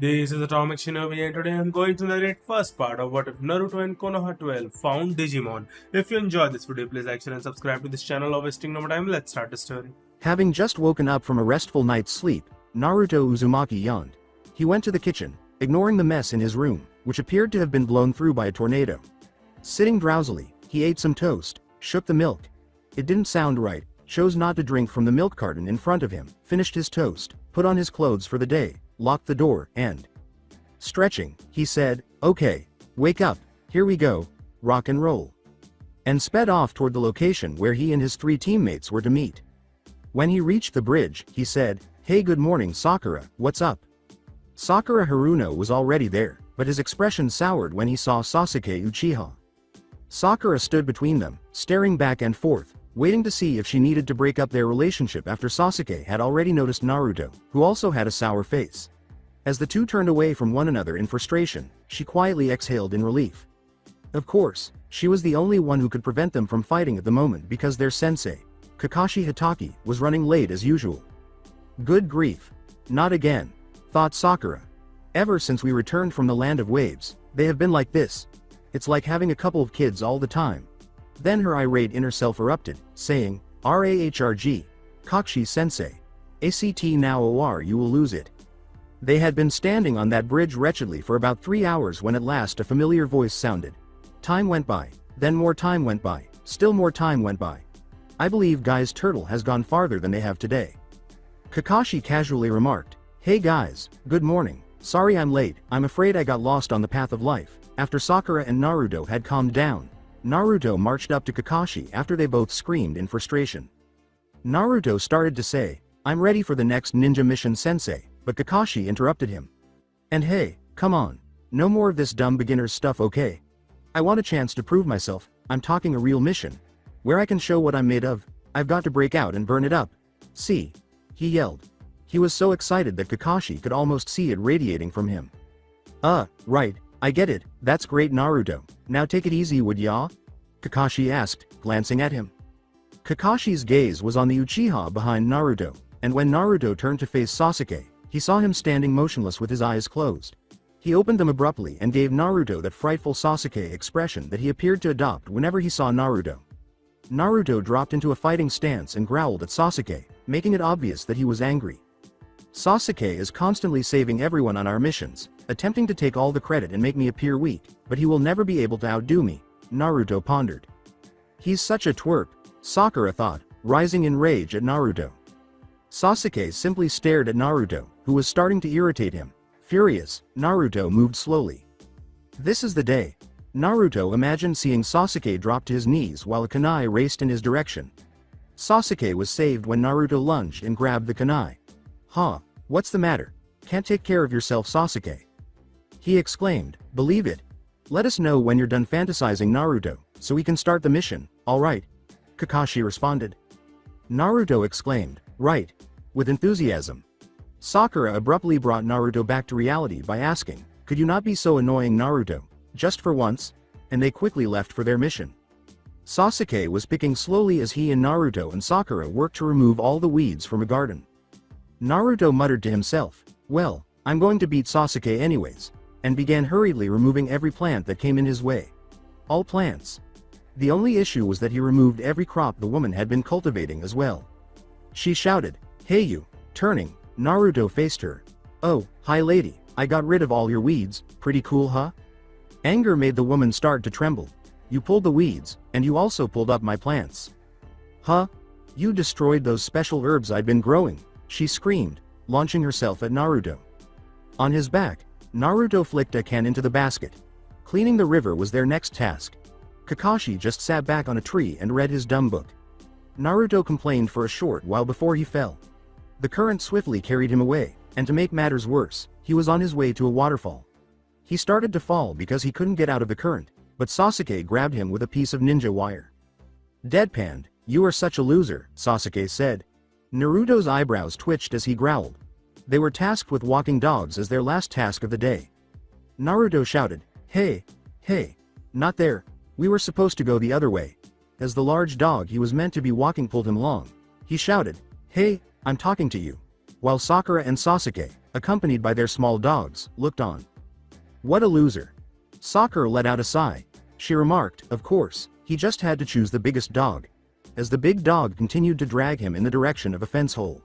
This is Atomic Shinobi and today I'm going to narrate first part of What If Naruto and Konoha 12 found Digimon. If you enjoyed this video, please like, share and subscribe to this channel. Or wasting no more time, let's start the story. Having just woken up from a restful night's sleep, Naruto Uzumaki yawned. He went to the kitchen, ignoring the mess in his room, which appeared to have been blown through by a tornado. Sitting drowsily, he ate some toast, shook the milk. It didn't sound right, chose not to drink from the milk carton in front of him, finished his toast, put on his clothes for the day, locked the door, and stretching, he said, "Okay, wake up, here we go, rock and roll," and sped off toward the location where he and his 3 teammates were to meet. When he reached the bridge, he said, "Hey, good morning Sakura, what's up?" Sakura Haruno was already there, but his expression soured when he saw Sasuke Uchiha. Sakura stood between them, staring back and forth, waiting to see if she needed to break up their relationship after Sasuke had already noticed Naruto, who also had a sour face. As the two turned away from one another in frustration, she quietly exhaled in relief. Of course, she was the only one who could prevent them from fighting at the moment because their sensei, Kakashi Hatake, was running late as usual. Good grief. Not again, thought Sakura. Ever since we returned from the land of waves, they have been like this. It's like having a couple of kids all the time. Then her irate inner self erupted, saying, "Rahrg, Kakashi-sensei. ACT now or you will lose it." They had been standing on that bridge wretchedly for about 3 hours when at last a familiar voice sounded. Time went by, then more time went by, still more time went by. "I believe Guy's turtle has gone farther than they have today." Kakashi casually remarked, "Hey guys, good morning, sorry I'm late, I'm afraid I got lost on the path of life." After Sakura and Naruto had calmed down, Naruto marched up to Kakashi after they both screamed in frustration. Naruto started to say, "I'm ready for the next ninja mission sensei," but Kakashi interrupted him. "And hey, come on, no more of this dumb beginner's stuff, okay? I want a chance to prove myself, I'm talking a real mission. Where I can show what I'm made of, I've got to break out and burn it up. See?" he yelled. He was so excited that Kakashi could almost see it radiating from him. Right, I get it, that's great Naruto, now take it easy would ya?" Kakashi asked, glancing at him. Kakashi's gaze was on the Uchiha behind Naruto, and when Naruto turned to face Sasuke, he saw him standing motionless with his eyes closed. He opened them abruptly and gave Naruto that frightful Sasuke expression that he appeared to adopt whenever he saw Naruto. Naruto dropped into a fighting stance and growled at Sasuke, making it obvious that he was angry. "Sasuke is constantly saving everyone on our missions, attempting to take all the credit and make me appear weak, but he will never be able to outdo me," Naruto pondered. "He's such a twerp," Sakura thought, rising in rage at Naruto. Sasuke simply stared at Naruto, who was starting to irritate him. Furious, Naruto moved slowly. "This is the day." Naruto imagined seeing Sasuke drop to his knees while a kunai raced in his direction. Sasuke was saved when Naruto lunged and grabbed the kunai. "Huh, what's the matter? Can't take care of yourself Sasuke?" he exclaimed. "Believe it. Let us know when you're done fantasizing Naruto, so we can start the mission, alright?" Kakashi responded. Naruto exclaimed, "Right," with enthusiasm. Sakura abruptly brought Naruto back to reality by asking, "Could you not be so annoying Naruto, just for once?" And they quickly left for their mission. Sasuke was picking slowly as he and Naruto and Sakura worked to remove all the weeds from a garden. Naruto muttered to himself, "Well, I'm going to beat Sasuke anyways," and began hurriedly removing every plant that came in his way. All plants. The only issue was that he removed every crop the woman had been cultivating as well. She shouted, "Hey you," turning, Naruto faced her. "Oh, hi lady, I got rid of all your weeds, pretty cool huh?" Anger made the woman start to tremble. "You pulled the weeds, and you also pulled up my plants." "Huh? You destroyed those special herbs I'd been growing," she screamed, launching herself at Naruto. On his back, Naruto flicked a can into the basket. Cleaning the river was their next task. Kakashi just sat back on a tree and read his dumb book. Naruto complained for a short while before he fell. The current swiftly carried him away, and to make matters worse, he was on his way to a waterfall. He started to fall because he couldn't get out of the current, but Sasuke grabbed him with a piece of ninja wire. "Deadpanned, you are such a loser," Sasuke said. Naruto's eyebrows twitched as he growled. They were tasked with walking dogs as their last task of the day. Naruto shouted, Hey, not there, we were supposed to go the other way." As the large dog he was meant to be walking pulled him along, he shouted, "Hey, I'm talking to you," while Sakura and Sasuke, accompanied by their small dogs, looked on. What a loser. Sakura let out a sigh. She remarked, of course, he just had to choose the biggest dog. As the big dog continued to drag him in the direction of a fence hole.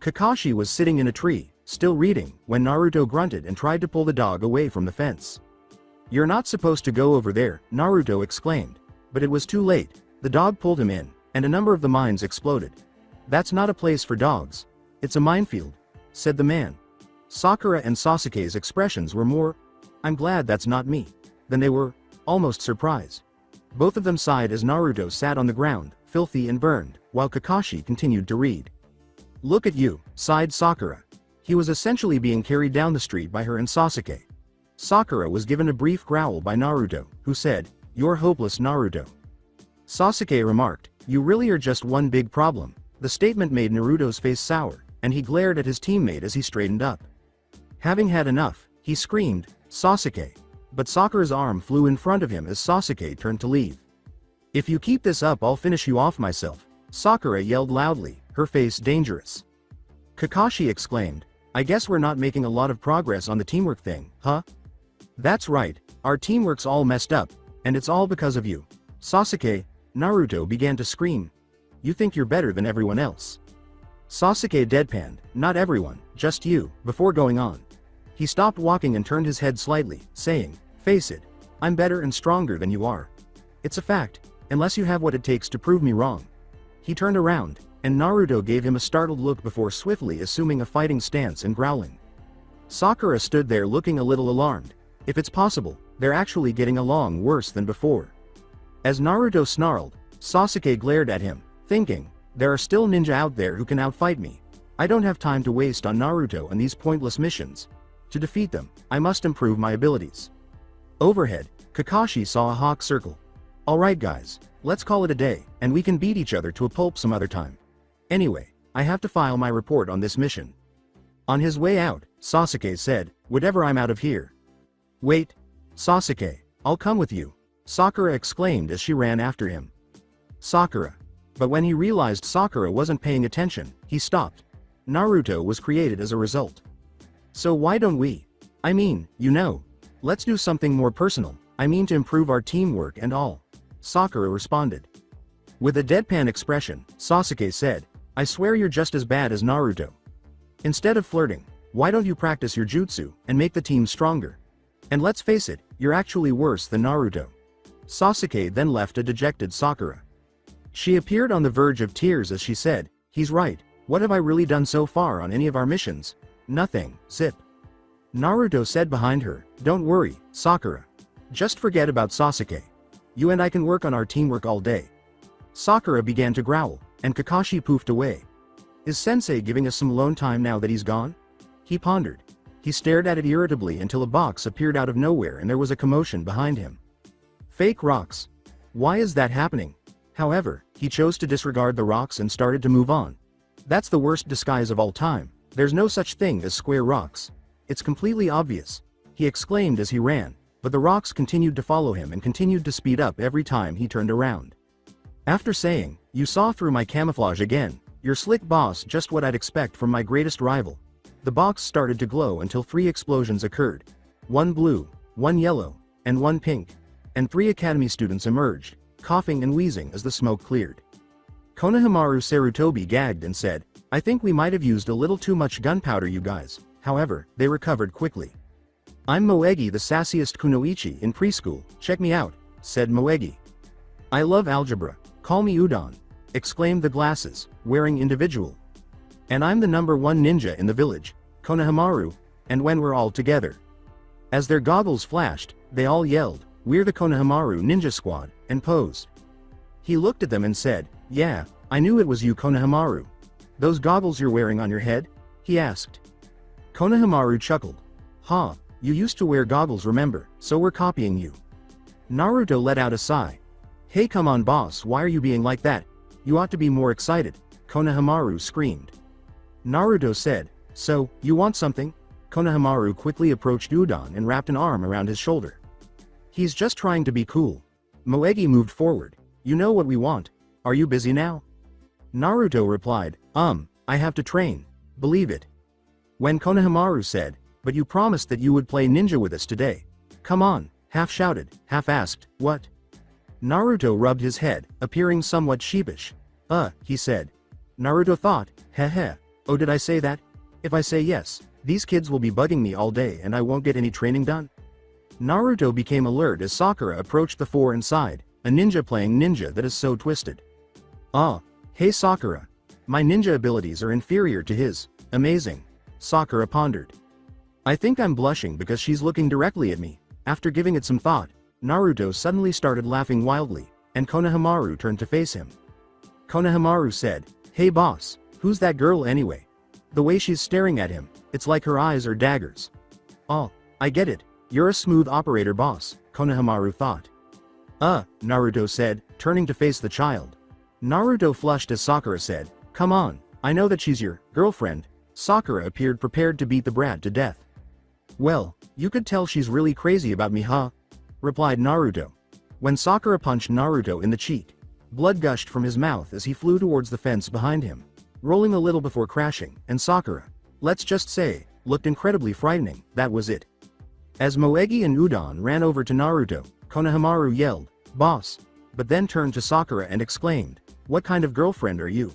Kakashi was sitting in a tree, still reading, when Naruto grunted and tried to pull the dog away from the fence. You're not supposed to go over there, Naruto exclaimed. But it was too late. The dog pulled him in, and a number of the mines exploded. That's not a place for dogs. It's a minefield, said the man. Sakura and Sasuke's expressions were more, I'm glad that's not me, than they were, almost surprised. Both of them sighed as Naruto sat on the ground, filthy and burned, while Kakashi continued to read. Look at you, sighed Sakura. He was essentially being carried down the street by her and Sasuke. Sakura was given a brief growl by Naruto, who said, You're hopeless, Naruto. Sasuke remarked, You really are just one big problem. The statement made Naruto's face sour, and he glared at his teammate as he straightened up. Having had enough, he screamed, Sasuke. But Sakura's arm flew in front of him as Sasuke turned to leave. If you keep this up, I'll finish you off myself, Sakura yelled loudly, her face dangerous. Kakashi exclaimed, I guess we're not making a lot of progress on the teamwork thing, huh? That's right, our teamwork's all messed up, and it's all because of you. Sasuke, Naruto began to scream. You think you're better than everyone else. Sasuke deadpanned, not everyone, just you, before going on. He stopped walking and turned his head slightly, saying, Face it, I'm better and stronger than you are. It's a fact, unless you have what it takes to prove me wrong. He turned around, and Naruto gave him a startled look before swiftly assuming a fighting stance and growling. Sakura stood there looking a little alarmed. If it's possible, they're actually getting along worse than before. As Naruto snarled, Sasuke glared at him, thinking, there are still ninja out there who can outfight me. I don't have time to waste on Naruto and these pointless missions. To defeat them, I must improve my abilities. Overhead, Kakashi saw a hawk circle. Alright guys, let's call it a day, and we can beat each other to a pulp some other time. Anyway, I have to file my report on this mission. On his way out, Sasuke said, whatever, I'm out of here. Wait, Sasuke, I'll come with you, Sakura exclaimed as she ran after him. Sakura. But when he realized Sakura wasn't paying attention, he stopped. Naruto was created as a result. So why don't we? I mean, let's do something more personal, I mean to improve our teamwork and all. Sakura responded. With a deadpan expression, Sasuke said, I swear you're just as bad as Naruto. Instead of flirting, why don't you practice your jutsu and make the team stronger? And let's face it, you're actually worse than Naruto. Sasuke then left a dejected Sakura. She appeared on the verge of tears as she said, he's right, what have I really done so far on any of our missions? Nothing, zip. Naruto said behind her, don't worry, Sakura. Just forget about Sasuke. You and I can work on our teamwork all day. Sakura began to growl, and Kakashi poofed away. Is Sensei giving us some alone time now that he's gone? He pondered. He stared at it irritably until a box appeared out of nowhere and there was a commotion behind him. Fake rocks. Why is that happening? However, he chose to disregard the rocks and started to move on. That's the worst disguise of all time. There's no such thing as square rocks. It's completely obvious, he exclaimed as he ran, but the rocks continued to follow him and continued to speed up every time he turned around. After saying, you saw through my camouflage again, you're slick boss, just what I'd expect from my greatest rival. The box started to glow until 3 explosions occurred. 1 blue, 1 yellow, and 1 pink. And 3 academy students emerged, coughing and wheezing as the smoke cleared. Konohamaru Sarutobi gagged and said, I think we might have used a little too much gunpowder, you guys. However, they recovered quickly. I'm Moegi, the sassiest kunoichi in preschool, check me out, said Moegi. I love algebra, call me Udon, exclaimed the glasses, wearing individual. And I'm the #1 ninja in the village, Konohamaru, and when we're all together. As their goggles flashed, they all yelled, we're the Konohamaru Ninja Squad, and posed. He looked at them and said, yeah, I knew it was you, Konohamaru. Those goggles you're wearing on your head? He asked. Konohamaru chuckled. Huh, you used to wear goggles, remember, so we're copying you. Naruto let out a sigh. Hey, come on boss, why are you being like that? You ought to be more excited, Konohamaru screamed. Naruto said, so, you want something? Konohamaru quickly approached Udon and wrapped an arm around his shoulder. He's just trying to be cool. Moegi moved forward. You know what we want. Are you busy now? Naruto replied, I have to train. Believe it. When Konohamaru said, "But you promised that you would play ninja with us today. Come on," half shouted, half asked, "What?" Naruto rubbed his head, appearing somewhat sheepish. He said. Naruto thought, heh. Oh, did I say that? If I say yes, these kids will be bugging me all day and I won't get any training done. Naruto became alert as Sakura approached the four and sighed, a ninja playing ninja that is so twisted. Hey Sakura. My ninja abilities are inferior to his. Amazing. Sakura pondered. I think I'm blushing because she's looking directly at me. After giving it some thought, Naruto suddenly started laughing wildly, and Konohamaru turned to face him. Konohamaru said, "Hey boss, who's that girl anyway? The way she's staring at him, it's like her eyes are daggers." "Oh, I get it. You're a smooth operator boss," Konohamaru thought. Naruto said, turning to face the child. Naruto flushed as Sakura said, "Come on, I know that she's your girlfriend." Sakura appeared prepared to beat the brat to death. "Well, you could tell she's really crazy about me, huh?" replied Naruto. When Sakura punched Naruto in the cheek, blood gushed from his mouth as he flew towards the fence behind him, rolling a little before crashing, and Sakura, let's just say, looked incredibly frightening. That was it. As Moegi and Udon ran over to Naruto, Konohamaru yelled, "Boss," but then turned to Sakura and exclaimed, "What kind of girlfriend are you?"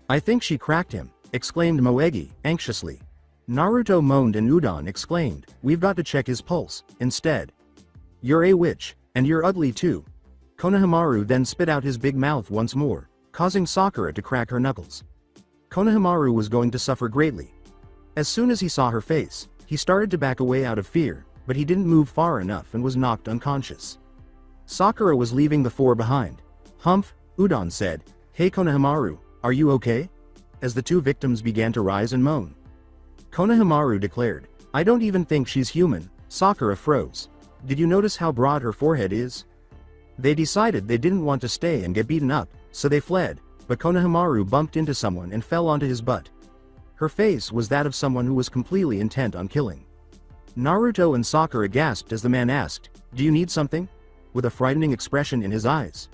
"I think she cracked him," exclaimed Moegi, anxiously. Naruto moaned and Udon exclaimed, "We've got to check his pulse, instead." "You're a witch, and you're ugly too." Konohamaru then spit out his big mouth once more, causing Sakura to crack her knuckles. Konohamaru was going to suffer greatly. As soon as he saw her face, he started to back away out of fear, but he didn't move far enough and was knocked unconscious. Sakura was leaving the four behind. "Humph," Udon said, "Hey Konohamaru, are you okay?" as the two victims began to rise and moan. Konohamaru declared, "I don't even think she's human." Sakura froze. "Did you notice how broad her forehead is?" They decided they didn't want to stay and get beaten up, so they fled, but Konohamaru bumped into someone and fell onto his butt. Her face was that of someone who was completely intent on killing. Naruto and Sakura gasped as the man asked, "Do you need something?" with a frightening expression in his eyes.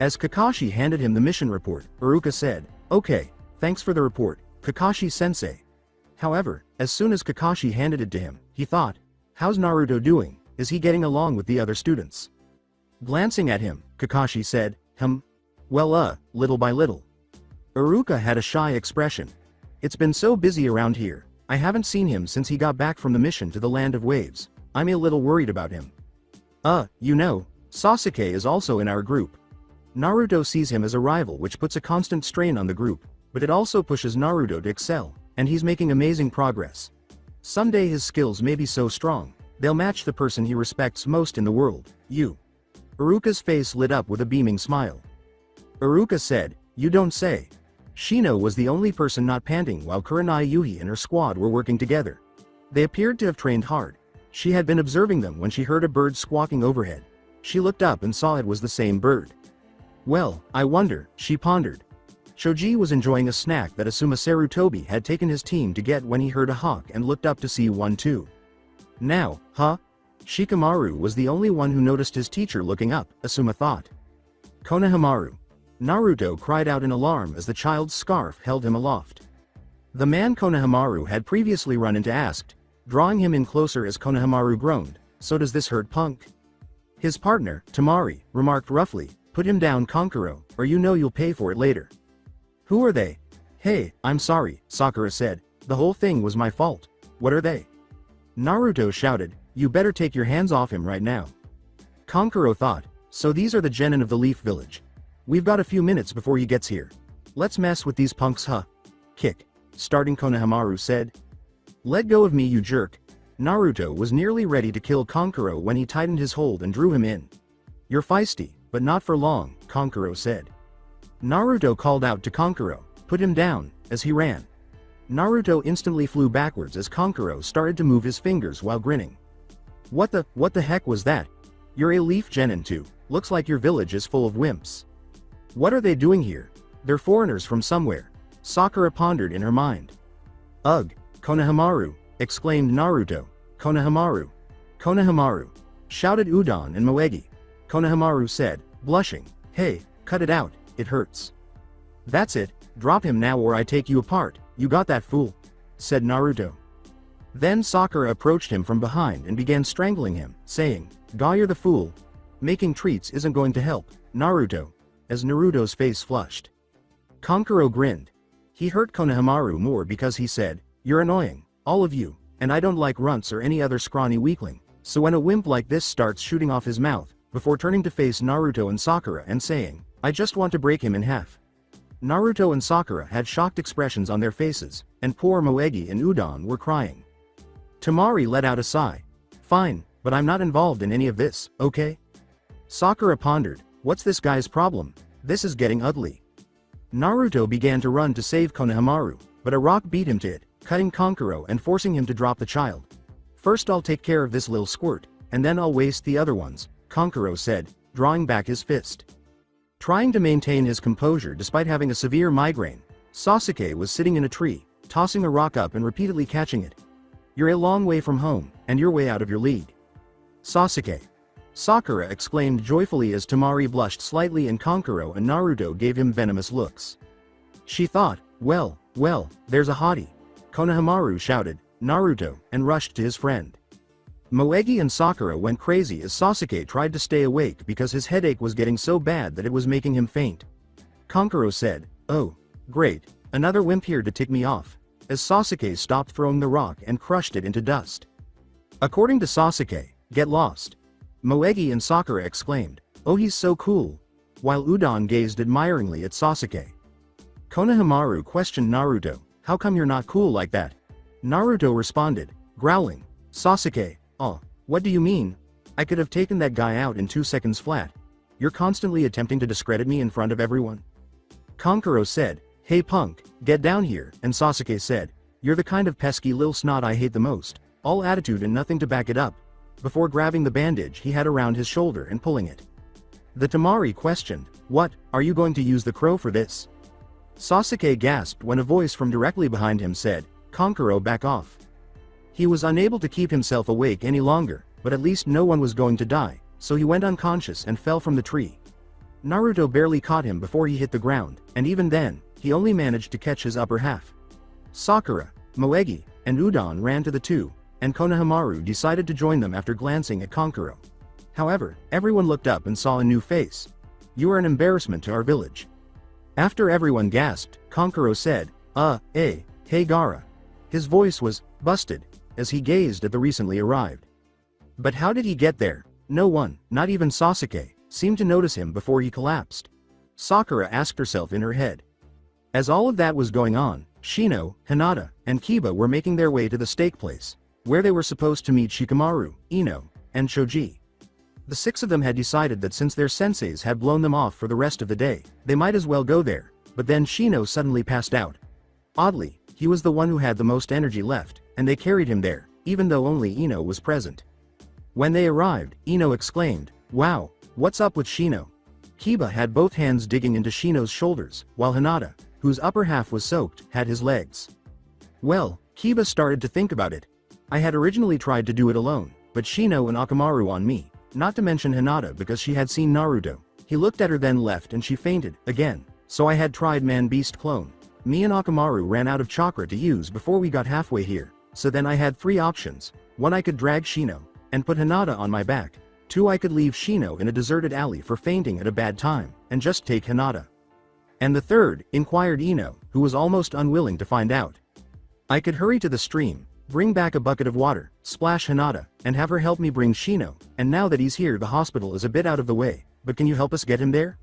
As Kakashi handed him the mission report, Iruka said, "Okay, thanks for the report, Kakashi-sensei." However, as soon as Kakashi handed it to him, he thought, "How's Naruto doing? Is he getting along with the other students?" Glancing at him, Kakashi said, Well, little by little." Iruka had a shy expression. "It's been so busy around here, I haven't seen him since he got back from the mission to the Land of Waves. I'm a little worried about him." Sasuke is also in our group." Naruto sees him as a rival, which puts a constant strain on the group, but it also pushes Naruto to excel, and he's making amazing progress. Someday his skills may be so strong, they'll match the person he respects most in the world, you. Iruka's face lit up with a beaming smile. Iruka said, "You don't say." Shino was the only person not panting while Kurenai Yuhi and her squad were working together. They appeared to have trained hard. She had been observing them when she heard a bird squawking overhead. She looked up and saw it was the same bird. "Well, I wonder," she pondered. Shoji was enjoying a snack that Asuma Sarutobi had taken his team to get when he heard a hawk and looked up to see one too. Now, Shikamaru was the only one who noticed his teacher looking up, Asuma thought. "Konohamaru." Naruto cried out in alarm as the child's scarf held him aloft. The man Konohamaru had previously run into asked, drawing him in closer as Konohamaru groaned, "So does this hurt, punk?" His partner, Tamari, remarked roughly, "Put him down, Kankuro, or you know you'll pay for it later." "Who are they?" "Hey, I'm sorry," Sakura said, "the whole thing was my fault." "What are they?" Naruto shouted, "You better take your hands off him right now." Kankuro thought, "So these are the genin of the Leaf Village. We've got a few minutes before he gets here. Let's mess with these punks, huh?" "Kick," starting Konohamaru said. "Let go of me, you jerk." Naruto was nearly ready to kill Kankuro when he tightened his hold and drew him in. "You're feisty, but not for long," Kankuro said. Naruto called out to Kankuro, "Put him down," as he ran. Naruto instantly flew backwards as Kankuro started to move his fingers while grinning. What the heck was that? You're a leaf genin too, looks like your village is full of wimps." "What are they doing here? They're foreigners from somewhere," Sakura pondered in her mind. "Ugh, Konohamaru," exclaimed Naruto. "Konohamaru! Konohamaru!" shouted Udon and Moegi. Konohamaru said, blushing, "Hey, cut it out, it hurts." "That's it, drop him now or I take you apart, you got that, fool?" said Naruto. Then Sakura approached him from behind and began strangling him, saying, "Ga, you're the fool. Making treats isn't going to help, Naruto," as Naruto's face flushed. Kankuro grinned. He hurt Konohamaru more because he said, "You're annoying, all of you, and I don't like runts or any other scrawny weakling, so when a wimp like this starts shooting off his mouth," before turning to face Naruto and Sakura and saying, "I just want to break him in half." Naruto and Sakura had shocked expressions on their faces, and poor Moegi and Udon were crying. Temari let out a sigh. "Fine, but I'm not involved in any of this, okay?" Sakura pondered, "What's this guy's problem? This is getting ugly." Naruto began to run to save Konohamaru, but a rock beat him to it, cutting Kankuro and forcing him to drop the child. "First I'll take care of this little squirt, and then I'll waste the other ones," Kankuro said, drawing back his fist. Trying to maintain his composure despite having a severe migraine, Sasuke was sitting in a tree, tossing a rock up and repeatedly catching it. "You're a long way from home, and you're way out of your league, Sasuke," Sakura exclaimed joyfully as Temari blushed slightly and Kankuro and Naruto gave him venomous looks. She thought, well, there's a hottie," Konohamaru shouted, Naruto, and rushed to his friend. Moegi and Sakura went crazy as Sasuke tried to stay awake because his headache was getting so bad that it was making him faint. Kankuro said, "Oh, great, another wimp here to tick me off," as Sasuke stopped throwing the rock and crushed it into dust. According to Sasuke, "Get lost," Moegi and Sakura exclaimed, "Oh, he's so cool," while Udon gazed admiringly at Sasuke. Konohamaru questioned Naruto, "How come you're not cool like that?" Naruto responded, growling, "Sasuke, oh, what do you mean? I could have taken that guy out in 2 seconds flat. You're constantly attempting to discredit me in front of everyone." Kankuro said, "Hey punk, get down here," and Sasuke said, "You're the kind of pesky lil snot I hate the most, all attitude and nothing to back it up," before grabbing the bandage he had around his shoulder and pulling it. The Temari questioned, "What, are you going to use the crow for this?" Sasuke gasped when a voice from directly behind him said, "Kankuro, back off." He was unable to keep himself awake any longer, but at least no one was going to die, so he went unconscious and fell from the tree. Naruto barely caught him before he hit the ground, and even then, he only managed to catch his upper half. Sakura, Moegi, and Udon ran to the two, and Konohamaru decided to join them after glancing at Kankuro. However, everyone looked up and saw a new face. "You are an embarrassment to our village." After everyone gasped, Kankuro said, Hey Gaara." His voice was busted as he gazed at the recently arrived. But how did he get there? No one, not even Sasuke, seemed to notice him before he collapsed. Sakura asked herself in her head. As all of that was going on, Shino, Hinata, and Kiba were making their way to the steak place, where they were supposed to meet Shikamaru, Ino, and Shoji. The 6 of them had decided that since their senseis had blown them off for the rest of the day, they might as well go there, but then Shino suddenly passed out. Oddly, he was the one who had the most energy left, and they carried him there, even though only Ino was present. When they arrived, Ino exclaimed, "Wow, what's up with Shino?" Kiba had both hands digging into Shino's shoulders, while Hinata, whose upper half was soaked, had his legs. Well, Kiba started to think about it. "I had originally tried to do it alone, but Shino and Akamaru on me, not to mention Hinata because she had seen Naruto. He looked at her then left and she fainted, again, so I had tried man-beast clone. Me and Akamaru ran out of chakra to use before we got halfway here, so then I had 3 options. 1, I could drag Shino, and put Hinata on my back. 2, I could leave Shino in a deserted alley for fainting at a bad time, and just take Hinata. And the 3rd, inquired Ino, who was almost unwilling to find out. I could hurry to the stream, bring back a bucket of water, splash Hinata, and have her help me bring Shino, and now that he's here the hospital is a bit out of the way, but can you help us get him there?"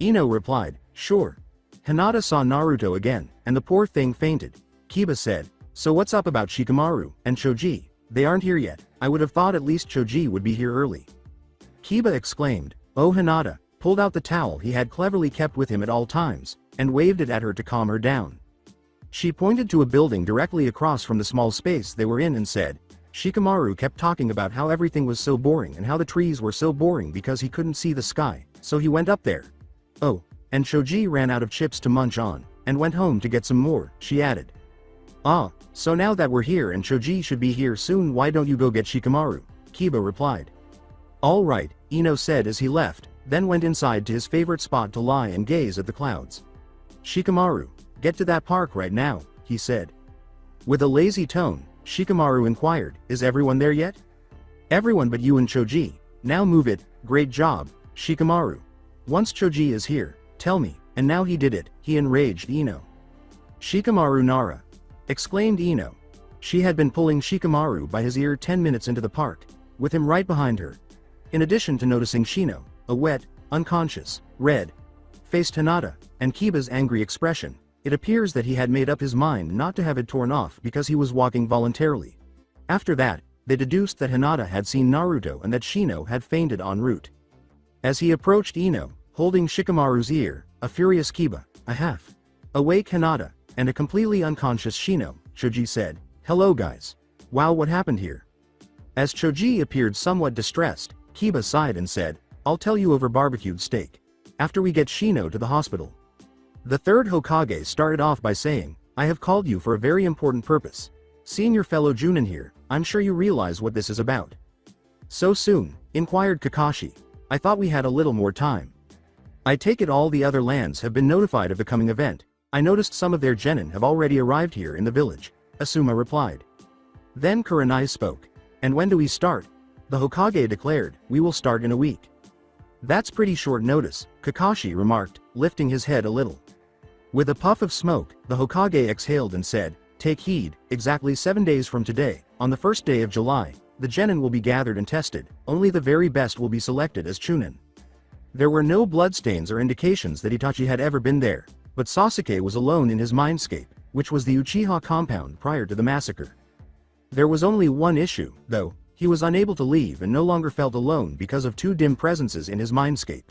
Ino replied, "Sure." Hinata saw Naruto again, and the poor thing fainted. Kiba said, "So what's up about Shikamaru and Shoji? They aren't here yet. I would have thought at least Shoji would be here early." Kiba exclaimed, "Oh." Hinata pulled out the towel he had cleverly kept with him at all times, and waved it at her to calm her down. She pointed to a building directly across from the small space they were in and said, "Shikamaru kept talking about how everything was so boring and how the trees were so boring because he couldn't see the sky, so he went up there. Oh, and Shoji ran out of chips to munch on, and went home to get some more," she added. "Ah, so now that we're here and Shoji should be here soon, why don't you go get Shikamaru?" Kiba replied. "All right," Ino said as he left, then went inside to his favorite spot to lie and gaze at the clouds. "Shikamaru, get to that park right now," he said. With a lazy tone, Shikamaru inquired, is everyone there yet? Everyone but you and Choji. Now move it, great job, Shikamaru. Once Choji is here, tell me, and now he did it, he enraged Ino. Shikamaru Nara! Exclaimed Ino. She had been pulling Shikamaru by his ear 10 minutes into the park, with him right behind her. In addition to noticing Shino, a wet, unconscious, red-faced Hinata, and Kiba's angry expression, it appears that he had made up his mind not to have it torn off because he was walking voluntarily. After that, they deduced that Hinata had seen Naruto and that Shino had fainted en route. As he approached Ino, holding Shikamaru's ear, a furious Kiba, a half-awake Hinata, and a completely unconscious Shino, Choji said, hello guys. Wow, what happened here? As Choji appeared somewhat distressed, Kiba sighed and said, I'll tell you over barbecued steak. After we get Shino to the hospital. The third Hokage started off by saying, I have called you for a very important purpose. Seeing your fellow Junin here, I'm sure you realize what this is about. So soon, inquired Kakashi. I thought we had a little more time. I take it all the other lands have been notified of the coming event. I noticed some of their genin have already arrived here in the village, Asuma replied. Then Kurenai spoke. And when do we start? The Hokage declared, we will start in a week. That's pretty short notice, Kakashi remarked, lifting his head a little. With a puff of smoke, the Hokage exhaled and said, take heed, exactly 7 days from today, on the first day of July, the genin will be gathered and tested, only the very best will be selected as Chunin. There were no bloodstains or indications that Itachi had ever been there, but Sasuke was alone in his mindscape, which was the Uchiha compound prior to the massacre. There was only one issue, though, he was unable to leave and no longer felt alone because of two dim presences in his mindscape.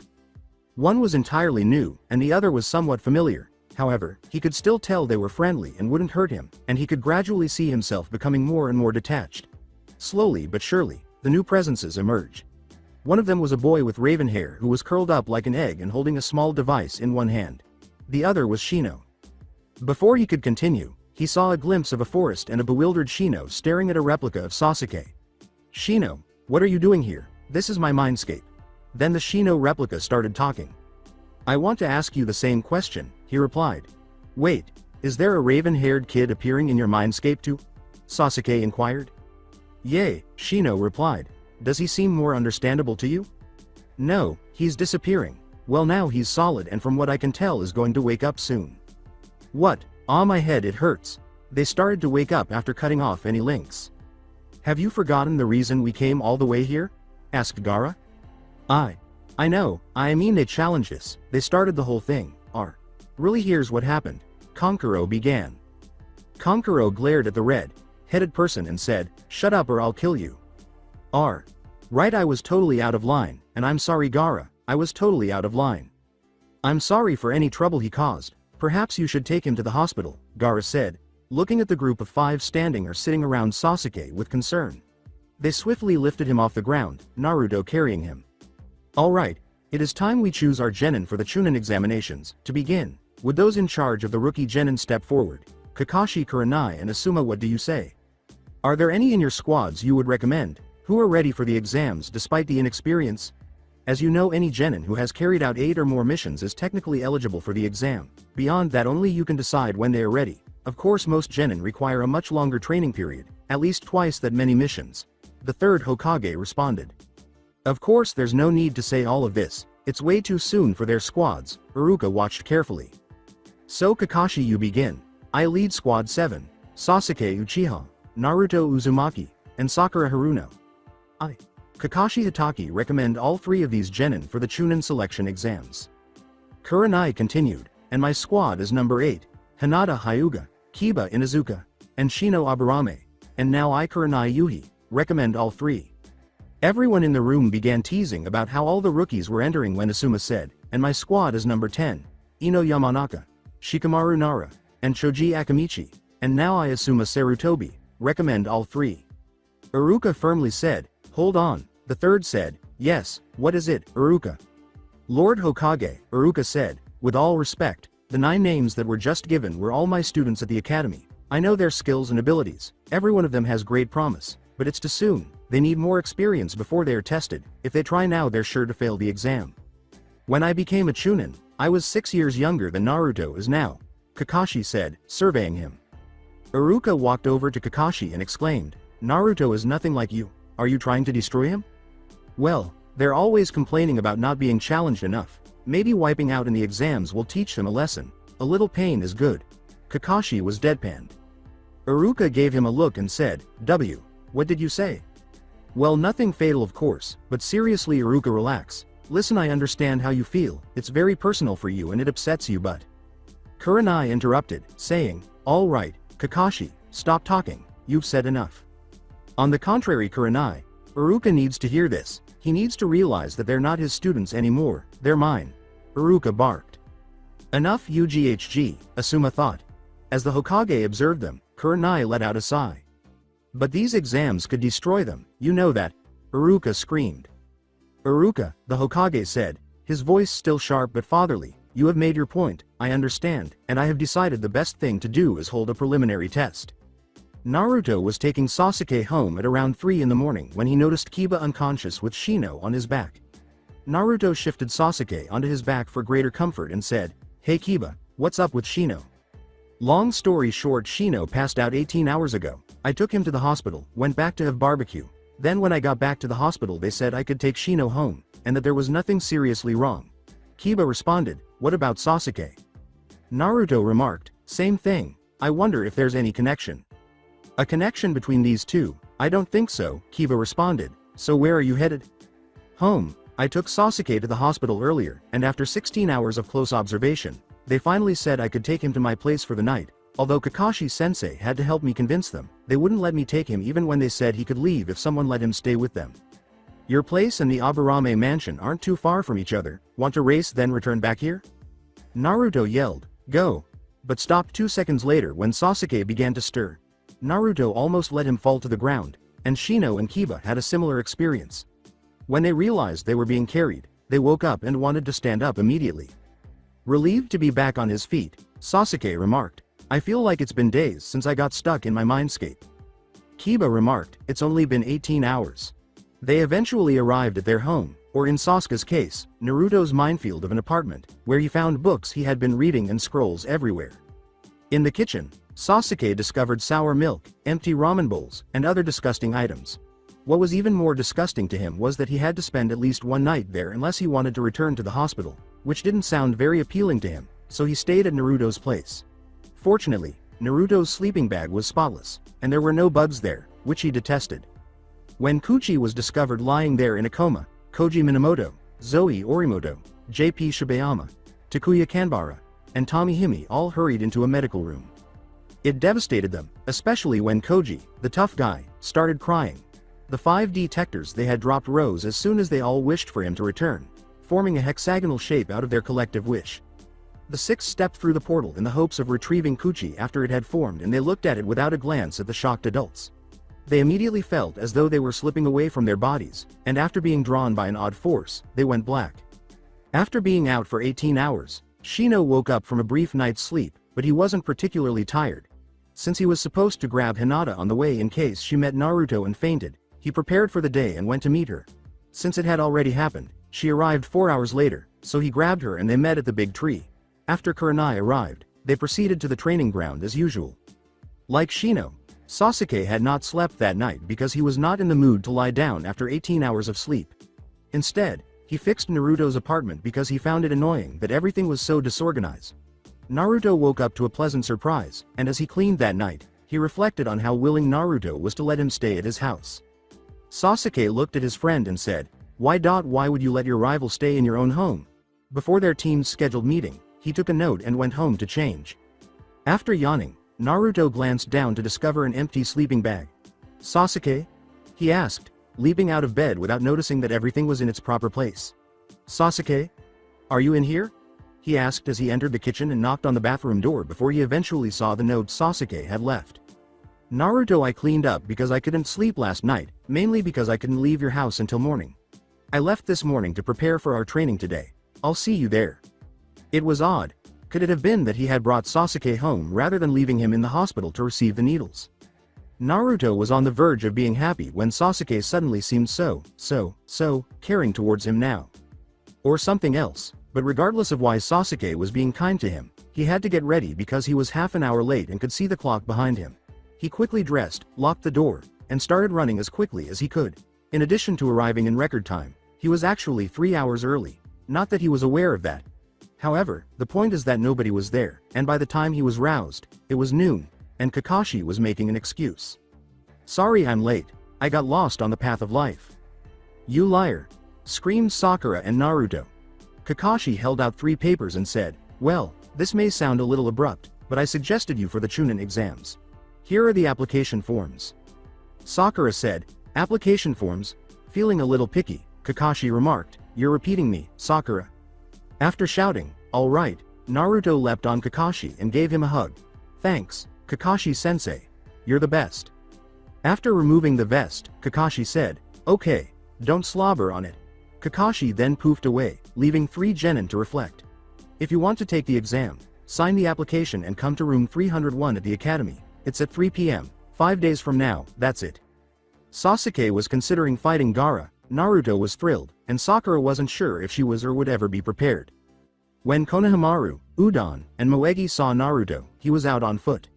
One was entirely new, and the other was somewhat familiar. However, he could still tell they were friendly and wouldn't hurt him, and he could gradually see himself becoming more and more detached. Slowly but surely, the new presences emerged. One of them was a boy with raven hair who was curled up like an egg and holding a small device in one hand. The other was Shino. Before he could continue, he saw a glimpse of a forest and a bewildered Shino staring at a replica of Sasuke. Shino, what are you doing here? This is my mindscape. Then the Shino replica started talking. I want to ask you the same question, he replied. Wait, is there a raven-haired kid appearing in your mindscape too? Sasuke inquired. Yay, Shino replied. Does he seem more understandable to you? No, he's disappearing. Well, now he's solid and from what I can tell is going to wake up soon. What? Ah, my head, it hurts. They started to wake up after cutting off any links. Have you forgotten the reason we came all the way here? Asked Gaara. I know, I mean they challenged us, they started the whole thing, Really here's what happened. Kankuro began. Kankuro glared at the red-headed person and said, shut up or I'll kill you. Right, I was totally out of line, and I'm sorry Gaara, I was totally out of line. I'm sorry for any trouble he caused, perhaps you should take him to the hospital, Gaara said, looking at the group of 5 standing or sitting around Sasuke with concern. They swiftly lifted him off the ground, Naruto carrying him. Alright, it is time we choose our genin for the Chunin examinations. To begin, would those in charge of the rookie genin step forward? Kakashi, Kurenai and Asuma, what do you say? Are there any in your squads you would recommend, who are ready for the exams despite the inexperience? As you know, any genin who has carried out 8 or more missions is technically eligible for the exam. Beyond that, only you can decide when they are ready. Of course, most genin require a much longer training period, at least twice that many missions. The third Hokage responded. Of course, there's no need to say all of this, it's way too soon for their squads. Iruka watched carefully. So Kakashi, you begin. I lead squad 7, Sasuke Uchiha, Naruto Uzumaki, and Sakura Haruno. Kakashi Hatake recommend all 3 of these genin for the Chunin selection exams. Kurenai continued, and my squad is number 8, Hinata Hyuga, Kiba Inuzuka, and Shino Aburame, and now I Kurenai Yuhi, recommend all 3. Everyone in the room began teasing about how all the rookies were entering when Asuma said, and my squad is number 10, Ino Yamanaka, Shikamaru Nara, and Choji Akamichi, and now I Asuma Sarutobi, recommend all 3. Iruka firmly said, hold on, the third said, yes, what is it, Iruka? Lord Hokage, Iruka said, with all respect, the 9 names that were just given were all my students at the academy. I know their skills and abilities, every one of them has great promise, but it's too soon. They need more experience before they are tested. If they try now, they're sure to fail the exam. When I became a Chunin, I was 6 years younger than Naruto is now, Kakashi said, surveying him. Iruka walked over to Kakashi and exclaimed, "Naruto is nothing like you. Are you trying to destroy him?" "Well, they're always complaining about not being challenged enough. Maybe wiping out in the exams will teach them a lesson. A little pain is good." Kakashi was deadpanned. Iruka gave him a look and said, What did you say?" "Well, nothing fatal of course, but seriously Iruka, relax. Listen, I understand how you feel, it's very personal for you and it upsets you, but..." Kurenai interrupted, saying, "All right, Kakashi, stop talking, you've said enough." On the contrary, Kurenai, Iruka needs to hear this. He needs to realize that they're not his students anymore, they're mine. Iruka barked. "Enough UGHG, Asuma thought. As the Hokage observed them, Kurenai let out a sigh. "But these exams could destroy them, you know that," Iruka screamed. "Iruka," the Hokage said, his voice still sharp but fatherly, "you have made your point, I understand, and I have decided the best thing to do is hold a preliminary test." Naruto was taking Sasuke home at around 3 in the morning when he noticed Kiba unconscious with Shino on his back. Naruto shifted Sasuke onto his back for greater comfort and said, "Hey Kiba, what's up with Shino?" Long story short, Shino passed out 18 hours ago. I took him to the hospital, went back to have barbecue. Then when I got back to the hospital they said I could take Shino home, and that there was nothing seriously wrong. Kiba responded, "What about Sasuke?" Naruto remarked, "Same thing, I wonder if there's any connection." "A connection between these two? I don't think so," Kiba responded. "So where are you headed?" "Home. I took Sasuke to the hospital earlier, and after 16 hours of close observation, they finally said I could take him to my place for the night. Although Kakashi-sensei had to help me convince them, they wouldn't let me take him even when they said he could leave if someone let him stay with them." "Your place and the Aburame mansion aren't too far from each other. Want to race then return back here?" Naruto yelled, "Go!" but stopped 2 seconds later when Sasuke began to stir. Naruto almost let him fall to the ground, and Shino and Kiba had a similar experience. When they realized they were being carried, they woke up and wanted to stand up immediately. Relieved to be back on his feet, Sasuke remarked, "I feel like it's been days since I got stuck in my mindscape." Kiba remarked, "It's only been 18 hours. They eventually arrived at their home, or in Sasuke's case, Naruto's minefield of an apartment, where he found books he had been reading and scrolls everywhere. In the kitchen, Sasuke discovered sour milk, empty ramen bowls, and other disgusting items. What was even more disgusting to him was that he had to spend at least one night there unless he wanted to return to the hospital, which didn't sound very appealing to him, so he stayed at Naruto's place. Fortunately, Naruto's sleeping bag was spotless, and there were no bugs there, which he detested. When Kuchi was discovered lying there in a coma, Koji Minamoto, Zoe Orimoto, JP Shibayama, Takuya Kanbara, and Tommy Hime all hurried into a medical room. It devastated them, especially when Koji, the tough guy, started crying. The 5 detectors they had dropped rose as soon as they all wished for him to return, forming a hexagonal shape out of their collective wish. The 6 stepped through the portal in the hopes of retrieving Kuchi after it had formed, and they looked at it without a glance at the shocked adults. They immediately felt as though they were slipping away from their bodies, and after being drawn by an odd force, they went black. After being out for 18 hours, Shino woke up from a brief night's sleep, but he wasn't particularly tired. Since he was supposed to grab Hinata on the way in case she met Naruto and fainted, he prepared for the day and went to meet her. Since it had already happened, she arrived 4 hours later, so he grabbed her and they met at the big tree. After Kurenai arrived, they proceeded to the training ground as usual. Like Shino, Sasuke had not slept that night because he was not in the mood to lie down after 18 hours of sleep. Instead, he fixed Naruto's apartment because he found it annoying that everything was so disorganized. Naruto woke up to a pleasant surprise, and as he cleaned that night, he reflected on how willing Naruto was to let him stay at his house. Sasuke looked at his friend and said, Why would you let your rival stay in your own home?" Before their team's scheduled meeting, he took a note and went home to change. After yawning, Naruto glanced down to discover an empty sleeping bag. "Sasuke?" he asked, leaping out of bed without noticing that everything was in its proper place. "Sasuke? Are you in here?" he asked as he entered the kitchen and knocked on the bathroom door before he eventually saw the note Sasuke had left. "Naruto, I cleaned up because I couldn't sleep last night, mainly because I couldn't leave your house until morning. I left this morning to prepare for our training today. I'll see you there." It was odd. Could it have been that he had brought Sasuke home rather than leaving him in the hospital to receive the needles? Naruto was on the verge of being happy when Sasuke suddenly seemed so caring towards him now. Or something else, but regardless of why Sasuke was being kind to him, he had to get ready because he was half an hour late and could see the clock behind him. He quickly dressed, locked the door, and started running as quickly as he could. In addition to arriving in record time, he was actually 3 hours early. Not that he was aware of that. However, the point is that nobody was there, and by the time he was roused, it was noon, and Kakashi was making an excuse. "Sorry I'm late. I got lost on the path of life." "You liar!" screamed Sakura and Naruto. Kakashi held out 3 papers and said, "Well, this may sound a little abrupt, but I suggested you for the Chunin exams. Here are the application forms." Sakura said, "Application forms?" Feeling a little picky, Kakashi remarked, "You're repeating me, Sakura." After shouting, "All right," Naruto leapt on Kakashi and gave him a hug. "Thanks, Kakashi-sensei. You're the best." After removing the vest, Kakashi said, "Okay, don't slobber on it." Kakashi then poofed away, leaving 3 genin to reflect. "If you want to take the exam, sign the application and come to room 301 at the academy. It's at 3 p.m., 5 days from now, that's it." Sasuke was considering fighting Gaara, Naruto was thrilled, and Sakura wasn't sure if she was or would ever be prepared. When Konohamaru, Udon, and Moegi saw Naruto, he was out on foot.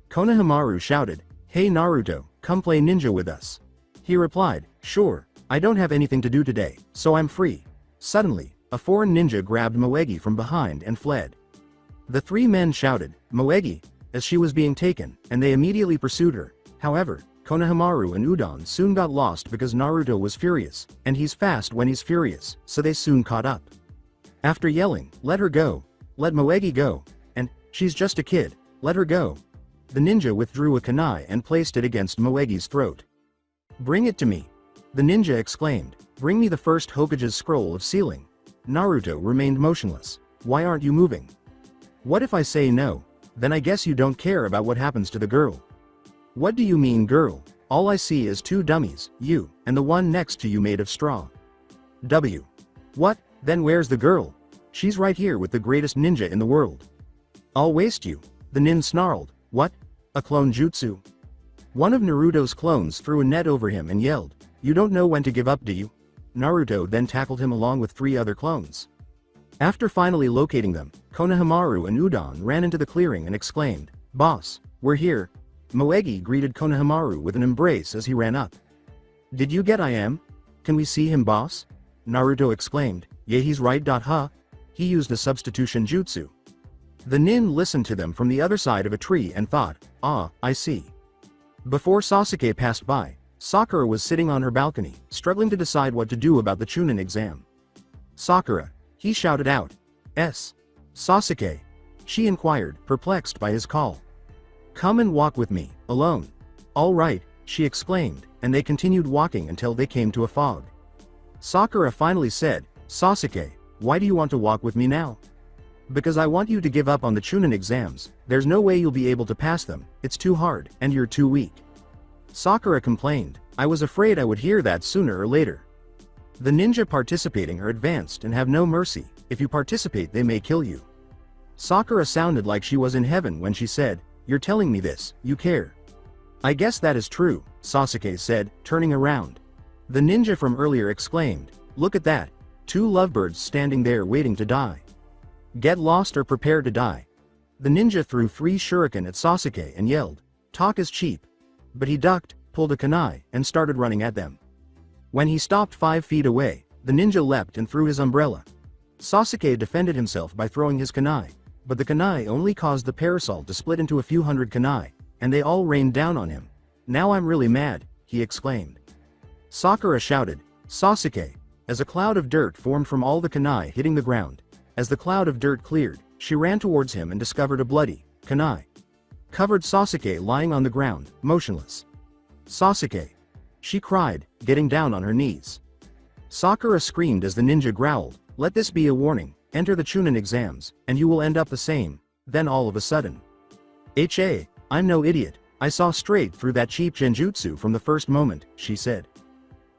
Konohamaru shouted, "Hey Naruto, come play ninja with us." He replied, "Sure, I don't have anything to do today, so I'm free." Suddenly, a foreign ninja grabbed Moegi from behind and fled. The 3 men shouted, "Moegi," as she was being taken, and they immediately pursued her. However, Konohamaru and Udon soon got lost because Naruto was furious, and he's fast when he's furious, so they soon caught up. After yelling, "Let her go! Let Moegi go!" and "She's just a kid, let her go!" the ninja withdrew a kunai and placed it against Moegi's throat. "Bring it to me!" the ninja exclaimed. "Bring me the first Hokage's scroll of sealing." Naruto remained motionless. "Why aren't you moving?" "What if I say no? Then I guess you don't care about what happens to the girl." "What do you mean girl? All I see is 2 dummies, you, and the one next to you made of straw." "W. What? Then where's the girl? She's right here with the greatest ninja in the world." "I'll waste you," the nin snarled. "What? A clone jutsu?" One of Naruto's clones threw a net over him and yelled, "You don't know when to give up, do you?" Naruto then tackled him along with 3 other clones. After finally locating them, Konohamaru and Udon ran into the clearing and exclaimed, "Boss, we're here." Moegi greeted Konohamaru with an embrace as he ran up. "Did you get I am? Can we see him, boss?" Naruto exclaimed, "Yeah, he's right. Huh? He used a substitution jutsu." The nin listened to them from the other side of a tree and thought, "Ah, I see." Before Sasuke passed by, Sakura was sitting on her balcony, struggling to decide what to do about the Chunin exam. "Sakura," he shouted out. "S. Sasuke?" she inquired, perplexed by his call. "Come and walk with me, alone." "All right," she exclaimed, and they continued walking until they came to a fog. Sakura finally said, "Sasuke, why do you want to walk with me now?" "Because I want you to give up on the Chunin exams. There's no way you'll be able to pass them, it's too hard, and you're too weak." Sakura complained, "I was afraid I would hear that sooner or later. The ninja participating are advanced and have no mercy. If you participate they may kill you." Sakura sounded like she was in heaven when she said, "You're telling me this, you care." "I guess that is true," Sasuke said, turning around. The ninja from earlier exclaimed, "Look at that, 2 lovebirds standing there waiting to die. Get lost or prepare to die." The ninja threw 3 shuriken at Sasuke and yelled, "Talk is cheap." But he ducked, pulled a kunai, and started running at them. When he stopped 5 feet away, the ninja leapt and threw his umbrella. Sasuke defended himself by throwing his kunai, but the kunai only caused the parasol to split into a few hundred kunai, and they all rained down on him. "Now I'm really mad," he exclaimed. Sakura shouted, "Sasuke," as a cloud of dirt formed from all the kunai hitting the ground. As the cloud of dirt cleared, she ran towards him and discovered a bloody kunai covered Sasuke lying on the ground, motionless. "Sasuke!" she cried, getting down on her knees. Sakura screamed as the ninja growled, "Let this be a warning, enter the Chunin exams, and you will end up the same." Then all of a sudden, I'm no idiot, I saw straight through that cheap genjutsu from the first moment," she said.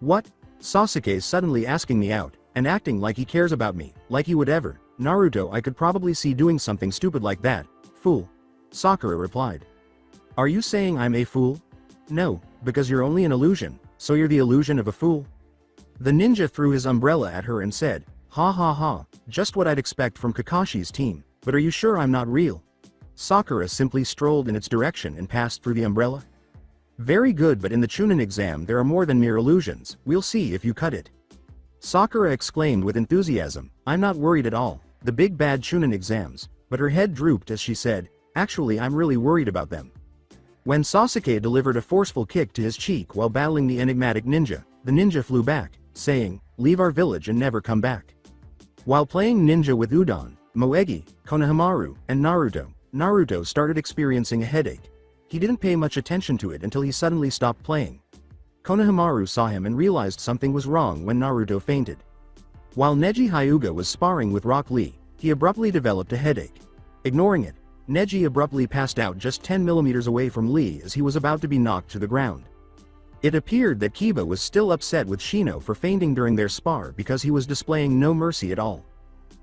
"What?" Sasuke suddenly asking me out, and acting like he cares about me, like he would ever. "Naruto I could probably see doing something stupid like that, fool." Sakura replied. "Are you saying I'm a fool?" "No, because you're only an illusion, so you're the illusion of a fool." The ninja threw his umbrella at her and said, "Ha ha ha, just what I'd expect from Kakashi's team, but are you sure I'm not real?" Sakura simply strolled in its direction and passed through the umbrella. Very good, but in the Chunin exam there are more than mere illusions, we'll see if you cut it. Sakura exclaimed with enthusiasm, I'm not worried at all, the big bad Chunin exams, but her head drooped as she said, actually I'm really worried about them. When Sasuke delivered a forceful kick to his cheek while battling the enigmatic ninja, the ninja flew back, saying, leave our village and never come back. While playing ninja with Udon, Moegi, Konohamaru, and Naruto started experiencing a headache. He didn't pay much attention to it until he suddenly stopped playing. Konohamaru saw him and realized something was wrong when Naruto fainted. While Neji Hyuga was sparring with Rock Lee, he abruptly developed a headache. Ignoring it, Neji abruptly passed out just 10 millimeters away from Lee as he was about to be knocked to the ground. It appeared that Kiba was still upset with Shino for fainting during their spar because he was displaying no mercy at all.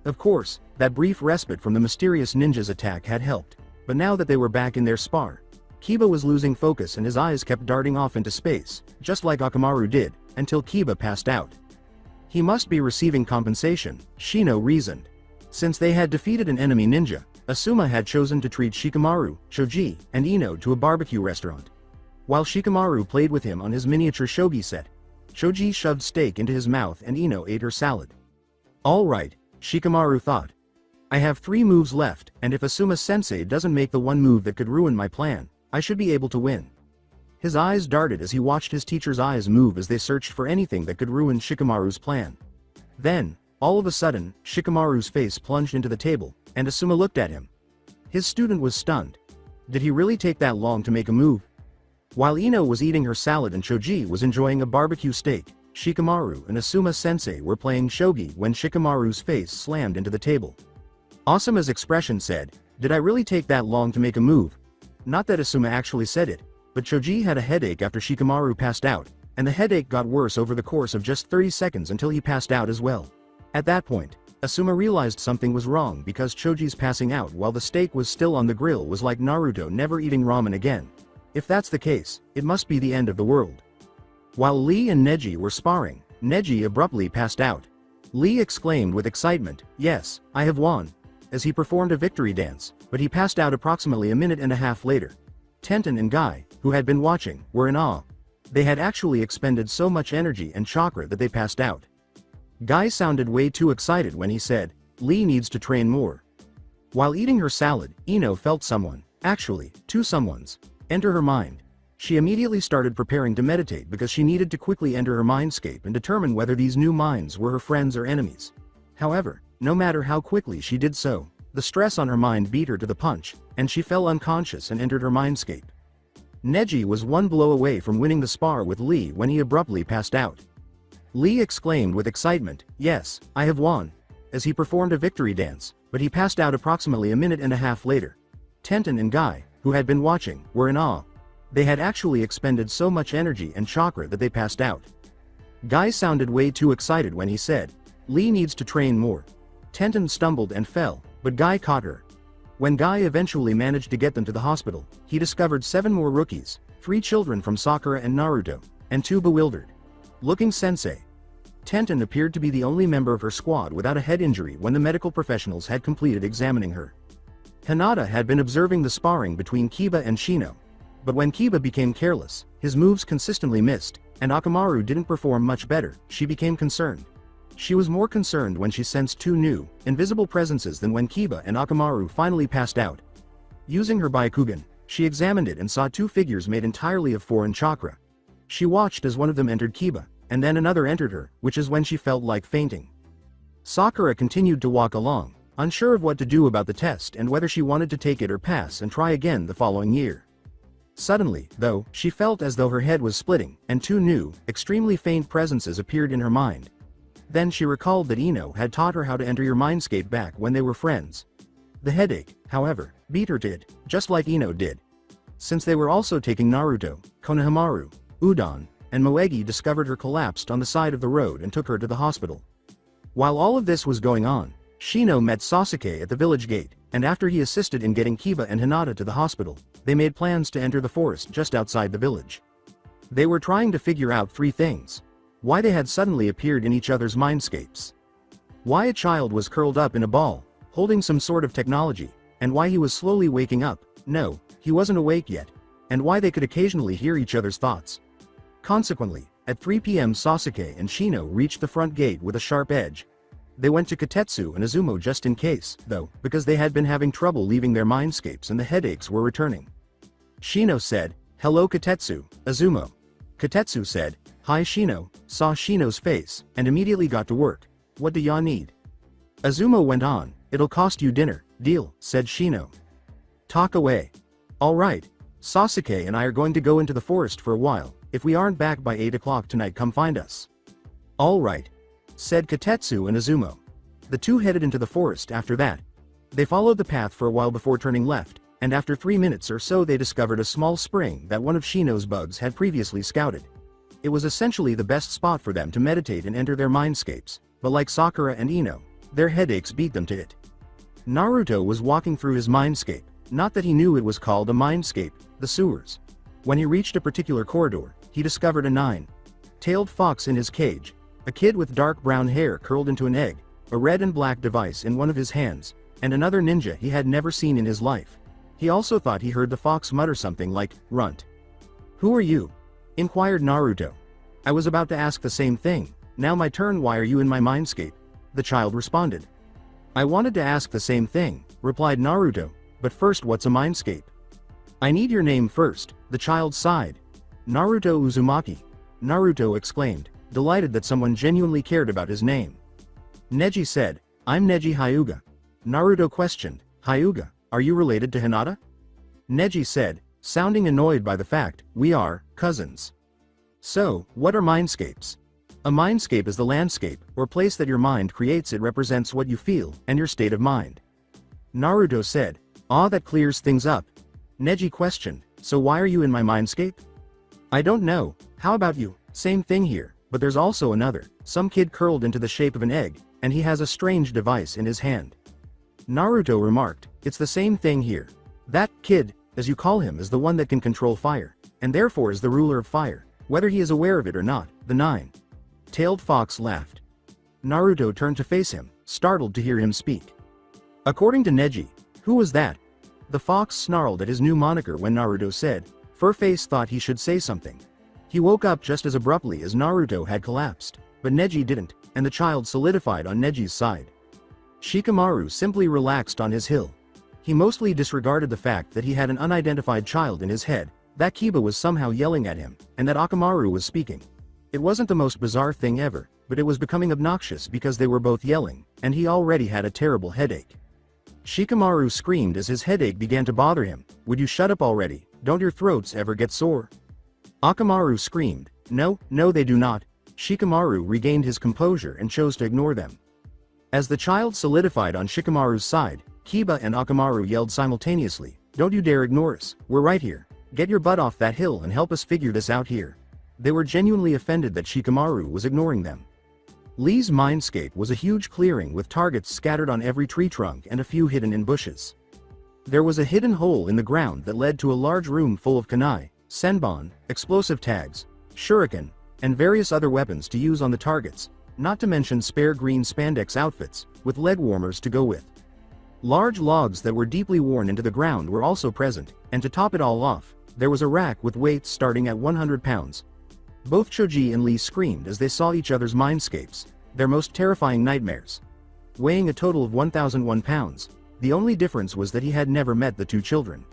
Of course, that brief respite from the mysterious ninja's attack had helped, but now that they were back in their spar, Kiba was losing focus and his eyes kept darting off into space, just like Akamaru did, until Kiba passed out. He must be receiving compensation, Shino reasoned. Since they had defeated an enemy ninja, Asuma had chosen to treat Shikamaru, Shoji, and Ino to a barbecue restaurant. While Shikamaru played with him on his miniature shogi set, Shoji shoved steak into his mouth and Ino ate her salad. All right, Shikamaru thought. I have 3 moves left, and if Asuma-sensei doesn't make the one move that could ruin my plan, I should be able to win. His eyes darted as he watched his teacher's eyes move as they searched for anything that could ruin Shikamaru's plan. Then, all of a sudden, Shikamaru's face plunged into the table, and Asuma looked at him. His student was stunned. Did he really take that long to make a move? While Ino was eating her salad and Shoji was enjoying a barbecue steak, Shikamaru and Asuma-sensei were playing shogi when Shikamaru's face slammed into the table. Asuma's expression said, did I really take that long to make a move? Not that Asuma actually said it, but Shoji had a headache after Shikamaru passed out, and the headache got worse over the course of just 30 seconds until he passed out as well. At that point, Asuma realized something was wrong because Shoji's passing out while the steak was still on the grill was like Naruto never eating ramen again. If that's the case, it must be the end of the world. While Lee and Neji were sparring, Neji abruptly passed out. Lee exclaimed with excitement, yes, I have won, as he performed a victory dance, but he passed out approximately a minute and a half later. Tenten and Guy, who had been watching, were in awe. They had actually expended so much energy and chakra that they passed out. Guy sounded way too excited when he said, Lee needs to train more. While eating her salad, Ino felt someone, actually, 2 someones, enter her mind. She immediately started preparing to meditate because she needed to quickly enter her mindscape and determine whether these new minds were her friends or enemies. However, no matter how quickly she did so, the stress on her mind beat her to the punch, and she fell unconscious and entered her mindscape. Neji was one blow away from winning the spar with Lee when he abruptly passed out. Lee exclaimed with excitement, yes, I have won, as he performed a victory dance, but he passed out approximately a minute and a half later. Tenten and Guy, who had been watching, were in awe. They had actually expended so much energy and chakra that they passed out. Guy sounded way too excited when he said, Lee needs to train more. Tenten stumbled and fell, but Guy caught her. When Guy eventually managed to get them to the hospital, he discovered 7 more rookies, 3 children from Sakura and Naruto, and 2 bewildered looking sensei. Tenten appeared to be the only member of her squad without a head injury when the medical professionals had completed examining her. Hinata had been observing the sparring between Kiba and Shino. But when Kiba became careless, his moves consistently missed, and Akamaru didn't perform much better, she became concerned. She was more concerned when she sensed 2 new, invisible presences than when Kiba and Akamaru finally passed out. Using her Byakugan, she examined it and saw 2 figures made entirely of foreign chakra. She watched as one of them entered Kiba, and then another entered her, which is when she felt like fainting. Sakura continued to walk along, unsure of what to do about the test and whether she wanted to take it or pass and try again the following year. Suddenly, though, she felt as though her head was splitting, and 2 new, extremely faint presences appeared in her mind. Then she recalled that Ino had taught her how to enter your mindscape back when they were friends. The headache, however, beat her to it, just like Ino did. Since they were also taking Naruto, Konohamaru, Udon, and Moegi discovered her collapsed on the side of the road and took her to the hospital. While all of this was going on, Shino met Sasuke at the village gate, and after he assisted in getting Kiba and Hinata to the hospital, they made plans to enter the forest just outside the village. They were trying to figure out 3 things. Why they had suddenly appeared in each other's mindscapes. Why a child was curled up in a ball, holding some sort of technology, and why he was slowly waking up. No, he wasn't awake yet, and why they could occasionally hear each other's thoughts. Consequently, at 3 p.m. Sasuke and Shino reached the front gate with a sharp edge. They went to Kotetsu and Izumo just in case, though, because they had been having trouble leaving their mindscapes and the headaches were returning. Shino said, "Hello Kotetsu, Izumo." Kotetsu said, "Hi Shino," saw Shino's face, and immediately got to work. "What do ya need?" Izumo went on, "It'll cost you dinner, deal," said Shino. "Talk away." "Alright. Sasuke and I are going to go into the forest for a while. If we aren't back by 8 o'clock tonight, come find us." "Alright," said Kotetsu and Izumo. The two headed into the forest after that. They followed the path for a while before turning left, and after 3 minutes or so they discovered a small spring that one of Shino's bugs had previously scouted. It was essentially the best spot for them to meditate and enter their mindscapes, but like Sakura and Ino, their headaches beat them to it. Naruto was walking through his mindscape, not that he knew it was called a mindscape, the sewers. When he reached a particular corridor, he discovered a 9-tailed fox in his cage, a kid with dark brown hair curled into an egg, a red and black device in one of his hands, and another ninja he had never seen in his life. He also thought he heard the fox mutter something like, "Runt." "Who are you?" inquired Naruto. "I was about to ask the same thing. Now my turn. Why are you in my mindscape?" the child responded. "I wanted to ask the same thing," replied Naruto, "but first, what's a mindscape?" "I need your name first," the child sighed. "Naruto Uzumaki," Naruto exclaimed, delighted that someone genuinely cared about his name. Neji said, "I'm Neji Hyuga." Naruto questioned, "Hyuga, are you related to Hinata?" Neji said, sounding annoyed by the fact, "We are cousins." "So, what are mindscapes?" A mindscape is the landscape, or place that your mind creates. It represents what you feel, and your state of mind. Naruto said, "Ah, that clears things up." Neji questioned, "So why are you in my mindscape?" "I don't know, how about you?" "Same thing here, but there's also another, some kid curled into the shape of an egg, and he has a strange device in his hand." Naruto remarked, "It's the same thing here. That kid, as you call him, is the one that can control fire, and therefore is the ruler of fire, whether he is aware of it or not." The 9-tailed fox laughed. Naruto turned to face him, startled to hear him speak. According to Neji, who was that? The fox snarled at his new moniker when Naruto said, Furface thought he should say something. He woke up just as abruptly as Naruto had collapsed, but Neji didn't, and the child solidified on Neji's side. Shikamaru simply relaxed on his hill. He mostly disregarded the fact that he had an unidentified child in his head, that Kiba was somehow yelling at him, and that Akamaru was speaking. It wasn't the most bizarre thing ever, but it was becoming obnoxious because they were both yelling, and he already had a terrible headache. Shikamaru screamed as his headache began to bother him, "Would you shut up already? Don't your throats ever get sore?" Akamaru screamed, No, they do not." Shikamaru regained his composure and chose to ignore them. As the child solidified on Shikamaru's side, Kiba and Akamaru yelled simultaneously, "Don't you dare ignore us, we're right here. Get your butt off that hill and help us figure this out here." They were genuinely offended that Shikamaru was ignoring them. Lee's mindscape was a huge clearing with targets scattered on every tree trunk and a few hidden in bushes. There was a hidden hole in the ground that led to a large room full of kunai, senbon, explosive tags, shuriken, and various other weapons to use on the targets, not to mention spare green spandex outfits, with leg warmers to go with. Large logs that were deeply worn into the ground were also present, and to top it all off, there was a rack with weights starting at 100 pounds. Both Choji and Lee screamed as they saw each other's mindscapes, their most terrifying nightmares. Weighing a total of 1,001 pounds, the only difference was that he had never met the two children.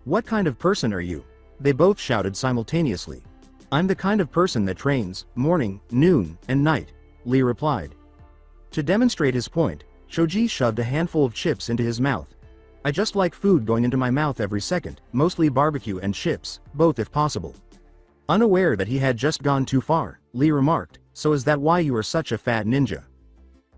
"What kind of person are you?" they both shouted simultaneously. "I'm the kind of person that trains, morning, noon, and night," Lee replied. To demonstrate his point, Choji shoved a handful of chips into his mouth. "I just like food going into my mouth every second, mostly barbecue and chips, both if possible." Unaware that he had just gone too far, Lee remarked, "So is that why you are such a fat ninja?"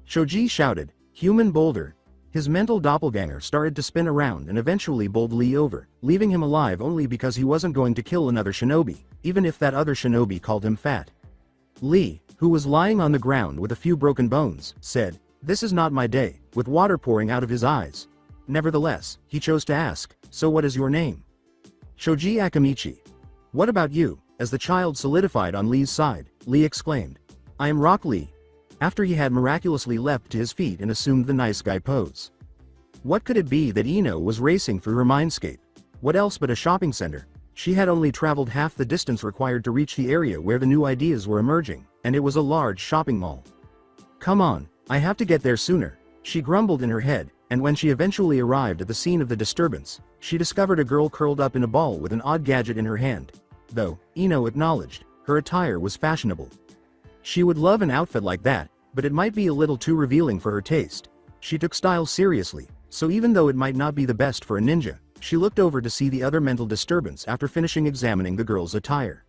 Choji shouted, "Human boulder." His mental doppelganger started to spin around and eventually bowled Lee over, leaving him alive only because he wasn't going to kill another shinobi, even if that other shinobi called him fat. Lee, who was lying on the ground with a few broken bones, said, "This is not my day," with water pouring out of his eyes. Nevertheless, he chose to ask, "So what is your name?" "Shoji Akamichi." "What about you?" As the child solidified on Lee's side, Lee exclaimed, "I am Rock Lee," after he had miraculously leapt to his feet and assumed the nice guy pose. What could it be that Ino was racing through her mindscape? What else but a shopping center? She had only traveled half the distance required to reach the area where the new ideas were emerging, and it was a large shopping mall. Come on, I have to get there sooner, she grumbled in her head, and when she eventually arrived at the scene of the disturbance, she discovered a girl curled up in a ball with an odd gadget in her hand. Though, Ino acknowledged, her attire was fashionable. She would love an outfit like that, but it might be a little too revealing for her taste. She took style seriously, so even though it might not be the best for a ninja, she looked over to see the other mental disturbance after finishing examining the girl's attire.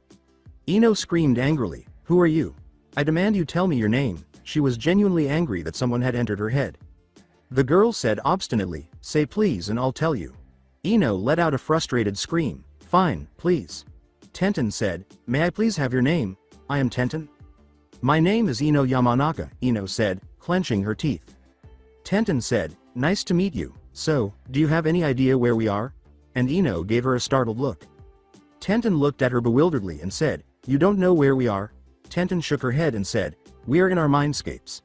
Ino screamed angrily, "Who are you? I demand you tell me your name." She was genuinely angry that someone had entered her head. The girl said obstinately, "Say please and I'll tell you." Ino let out a frustrated scream. "Fine, please." Tenten said, "May I please have your name?" "I am Tenten." "My name is Ino Yamanaka," Ino said, clenching her teeth. Tenten said, "Nice to meet you. So, do you have any idea where we are?" And Ino gave her a startled look. Tenten looked at her bewilderedly and said, "You don't know where we are?" Tenten shook her head and said, "We are in our mindscapes."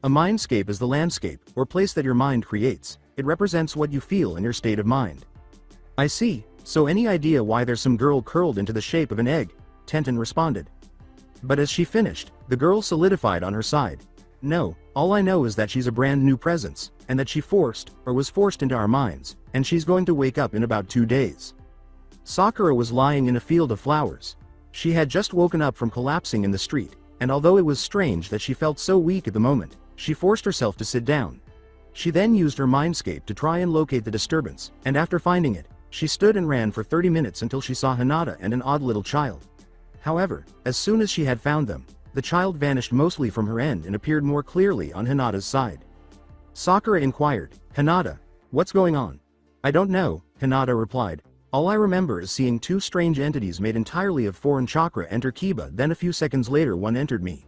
A mindscape is the landscape, or place that your mind creates. It represents what you feel in your state of mind. "I see, so any idea why there's some girl curled into the shape of an egg?" Tenten responded. But as she finished, the girl solidified on her side. "No, all I know is that she's a brand new presence, and that she was forced into our minds, and she's going to wake up in about 2 days." Sakura was lying in a field of flowers. She had just woken up from collapsing in the street, and although it was strange that she felt so weak at the moment, she forced herself to sit down. She then used her mindscape to try and locate the disturbance, and after finding it, she stood and ran for 30 minutes until she saw Hinata and an odd little child. However, as soon as she had found them, the child vanished mostly from her end and appeared more clearly on Hinata's side. Sakura inquired, "Hinata, what's going on?" "I don't know," Hinata replied. "All I remember is seeing 2 strange entities made entirely of foreign chakra enter Kiba, then a few seconds later one entered me."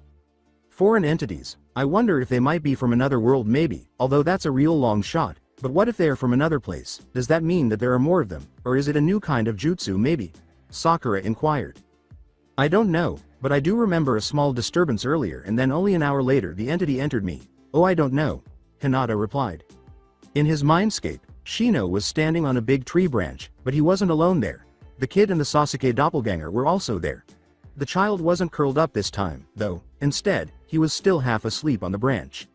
Foreign entities? I wonder if they might be from another world maybe, although that's a real long shot. But what if they are from another place? Does that mean that there are more of them, or is it a new kind of jutsu maybe? Sakura inquired. "I don't know, but I do remember a small disturbance earlier and then only an hour later the entity entered me." "Oh, I don't know," Hinata replied. In his mindscape, Shino was standing on a big tree branch, but he wasn't alone there. The kid and the Sasuke doppelganger were also there. The child wasn't curled up this time, though. Instead, he was still half asleep on the branch.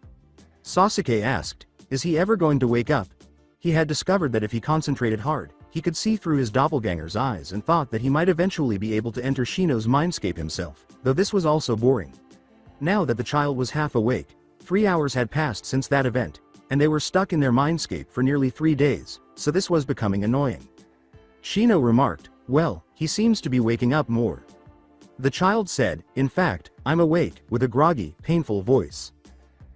Sasuke asked, "Is he ever going to wake up?" He had discovered that if he concentrated hard, he could see through his doppelganger's eyes and thought that he might eventually be able to enter Shino's mindscape himself, though this was also boring. Now that the child was half awake, 3 hours had passed since that event, and they were stuck in their mindscape for nearly 3 days, so this was becoming annoying. Shino remarked, "Well, he seems to be waking up more." The child said, "In fact, I'm awake," with a groggy, painful voice.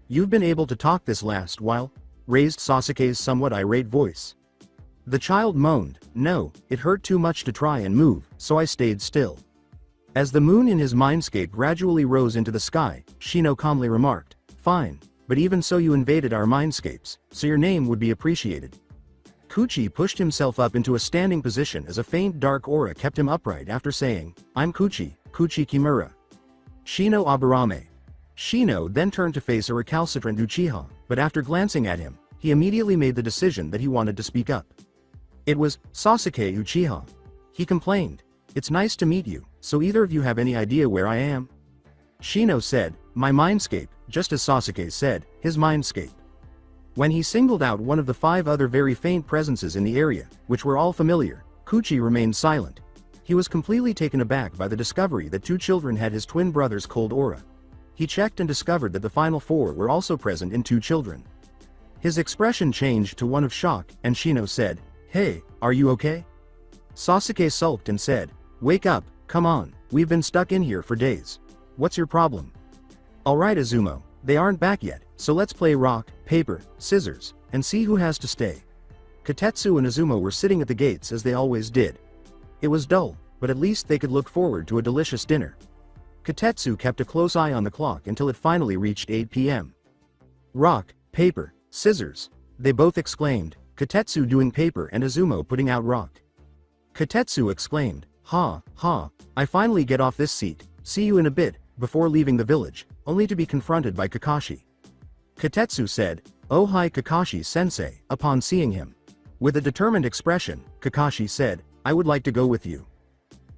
"You've been able to talk this last while?" raised Sasuke's somewhat irate voice. The child moaned, "No, it hurt too much to try and move, so I stayed still." As the moon in his mindscape gradually rose into the sky, Shino calmly remarked, "Fine, but even so you invaded our mindscapes, so your name would be appreciated." Kuchi pushed himself up into a standing position as a faint dark aura kept him upright after saying, "I'm Kuchi, Kuchi Kimura. Shino Aburame." Shino then turned to face a recalcitrant Uchiha, but after glancing at him, he immediately made the decision that he wanted to speak up. It was Sasuke Uchiha. He complained, "It's nice to meet you, so either of you have any idea where I am?" Shino said, "My mindscape," just as Sasuke said, his mindscape. When he singled out one of the 5 other very faint presences in the area, which were all familiar, Kuchi remained silent. He was completely taken aback by the discovery that 2 children had his twin brother's cold aura. He checked and discovered that the final 4 were also present in 2 children. His expression changed to one of shock, and Shino said, "Hey, are you okay?" Sasuke sulked and said, "Wake up, come on, we've been stuck in here for days. What's your problem?" "Alright Izumo, they aren't back yet, so let's play rock, paper, scissors, and see who has to stay." Kotetsu and Izumo were sitting at the gates as they always did. It was dull, but at least they could look forward to a delicious dinner. Kotetsu kept a close eye on the clock until it finally reached 8 p.m. "Rock, paper, scissors," they both exclaimed, Kotetsu doing paper and Izumo putting out rock. Kotetsu exclaimed, "Ha, ha, I finally get off this seat, see you in a bit," before leaving the village, only to be confronted by Kakashi. Kotetsu said, "Oh hi Kakashi-sensei," upon seeing him. With a determined expression, Kakashi said, "I would like to go with you."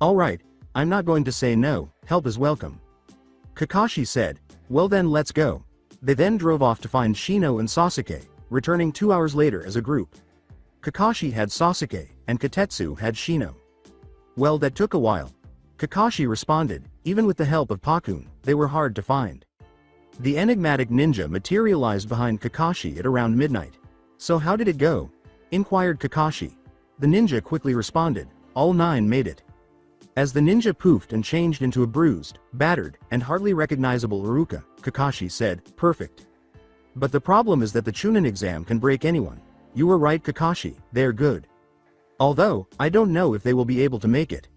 "Alright, I'm not going to say no, help is welcome." Kakashi said, "Well then let's go." They then drove off to find Shino and Sasuke, returning 2 hours later as a group. Kakashi had Sasuke, and Katetsu had Shino. "Well, that took a while." Kakashi responded, "Even with the help of Pakun, they were hard to find." The enigmatic ninja materialized behind Kakashi at around midnight. "So how did it go?" inquired Kakashi. The ninja quickly responded, "All 9 made it." As the ninja poofed and changed into a bruised, battered, and hardly recognizable Iruka, Kakashi said, "Perfect. But the problem is that the Chunin exam can break anyone." "You were right Kakashi, they're good. Although, I don't know if they will be able to make it."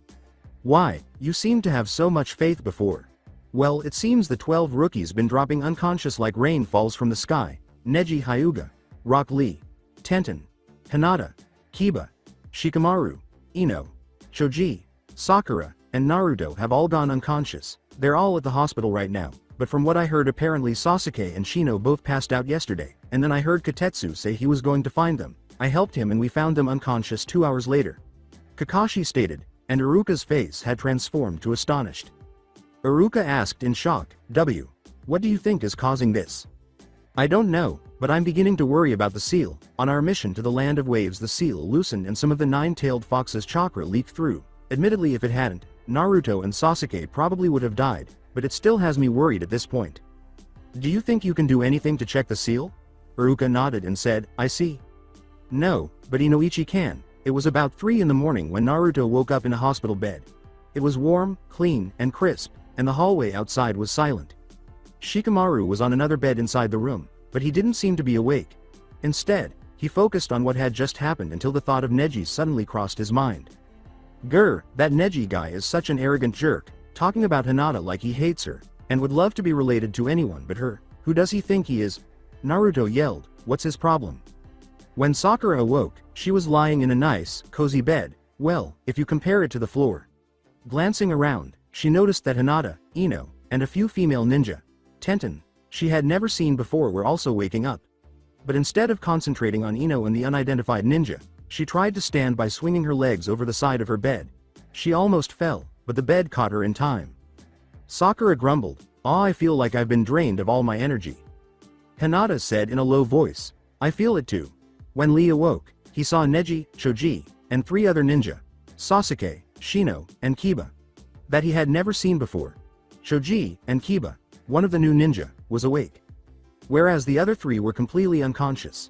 "Why, you seemed to have so much faith before." "Well, it seems the 12 rookies been dropping unconscious like rain falls from the sky. Neji Hyuga, Rock Lee, Tenten, Hinata, Kiba, Shikamaru, Ino, Choji, Sakura, and Naruto have all gone unconscious. They're all at the hospital right now, but from what I heard apparently Sasuke and Shino both passed out yesterday, and then I heard Katetsu say he was going to find them. I helped him and we found them unconscious 2 hours later," Kakashi stated, and Iruka's face had transformed to astonished. Iruka asked in shock, What do you think is causing this?" "I don't know, but I'm beginning to worry about the seal. On our mission to the Land of Waves the seal loosened and some of the 9-tailed fox's chakra leaked through. Admittedly if it hadn't, Naruto and Sasuke probably would have died, but it still has me worried at this point." "Do you think you can do anything to check the seal?" Iruka nodded and said, "I see." "No, but Inoichi can. It was about 3 in the morning when Naruto woke up in a hospital bed. It was warm, clean, and crisp, and the hallway outside was silent. Shikamaru was on another bed inside the room, but he didn't seem to be awake. Instead, he focused on what had just happened until the thought of Neji suddenly crossed his mind. Grr, that Neji guy is such an arrogant jerk, talking about Hinata like he hates her, and would love to be related to anyone but her. Who does he think he is?" Naruto yelled, "What's his problem?" When Sakura awoke, she was lying in a nice, cozy bed, well, if you compare it to the floor. Glancing around, she noticed that Hinata, Ino, and a few female ninja, Tenten, she had never seen before were also waking up. But instead of concentrating on Ino and the unidentified ninja, she tried to stand by swinging her legs over the side of her bed. She almost fell, but the bed caught her in time. Sakura grumbled, I feel like I've been drained of all my energy." Hinata said in a low voice, "I feel it too." When Lee awoke, he saw Neji, Choji, and 3 other ninja, Sasuke, Shino, and Kiba, that he had never seen before. Choji and Kiba, one of the new ninja, was awake, whereas the other 3 were completely unconscious.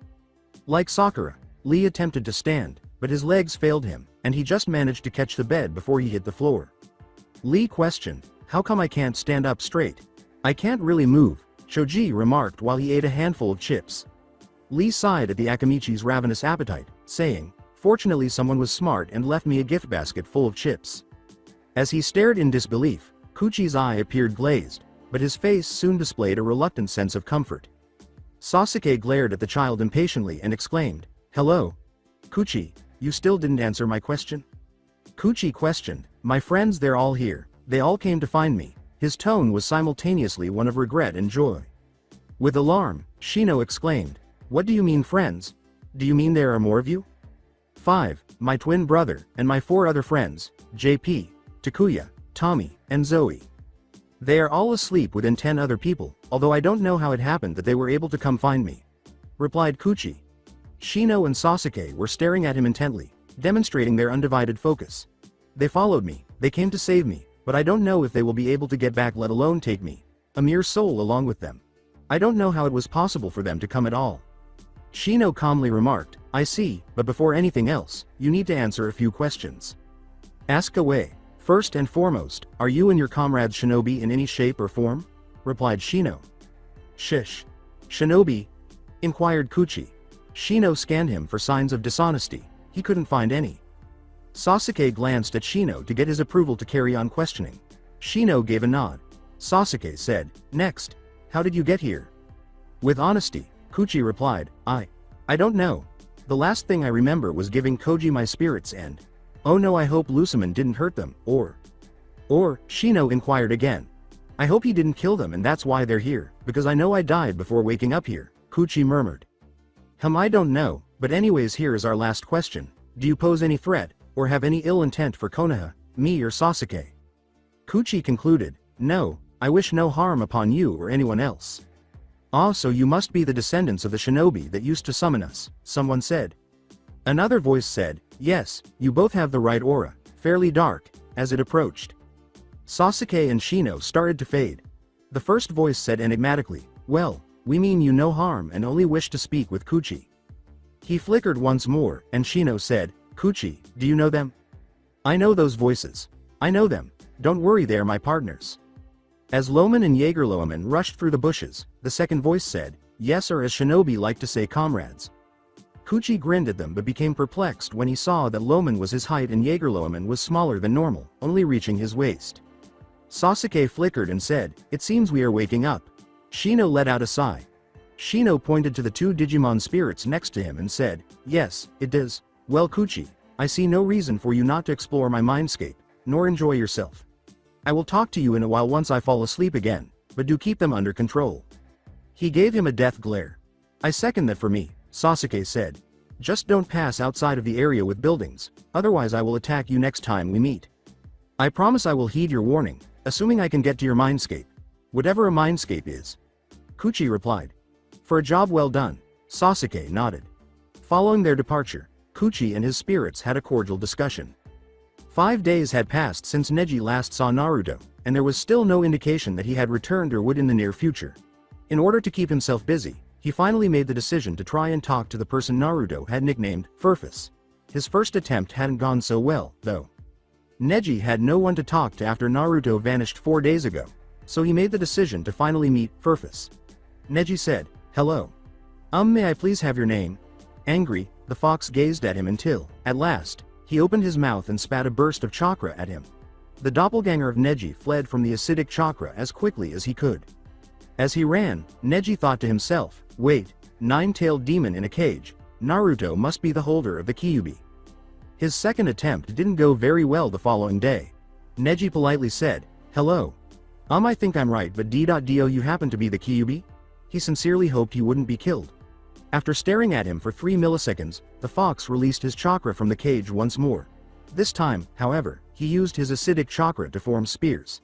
Like Sakura, Lee attempted to stand, but his legs failed him, and he just managed to catch the bed before he hit the floor. Lee questioned, "How come I can't stand up straight?" "I can't really move," Choji remarked while he ate a handful of chips. Lee sighed at the Akamichi's ravenous appetite, saying, "Fortunately someone was smart and left me a gift basket full of chips." As he stared in disbelief, Kuchi's eye appeared glazed, but his face soon displayed a reluctant sense of comfort. Sasuke glared at the child impatiently and exclaimed, "Hello? Kuchi, you still didn't answer my question?" Kuchi questioned, "My friends, they're all here. They all came to find me." His tone was simultaneously one of regret and joy. With alarm, Shino exclaimed, "What do you mean friends? Do you mean there are more of you?" 5, my twin brother, and my 4 other friends, JP, Takuya, Tommy, and Zoe. They are all asleep within 10 other people, although I don't know how it happened that they were able to come find me," replied Kuchi. Shino and Sasuke were staring at him intently, demonstrating their undivided focus. "They followed me, they came to save me, but I don't know if they will be able to get back, let alone take me, a mere soul, along with them. I don't know how it was possible for them to come at all." Shino calmly remarked, "I see, but before anything else, you need to answer a few questions." "Ask away. First and foremost, are you and your comrades shinobi in any shape or form?" replied Shino. "Shish. Shinobi?" inquired Kuchi. Shino scanned him for signs of dishonesty. He couldn't find any. Sasuke glanced at Shino to get his approval to carry on questioning. Shino gave a nod. Sasuke said, "Next. How did you get here?" With honesty, Kuchi replied, I don't know. The last thing I remember was giving Koji my spirits and... Oh no, I hope Luciman didn't hurt them, or, Shino inquired again. "I hope he didn't kill them and that's why they're here, because I know I died before waking up here," Kuchi murmured. I don't know, but anyways here is our last question. Do you pose any threat, or have any ill intent for Konoha, me or Sasuke? Kuchi concluded, no, I wish no harm upon you or anyone else. Ah, so you must be the descendants of the shinobi that used to summon us, someone said. Another voice said, yes, you both have the right aura, fairly dark, as it approached. Sasuke and Shino started to fade. The first voice said enigmatically, well, we mean you no harm and only wish to speak with Kuchi. He flickered once more, and Shino said, Kuchi, do you know them? I know those voices. I know them, don't worry they are my partners. As Loman and Jaeger-Loman rushed through the bushes, the second voice said, yes, or as shinobi like to say comrades. Kuchi grinned at them but became perplexed when he saw that Loman was his height and Jaeger-Loman was smaller than normal, only reaching his waist. Sasuke flickered and said, it seems we are waking up. Shino let out a sigh. Shino pointed to the two Digimon spirits next to him and said, yes, it does. Well Kuchi, I see no reason for you not to explore my mindscape, nor enjoy yourself. I will talk to you in a while once I fall asleep again, but do keep them under control. He gave him a death glare. I second that for me, Sasuke said. Just don't pass outside of the area with buildings, otherwise I will attack you next time we meet. I promise I will heed your warning, assuming I can get to your mindscape. Whatever a mindscape is. Kuchi replied. For a job well done, Sasuke nodded. Following their departure, Kuchi and his spirits had a cordial discussion. 5 days had passed since Neji last saw Naruto, and there was still no indication that he had returned or would in the near future. In order to keep himself busy, he finally made the decision to try and talk to the person Naruto had nicknamed Furfus. His first attempt hadn't gone so well, though. Neji had no one to talk to after Naruto vanished 4 days ago, so he made the decision to finally meet Furfus. Neji said, hello. May I please have your name? Angry, the fox gazed at him until, at last, he opened his mouth and spat a burst of chakra at him. The doppelganger of Neji fled from the acidic chakra as quickly as he could. As he ran, Neji thought to himself, wait, nine-tailed demon in a cage, Naruto must be the holder of the Kyuubi. His second attempt didn't go very well the following day. Neji politely said, hello. I think I'm right but do you happen to be the Kyuubi? He sincerely hoped he wouldn't be killed. After staring at him for 3 milliseconds, the fox released his chakra from the cage once more. This time, however, he used his acidic chakra to form spears.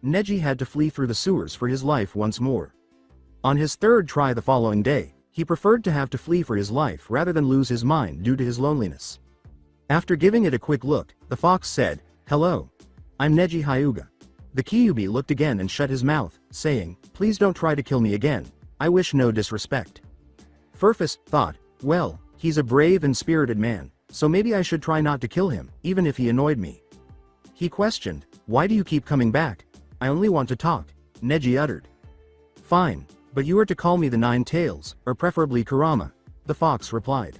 Neji had to flee through the sewers for his life once more. On his third try the following day, he preferred to have to flee for his life rather than lose his mind due to his loneliness. After giving it a quick look, the fox said, hello. I'm Neji Hyuga. The Kyuubi looked again and shut his mouth, saying, please don't try to kill me again, I wish no disrespect. Furfus thought, well, he's a brave and spirited man, so maybe I should try not to kill him, even if he annoyed me. He questioned, why do you keep coming back? I only want to talk, Neji uttered. Fine, but you are to call me the Nine Tails, or preferably Kurama, the fox replied.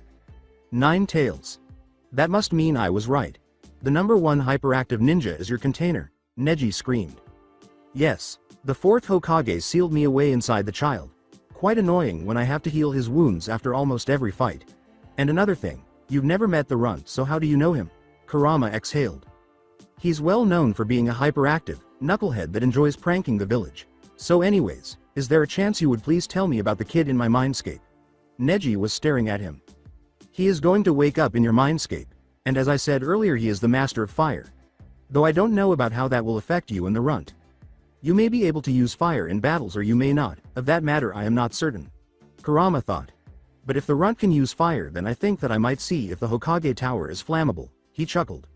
9 tails. That must mean I was right. The number 1 hyperactive ninja is your container, Neji screamed. Yes, the 4th Hokage sealed me away inside the child. Quite annoying when I have to heal his wounds after almost every fight. And another thing, you've never met the runt, so how do you know him? Kurama exhaled. He's well known for being a hyperactive knucklehead that enjoys pranking the village. So anyways, is there a chance you would please tell me about the kid in my mindscape? Neji was staring at him. He is going to wake up in your mindscape, and as I said earlier he is the master of fire. Though I don't know about how that will affect you and the runt. You may be able to use fire in battles or you may not, of that matter I am not certain. Kurama thought. But if the runt can use fire then I think that I might see if the Hokage tower is flammable, he chuckled.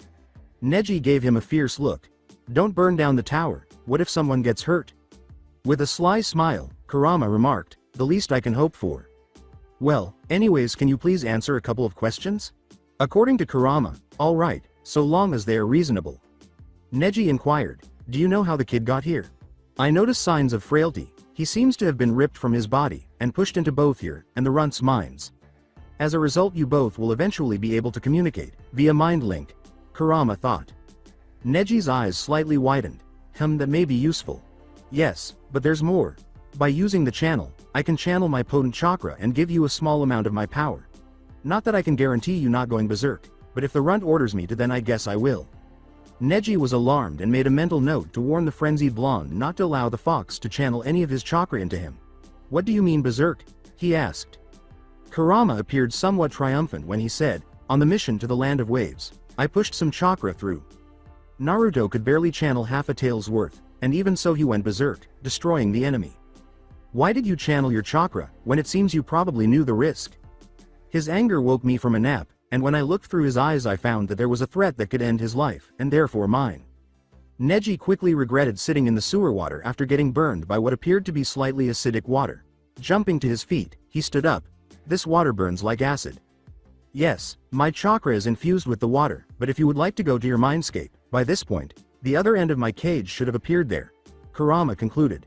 Neji gave him a fierce look. Don't burn down the tower, what if someone gets hurt? With a sly smile, Kurama remarked, the least I can hope for. Well, anyways can you please answer a couple of questions? According to Kurama, alright, so long as they are reasonable. Neji inquired, do you know how the kid got here? I notice signs of frailty, he seems to have been ripped from his body, and pushed into both your and the runt's minds. As a result you both will eventually be able to communicate, via mind link, Kurama thought. Neji's eyes slightly widened, that may be useful. Yes, but there's more. By using the channel, I can channel my potent chakra and give you a small amount of my power. Not that I can guarantee you not going berserk, but if the runt orders me to then I guess I will. Neji was alarmed and made a mental note to warn the frenzied blonde not to allow the fox to channel any of his chakra into him. What do you mean berserk? He asked. Kurama appeared somewhat triumphant when he said, "On the mission to the Land of Waves, I pushed some chakra through." Naruto could barely channel half a tail's worth, and even so he went berserk, destroying the enemy. "Why did you channel your chakra, when it seems you probably knew the risk?" His anger woke me from a nap, and when I looked through his eyes I found that there was a threat that could end his life, and therefore mine. Neji quickly regretted sitting in the sewer water after getting burned by what appeared to be slightly acidic water. Jumping to his feet, he stood up. "This water burns like acid." "Yes, my chakra is infused with the water, but if you would like to go to your mindscape, by this point, the other end of my cage should have appeared there," Kurama concluded.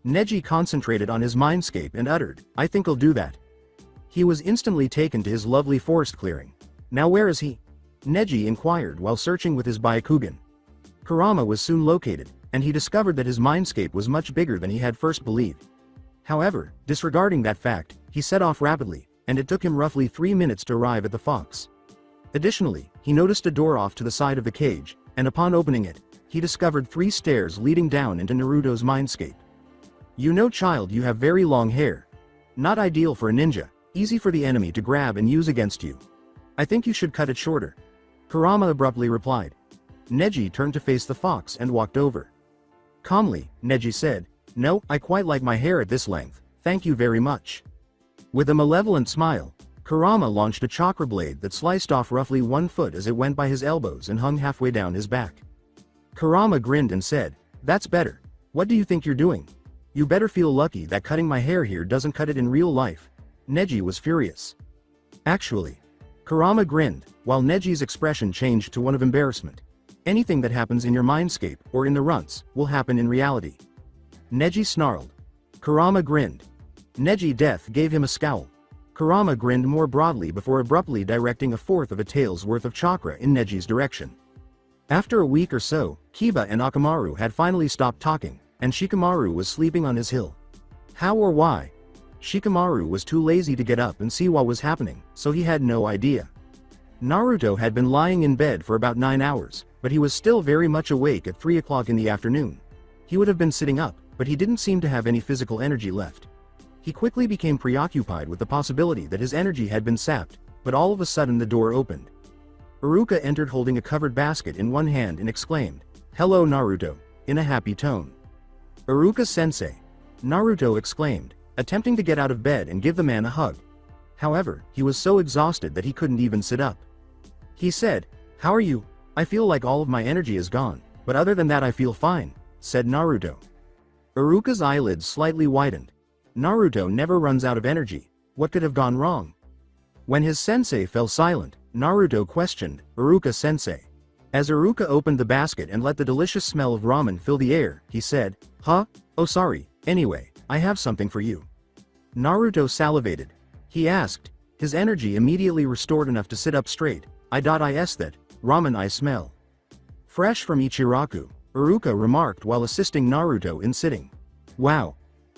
Neji concentrated on his mindscape and uttered, "I think I'll do that." He was instantly taken to his lovely forest clearing. "Now where is he?" Neji inquired while searching with his Byakugan. Kurama was soon located, and he discovered that his mindscape was much bigger than he had first believed. However, disregarding that fact, he set off rapidly, and it took him roughly 3 minutes to arrive at the fox. Additionally, he noticed a door off to the side of the cage, and upon opening it, he discovered 3 stairs leading down into Naruto's mindscape. "You know, child, you have very long hair. Not ideal for a ninja, easy for the enemy to grab and use against you. I think you should cut it shorter," Kurama abruptly replied. Neji turned to face the fox and walked over. Calmly, Neji said, "No, I quite like my hair at this length, thank you very much." With a malevolent smile, Kurama launched a chakra blade that sliced off roughly 1 foot as it went by his elbows and hung halfway down his back. Kurama grinned and said, "That's better. What do you think you're doing? You better feel lucky that cutting my hair here doesn't cut it in real life." Neji was furious. "Actually," Kurama grinned, while Neji's expression changed to one of embarrassment. "Anything that happens in your mindscape, or in the runts, will happen in reality." Neji snarled. Kurama grinned. Neji death gave him a scowl. Kurama grinned more broadly before abruptly directing 1/4 of a tail's worth of chakra in Neji's direction. After a week or so, Kiba and Akamaru had finally stopped talking, and Shikamaru was sleeping on his hill. How or why? Shikamaru was too lazy to get up and see what was happening, so he had no idea. Naruto had been lying in bed for about 9 hours, but he was still very much awake at 3 o'clock in the afternoon. He would have been sitting up, but he didn't seem to have any physical energy left. He quickly became preoccupied with the possibility that his energy had been sapped, but all of a sudden the door opened. Iruka entered holding a covered basket in one hand and exclaimed, "Hello Naruto," in a happy tone. "Iruka-sensei," Naruto exclaimed, attempting to get out of bed and give the man a hug. However, he was so exhausted that he couldn't even sit up. He said, "How are you? I feel like all of my energy is gone, but other than that I feel fine," said Naruto. Iruka's eyelids slightly widened. Naruto never runs out of energy. What could have gone wrong? When his sensei fell silent, Naruto questioned, "Iruka-sensei." As Iruka opened the basket and let the delicious smell of ramen fill the air, he said, "Huh? Oh sorry, anyway, I have something for you." Naruto salivated. He asked, his energy immediately restored enough to sit up straight, "Is that ramen I smell?" "Fresh from Ichiraku," Iruka remarked while assisting Naruto in sitting. "Wow.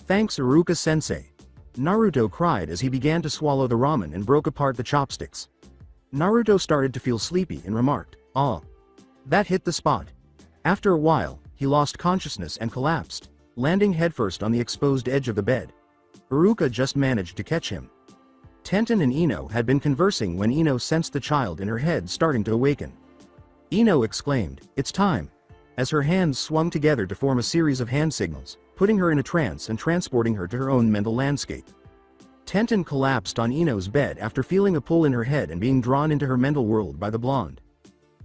Thanks Iruka-sensei." Naruto cried as he began to swallow the ramen and broke apart the chopsticks. Naruto started to feel sleepy and remarked, "Ah." That hit the spot. After a while, he lost consciousness and collapsed, landing headfirst on the exposed edge of the bed. Iruka just managed to catch him. Tenten and Ino had been conversing when Ino sensed the child in her head starting to awaken. Ino exclaimed, "It's time," as her hands swung together to form a series of hand signals, putting her in a trance and transporting her to her own mental landscape. Tenten collapsed on Ino's bed after feeling a pull in her head and being drawn into her mental world by the blonde.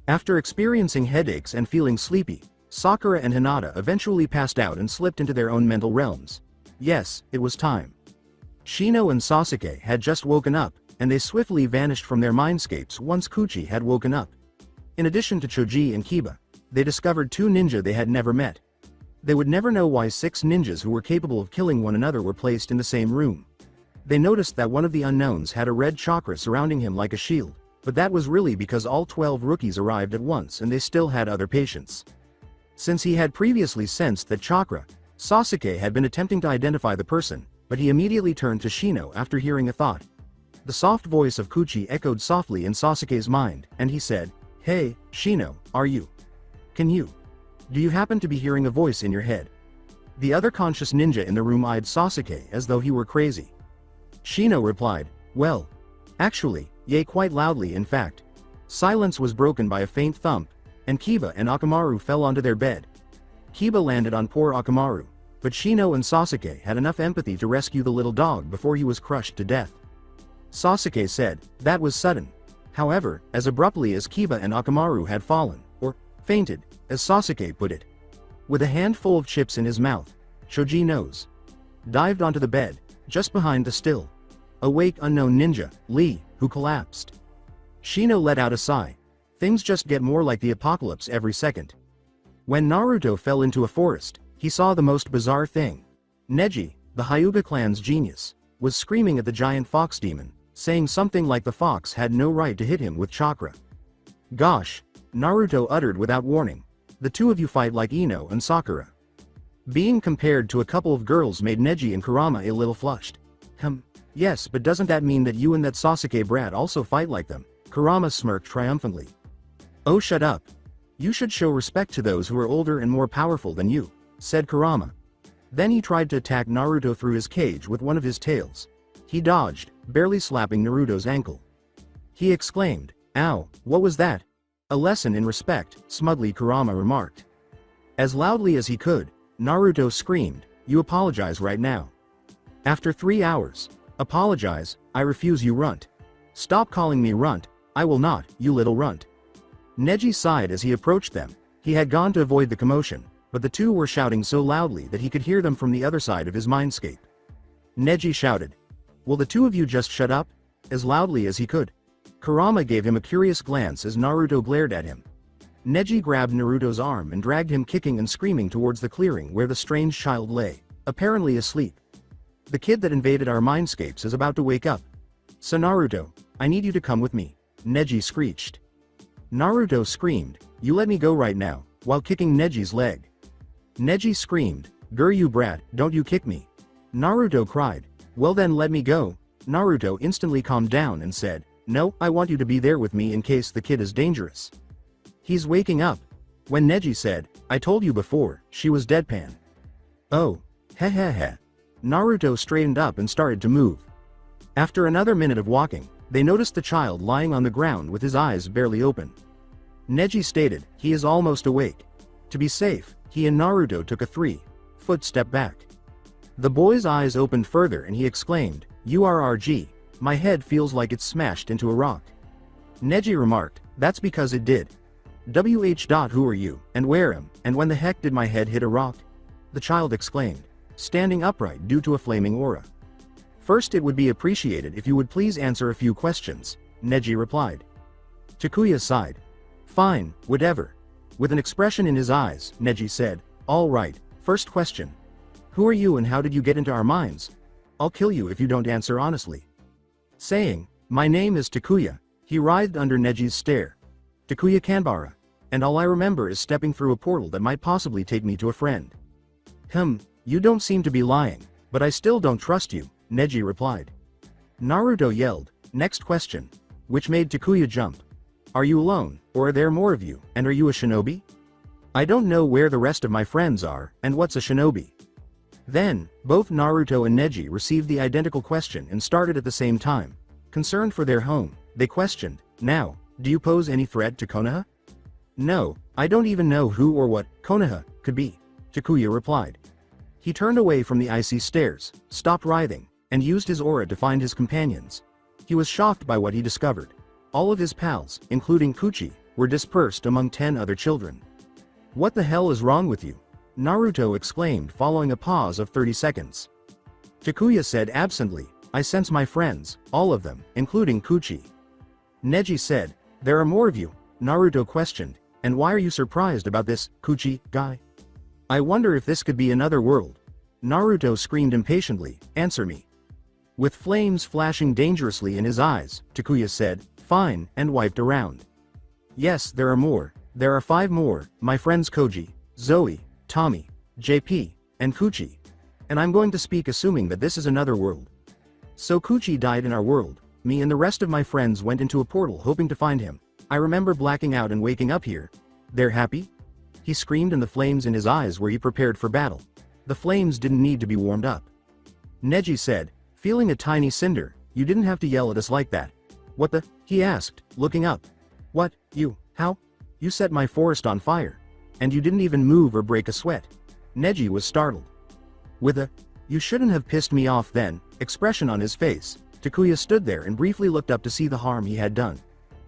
After experiencing headaches and feeling sleepy, Sakura and Hinata eventually passed out and slipped into their own mental realms. Yes, it was time. Shino and Sasuke had just woken up, and they swiftly vanished from their mindscapes once Kuchi had woken up. In addition to Choji and Kiba, they discovered 2 ninja they had never met. They would never know why 6 ninjas who were capable of killing one another were placed in the same room. They noticed that one of the unknowns had a red chakra surrounding him like a shield, but that was really because all 12 rookies arrived at once and they still had other patients. Since he had previously sensed that chakra, Sasuke had been attempting to identify the person, but he immediately turned to Shino after hearing a thought. The soft voice of Kuchi echoed softly in Sasuke's mind, and he said, "Hey, Shino, are you? Do you happen to be hearing a voice in your head?" The other conscious ninja in the room eyed Sasuke as though he were crazy. Shino replied, Well. Actually, yay, quite loudly in fact. Silence was broken by a faint thump, and Kiba and Akamaru fell onto their bed. Kiba landed on poor Akamaru, but Shino and Sasuke had enough empathy to rescue the little dog before he was crushed to death. Sasuke said, "That was sudden." However, as abruptly as Kiba and Akamaru had fallen, or fainted, as Sasuke put it. With a handful of chips in his mouth, Choji Nose dived onto the bed, just behind the still awake unknown ninja, Lee, who collapsed. Shino let out a sigh. Things just get more like the apocalypse every second. When Naruto fell into a forest, he saw the most bizarre thing. Neji, the Hyuga clan's genius, was screaming at the giant fox demon, saying something like the fox had no right to hit him with chakra. "Gosh," Naruto uttered without warning. "The two of you fight like Ino and Sakura." Being compared to a couple of girls made Neji and Kurama a little flushed. Yes, but doesn't that mean that you and that Sasuke brat also fight like them?" Kurama smirked triumphantly. "Oh, shut up. You should show respect to those who are older and more powerful than you," said Kurama. Then he tried to attack Naruto through his cage with one of his tails. He dodged, barely slapping Naruto's ankle. He exclaimed, "Ow, what was that?" "A lesson in respect," smugly Kurama remarked. As loudly as he could, Naruto screamed, "You apologize right now." After 3 hours. "Apologize, I refuse, you runt. Stop calling me runt, I will not, you little runt." Neji sighed as he approached them. He had gone to avoid the commotion, but the two were shouting so loudly that he could hear them from the other side of his mindscape. Neji shouted, "Will the two of you just shut up?" as loudly as he could. Kurama gave him a curious glance as Naruto glared at him. Neji grabbed Naruto's arm and dragged him kicking and screaming towards the clearing where the strange child lay, apparently asleep. "The kid that invaded our mindscapes is about to wake up. So Naruto, I need you to come with me," Neji screeched. Naruto screamed, "You let me go right now," while kicking Neji's leg. Neji screamed, "Gur you brat, don't you kick me." Naruto cried, "Well then let me go." Naruto instantly calmed down and said, "No, I want you to be there with me in case the kid is dangerous. He's waking up." When Neji said, "I told you before," she was deadpan. "Oh, heh. Naruto straightened up and started to move. After another minute of walking, they noticed the child lying on the ground with his eyes barely open. Neji stated, "He is almost awake." To be safe, he and Naruto took a 3-foot step back. The boy's eyes opened further and he exclaimed, "URRG, my head feels like it's smashed into a rock." Neji remarked, "That's because it did. Who are you, and where am, and when the heck did my head hit a rock?" The child exclaimed, standing upright due to a flaming aura. "First, it would be appreciated if you would please answer a few questions," Neji replied. Takuya sighed. "Fine, whatever." With an expression in his eyes, Neji said, "All right, first question. Who are you and how did you get into our minds? I'll kill you if you don't answer honestly." Saying, "My name is Takuya," he writhed under Neji's stare. "Takuya Kanbara. And all I remember is stepping through a portal that might possibly take me to a friend." You don't seem to be lying, but I still don't trust you," Neji replied. Naruto yelled, "Next question," which made Takuya jump. "Are you alone, or are there more of you, and are you a shinobi? I don't know where the rest of my friends are, and what's a shinobi?" Then, both Naruto and Neji received the identical question and started at the same time. Concerned for their home, they questioned, "Now, do you pose any threat to Konoha?" "No, I don't even know who or what Konoha could be," Takuya replied. He turned away from the icy stares, stopped writhing, and used his aura to find his companions. He was shocked by what he discovered. All of his pals, including Kuchi, were dispersed among 10 other children. "What the hell is wrong with you?" Naruto exclaimed following a pause of 30 seconds. Takuya said absently, "I sense my friends, all of them, including Kuchi." Neji said, "There are more of you," Naruto questioned, "and why are you surprised about this Kuchi guy? I wonder if this could be another world." Naruto screamed impatiently, "Answer me." With flames flashing dangerously in his eyes, Takuya said, "Fine," and wiped around. "Yes, there are more. There are 5 more, my friends Koji, Zoe, Tommy, JP, and Kuchi. And I'm going to speak assuming that this is another world. So Kuchi died in our world. Me and the rest of my friends went into a portal hoping to find him. I remember blacking out and waking up here. They're happy?" He screamed and the flames in his eyes were he prepared for battle. The flames didn't need to be warmed up. Neji said, feeling a tiny cinder, You didn't have to yell at us like that. What the? He asked, looking up. What, you, how? You set my forest on fire. And you didn't even move or break a sweat. Neji was startled. With a, you shouldn't have pissed me off then, expression on his face, Takuya stood there and briefly looked up to see the harm he had done.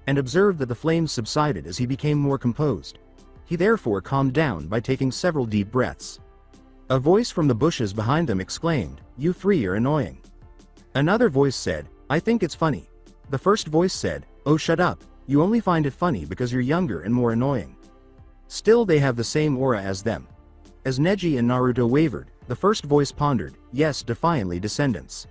And observed that the flames subsided as he became more composed. He therefore calmed down by taking several deep breaths. A voice from the bushes behind them exclaimed, "You three are annoying." Another voice said, "I think it's funny." The first voice said, "Oh shut up, you only find it funny because you're younger and more annoying." Still they have the same aura as them. As Neji and Naruto wavered, the first voice pondered, "Yes, defiantly descendants.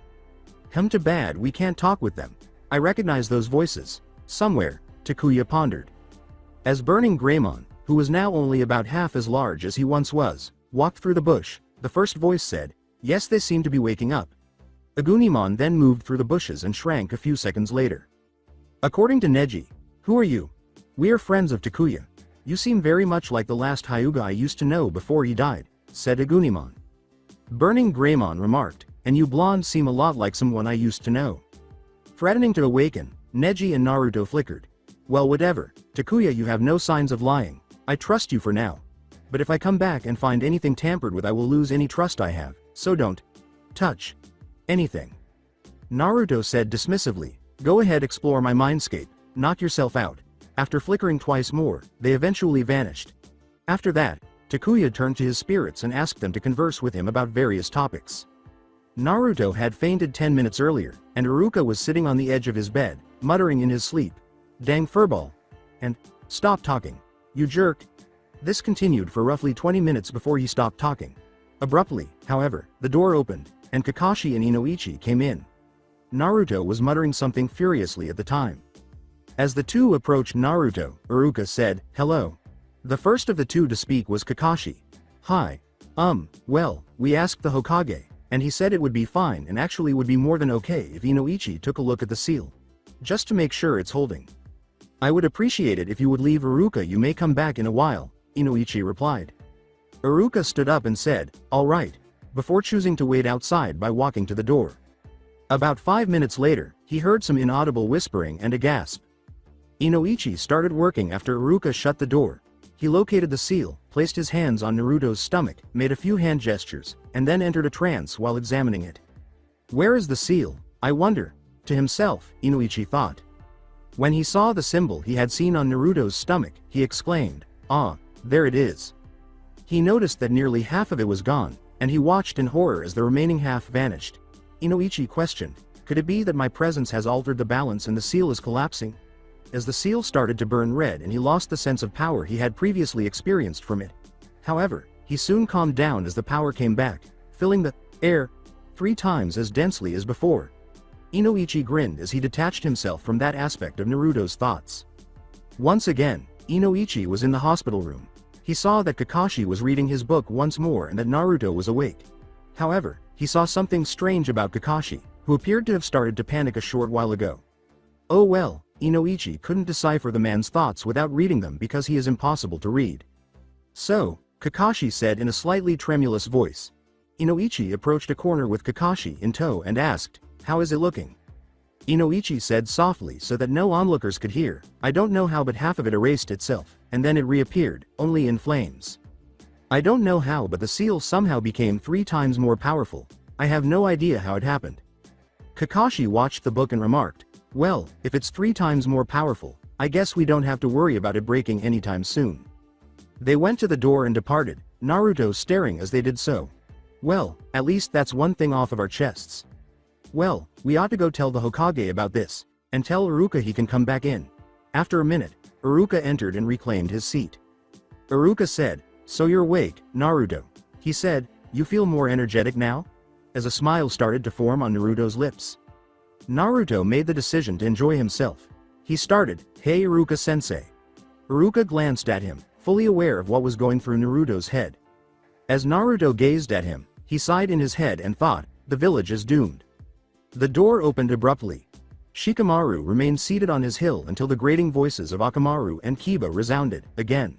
Too bad we can't talk with them. I recognize those voices. Somewhere," Takuya pondered. As Burning Greymon, who was now only about half as large as he once was, walked through the bush, the first voice said, "Yes, they seem to be waking up." Agunimon then moved through the bushes and shrank a few seconds later. According to Neji, "Who are you?" "We are friends of Takuya. You seem very much like the last Hyuga I used to know before he died," said Agunimon. Burning Greymon remarked, "And you blonde seem a lot like someone I used to know." Threatening to awaken, Neji and Naruto flickered. "Well, whatever, Takuya, you have no signs of lying. I trust you for now. But if I come back and find anything tampered with, I will lose any trust I have, so don't touch anything." Naruto said dismissively, "Go ahead, explore my mindscape, knock yourself out." After flickering twice more, they eventually vanished. After that, Takuya turned to his spirits and asked them to converse with him about various topics. Naruto had fainted 10 minutes earlier, and Iruka was sitting on the edge of his bed, muttering in his sleep, "Dang furball," and "Stop talking, you jerk." This continued for roughly 20 minutes before he stopped talking. Abruptly, however, the door opened, and Kakashi and Inoichi came in. Naruto was muttering something furiously at the time. As the two approached Naruto, Iruka said, "Hello." The first of the two to speak was Kakashi. "Hi. Well, we asked the Hokage, and he said it would be fine and actually would be more than okay if Inoichi took a look at the seal. Just to make sure it's holding. I would appreciate it if you would leave Iruka, you may come back in a while," Inoichi replied. Iruka stood up and said, "All right," before choosing to wait outside by walking to the door. About 5 minutes later, he heard some inaudible whispering and a gasp. Inoichi started working after Iruka shut the door. He located the seal, placed his hands on Naruto's stomach, made a few hand gestures, and then entered a trance while examining it. "Where is the seal, I wonder?" To himself, Inoichi thought. When he saw the symbol he had seen on Naruto's stomach, he exclaimed, "Ah, there it is." He noticed that nearly half of it was gone, and he watched in horror as the remaining half vanished. Inoichi questioned, "Could it be that my presence has altered the balance and the seal is collapsing?" As the seal started to burn red and he lost the sense of power he had previously experienced from it. However, he soon calmed down as the power came back, filling the air 3 times as densely as before. Inoichi grinned as he detached himself from that aspect of Naruto's thoughts. Once again, Inoichi was in the hospital room. He saw that Kakashi was reading his book once more and that Naruto was awake. However, he saw something strange about Kakashi, who appeared to have started to panic a short while ago. Oh well, Inoichi couldn't decipher the man's thoughts without reading them because he is impossible to read. "So," Kakashi said in a slightly tremulous voice. Inoichi approached a corner with Kakashi in tow and asked, "How is it looking?" Inoichi said softly so that no onlookers could hear, "I don't know how, but half of it erased itself, and then it reappeared, only in flames. I don't know how, but the seal somehow became 3 times more powerful. I have no idea how it happened." Kakashi watched the book and remarked, "Well, if it's 3 times more powerful, I guess we don't have to worry about it breaking anytime soon." They went to the door and departed, Naruto staring as they did so. "Well, at least that's one thing off of our chests. Well, we ought to go tell the Hokage about this, and tell Iruka he can come back in." After a minute, Iruka entered and reclaimed his seat. Iruka said, "So you're awake, Naruto." He said, "You feel more energetic now?" As a smile started to form on Naruto's lips. Naruto made the decision to enjoy himself. He started, "Hey Iruka-sensei." Iruka glanced at him, fully aware of what was going through Naruto's head. As Naruto gazed at him, he sighed in his head and thought, the village is doomed. The door opened abruptly. Shikamaru remained seated on his hill until the grating voices of Akamaru and Kiba resounded, again.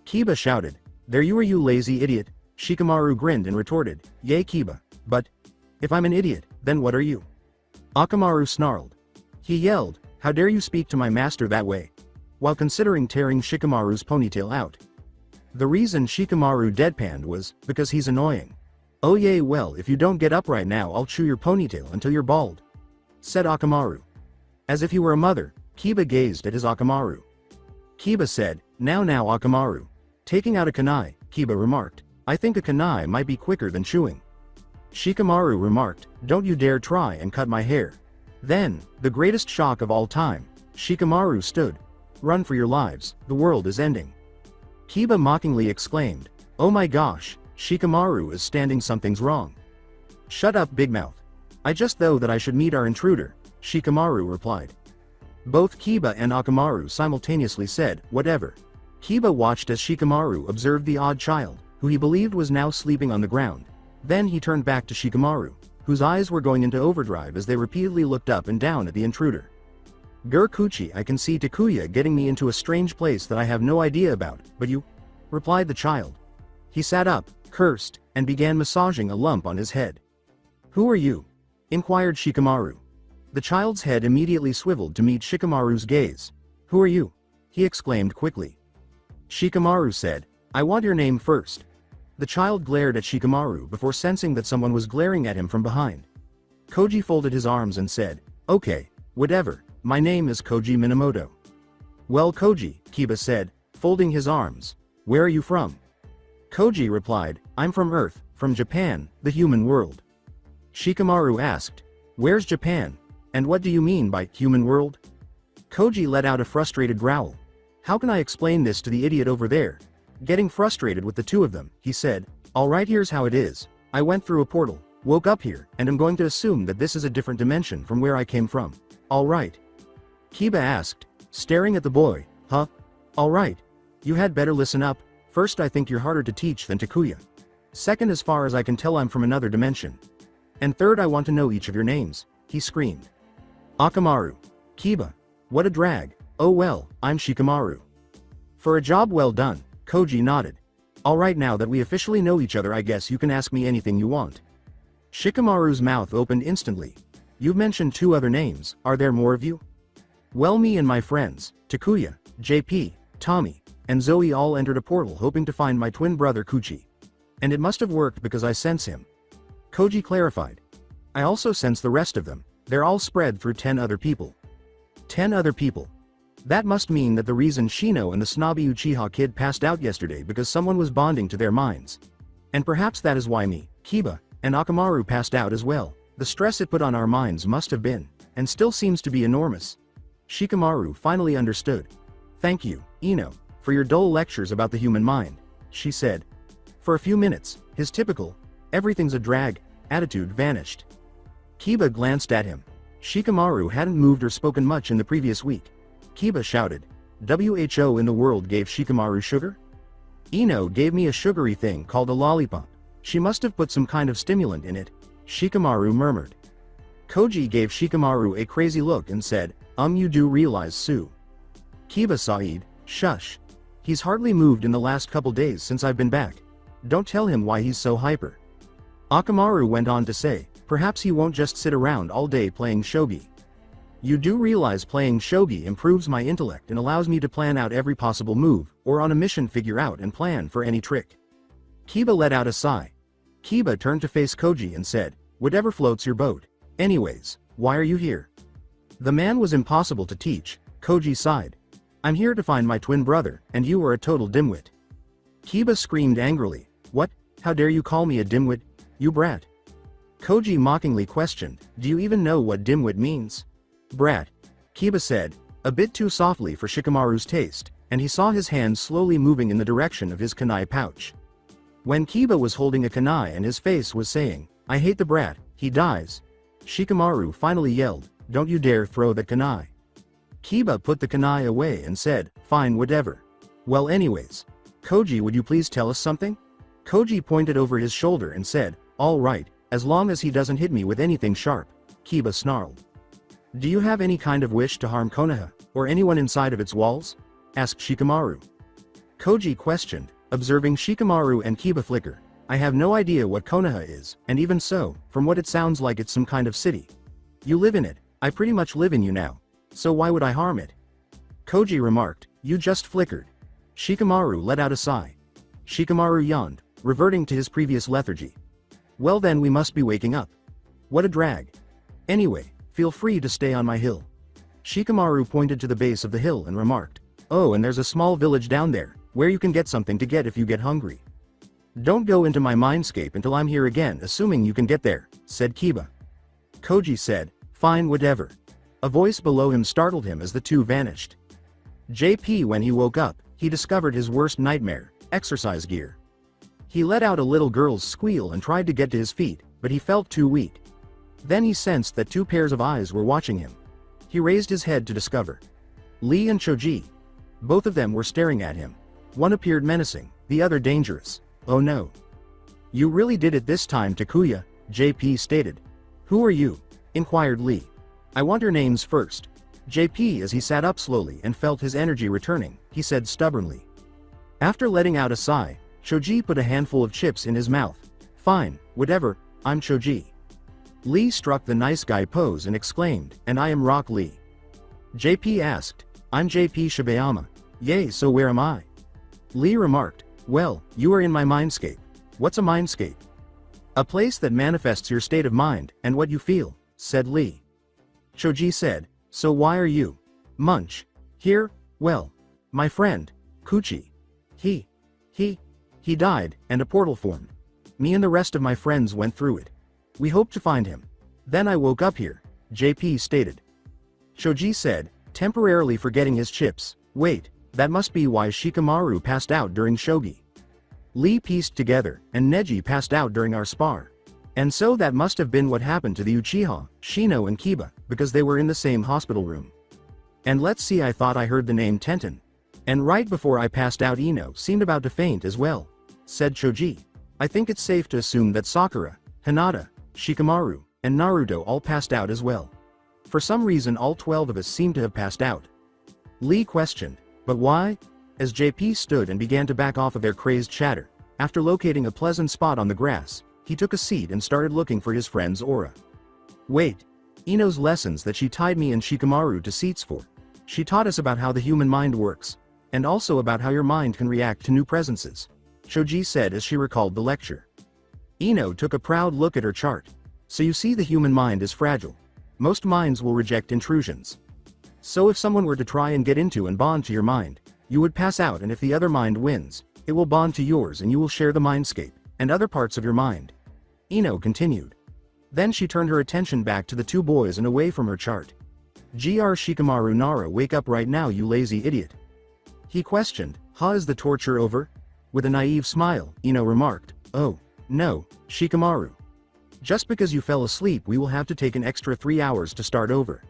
Kiba shouted, "There you are, you lazy idiot." Shikamaru grinned and retorted, "Yay Kiba, but if I'm an idiot, then what are you?" Akamaru snarled. He yelled, "How dare you speak to my master that way?" while considering tearing Shikamaru's ponytail out. The reason Shikamaru deadpanned was because he's annoying. "Oh yay, well, if you don't get up right now I'll chew your ponytail until you're bald," said Akamaru. As if he were a mother, Kiba gazed at his Akamaru. Kiba said, Now Akamaru." Taking out a kunai, Kiba remarked, "I think a kunai might be quicker than chewing." Shikamaru remarked, "Don't you dare try and cut my hair." Then, the greatest shock of all time, Shikamaru stood. "Run for your lives, the world is ending." Kiba mockingly exclaimed, "Oh my gosh, Shikamaru is standing, something's wrong." "Shut up, big mouth. I just thought that I should meet our intruder," Shikamaru replied. Both Kiba and Akamaru simultaneously said, "Whatever." Kiba watched as Shikamaru observed the odd child, who he believed was now sleeping on the ground. Then he turned back to Shikamaru, whose eyes were going into overdrive as they repeatedly looked up and down at the intruder. "Kuchi, I can see Takuya getting me into a strange place that I have no idea about, but you?" replied the child. He sat up, cursed, and began massaging a lump on his head. "Who are you?" inquired Shikamaru. The child's head immediately swiveled to meet Shikamaru's gaze. "Who are you?" he exclaimed quickly. Shikamaru said, "I want your name first." The child glared at Shikamaru before sensing that someone was glaring at him from behind. Koji folded his arms and said, "Okay, whatever, my name is Koji Minamoto." "Well, Koji," Kiba said, folding his arms, "where are you from?" Koji replied, "I'm from Earth, from Japan, the human world." Shikamaru asked, "Where's Japan? And what do you mean by human world?" Koji let out a frustrated growl. "How can I explain this to the idiot over there?" Getting frustrated with the two of them, he said, "Alright, here's how it is. I went through a portal, woke up here, and I'm going to assume that this is a different dimension from where I came from. Alright?" Kiba asked, staring at the boy, "Huh? Alright. You had better listen up. First, I think you're harder to teach than Takuya. Second, as far as I can tell, I'm from another dimension. And third, I want to know each of your names," he screamed. "Akamaru." "Kiba. What a drag. Oh well, I'm Shikamaru." "For a job well done," Koji nodded. "Alright, now that we officially know each other, I guess you can ask me anything you want." Shikamaru's mouth opened instantly. "You've mentioned two other names, are there more of you?" "Well, me and my friends, Takuya, JP, Tommy, and Zoe all entered a portal hoping to find my twin brother Kuchi. And it must have worked because I sense him." Koji clarified. "I also sense the rest of them, they're all spread through 10 other people." 10 other people. That must mean that the reason Shino and the snobby Uchiha kid passed out yesterday because someone was bonding to their minds. And perhaps that is why me, Kiba, and Akamaru passed out as well. The stress it put on our minds must have been, and still seems to be, enormous. Shikamaru finally understood. "Thank you, Ino, for your dull lectures about the human mind," she said. For a few minutes, his typical, "everything's a drag" attitude vanished. Kiba glanced at him. Shikamaru hadn't moved or spoken much in the previous week. Kiba shouted, "WHO in the world gave Shikamaru sugar? Ino gave me a sugary thing called a lollipop. She must have put some kind of stimulant in it," Shikamaru murmured. Koji gave Shikamaru a crazy look and said, You do realize Sue." Kiba sighed, "Shush. He's hardly moved in the last couple days since I've been back. Don't tell him why he's so hyper." Akamaru went on to say, "Perhaps he won't just sit around all day playing shogi. You do realize playing shogi improves my intellect and allows me to plan out every possible move, or on a mission figure out and plan for any trick." Kiba let out a sigh. Kiba turned to face Koji and said, "Whatever floats your boat. Anyways, why are you here?" The man was impossible to teach, Koji sighed. "I'm here to find my twin brother, and you are a total dimwit." Kiba screamed angrily, "What? How dare you call me a dimwit, you brat?" Koji mockingly questioned, "Do you even know what dimwit means?" "Brat," Kiba said, a bit too softly for Shikamaru's taste, and he saw his hand slowly moving in the direction of his kunai pouch. When Kiba was holding a kunai and his face was saying, "I hate the brat, he dies," Shikamaru finally yelled, "Don't you dare throw that kunai." Kiba put the kunai away and said, "Fine, whatever. Well, anyways, Koji, would you please tell us something?" Koji pointed over his shoulder and said, "All right, as long as he doesn't hit me with anything sharp," Kiba snarled. "Do you have any kind of wish to harm Konoha, or anyone inside of its walls?" asked Shikamaru. Koji questioned, observing Shikamaru and Kiba flicker. "I have no idea what Konoha is, and even so, from what it sounds like it's some kind of city." You live in it, I pretty much live in you now. So why would I harm it? Koji remarked, you just flickered. Shikamaru let out a sigh. Shikamaru yawned, reverting to his previous lethargy. Well then we must be waking up. What a drag. Anyway, feel free to stay on my hill. Shikamaru pointed to the base of the hill and remarked, oh, and there's a small village down there, where you can get something to get if you get hungry. Don't go into my mindscape until I'm here again, assuming you can get there, said Kiba. Koji said, fine, whatever. A voice below him startled him as the two vanished. JP, when he woke up, he discovered his worst nightmare, exercise gear. He let out a little girl's squeal and tried to get to his feet, but he felt too weak. Then he sensed that two pairs of eyes were watching him. He raised his head to discover Lee and Choji. Both of them were staring at him. One appeared menacing, the other dangerous. Oh no. You really did it this time, Takuya, JP stated. Who are you? Inquired Lee. I want your names first. JP, as he sat up slowly and felt his energy returning, he said stubbornly. After letting out a sigh, Choji put a handful of chips in his mouth. Fine, whatever, I'm Choji. Lee struck the nice guy pose and exclaimed, and I am Rock Lee. JP asked, I'm JP Shibayama. Yay, so where am I? Lee remarked, well, you are in my mindscape. What's a mindscape? A place that manifests your state of mind and what you feel, said Lee. Choji said, so why are you? Munch. Here? Well, my friend, Kuchi. He died, and a portal formed. Me and the rest of my friends went through it. We hope to find him. Then I woke up here, JP stated. Choji said, temporarily forgetting his chips, wait, that must be why Shikamaru passed out during shogi. Lee pieced together, and Neji passed out during our spar. And so that must have been what happened to the Uchiha, Shino and Kiba, because they were in the same hospital room. And let's see, I thought I heard the name Tenten. And right before I passed out Ino seemed about to faint as well, said Choji. I think it's safe to assume that Sakura, Hinata, Shikamaru, and Naruto all passed out as well. For some reason all 12 of us seem to have passed out. Lee questioned, but why? As JP stood and began to back off of their crazed chatter, after locating a pleasant spot on the grass, he took a seat and started looking for his friend's aura. Wait. Ino's lessons that she tied me and Shikamaru to seats for. She taught us about how the human mind works, and also about how your mind can react to new presences, Choji said as she recalled the lecture. Ino took a proud look at her chart. So you see, the human mind is fragile. Most minds will reject intrusions. So if someone were to try and get into and bond to your mind, you would pass out, and if the other mind wins, it will bond to yours and you will share the mindscape, and other parts of your mind. Ino continued. Then she turned her attention back to the two boys and away from her chart. Gr Shikamaru, Nara, wake up right now, you lazy idiot. He questioned, is the torture over? With a naive smile, Ino remarked, oh, no, Shikamaru. Just because you fell asleep we will have to take an extra 3 hours to start over.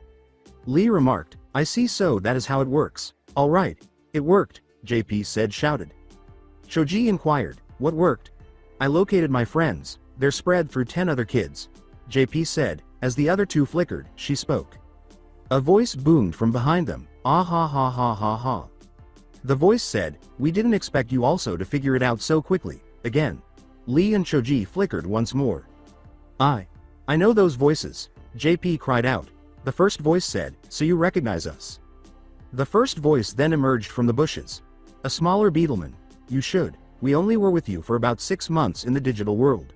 Lee remarked, I see, so that is how it works. Alright, it worked, JP said, shouted. Choji inquired, what worked? I located my friends, they're spread through 10 other kids. JP said, as the other two flickered, she spoke. A voice boomed from behind them, ah ha ha ha ha ha. The voice said, we didn't expect you also to figure it out so quickly, again. Lee and Choji flickered once more. I know those voices, JP cried out. The first voice said, so you recognize us. The first voice then emerged from the bushes. A smaller beetleman. You should. We only were with you for about 6 months in the digital world.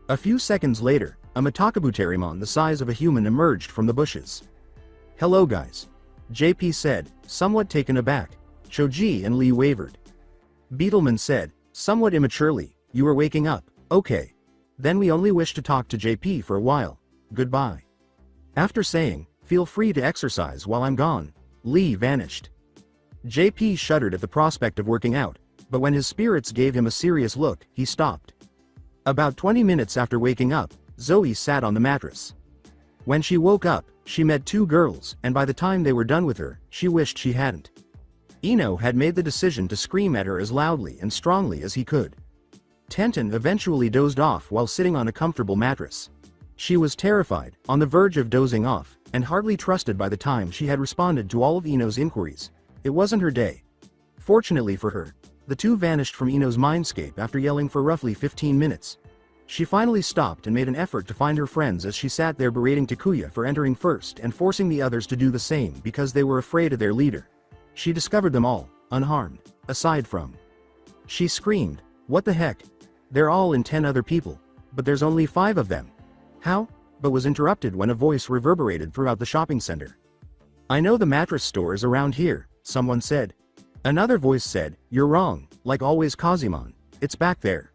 A few seconds later, a Matakabuterimon the size of a human emerged from the bushes. Hello guys. JP said, somewhat taken aback. Choji and Lee wavered. Beetleman said, somewhat immaturely, you are waking up, okay. Then we only wish to talk to JP for a while. Goodbye. After saying, feel free to exercise while I'm gone, Lee vanished. JP shuddered at the prospect of working out, but when his spirits gave him a serious look, he stopped. About 20 minutes after waking up, Zoe sat on the mattress. When she woke up, she met 2 girls, and by the time they were done with her, she wished she hadn't. Ino had made the decision to scream at her as loudly and strongly as he could. Tenten eventually dozed off while sitting on a comfortable mattress. She was terrified, on the verge of dozing off, and hardly trusted by the time she had responded to all of Ino's inquiries. It wasn't her day. Fortunately for her, the two vanished from Ino's mindscape after yelling for roughly 15 minutes. She finally stopped and made an effort to find her friends as she sat there berating Takuya for entering first and forcing the others to do the same because they were afraid of their leader. She discovered them all, unharmed, aside from. She screamed, "What the heck? They're all in 10 other people, but there's only 5 of them. How?" But was interrupted when a voice reverberated throughout the shopping center. "I know the mattress store is around here," someone said. Another voice said, "You're wrong, like always Kazimon, it's back there."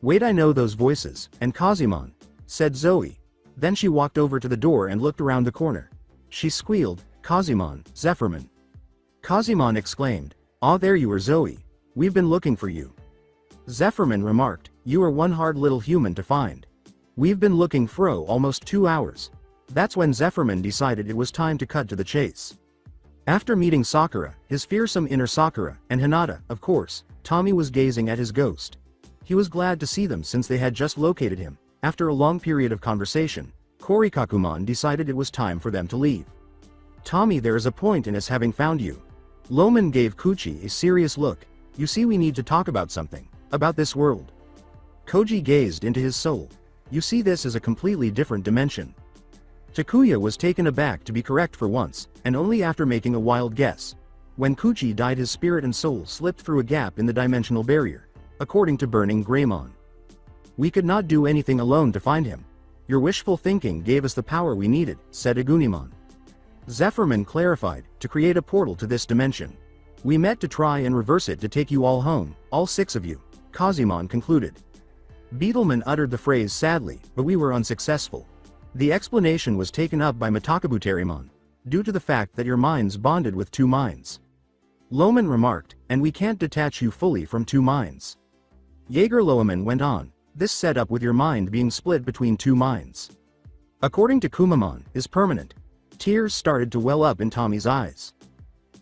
"Wait, I know those voices, and Kazimon," said Zoe. Then she walked over to the door and looked around the corner. She squealed, "Kazimon, Zephyrman." Kazimon exclaimed, "Ah, there you are, Zoe. We've been looking for you." Zephyrman remarked, "You are one hard little human to find. We've been looking for almost 2 hours." That's when Zephyrman decided it was time to cut to the chase. After meeting Sakura, his fearsome inner Sakura, and Hinata, of course, Tommy was gazing at his ghost. He was glad to see them since they had just located him. After a long period of conversation, Korikakumon decided it was time for them to leave. "Tommy, there is a point in us having found you." Loman gave Kuchi a serious look. "You see, we need to talk about something. About this world." Koji gazed into his soul. "You see, this is a completely different dimension." Takuya was taken aback to be correct for once, and only after making a wild guess. When Kuchi died, his spirit and soul slipped through a gap in the dimensional barrier, according to Burning Greymon. "We could not do anything alone to find him. Your wishful thinking gave us the power we needed," said Agunimon. Zephyrman clarified, "To create a portal to this dimension. We met to try and reverse it to take you all home, all 6 of you," Kazimon concluded. Beetleman uttered the phrase sadly, "But we were unsuccessful." The explanation was taken up by Matakabuterimon, due to the fact that your minds bonded with 2 minds. Loman remarked, "And we can't detach you fully from 2 minds." Jaeger Loeman went on, "This setup with your mind being split between 2 minds. According to Kumamon, is permanent." Tears started to well up in Tommy's eyes.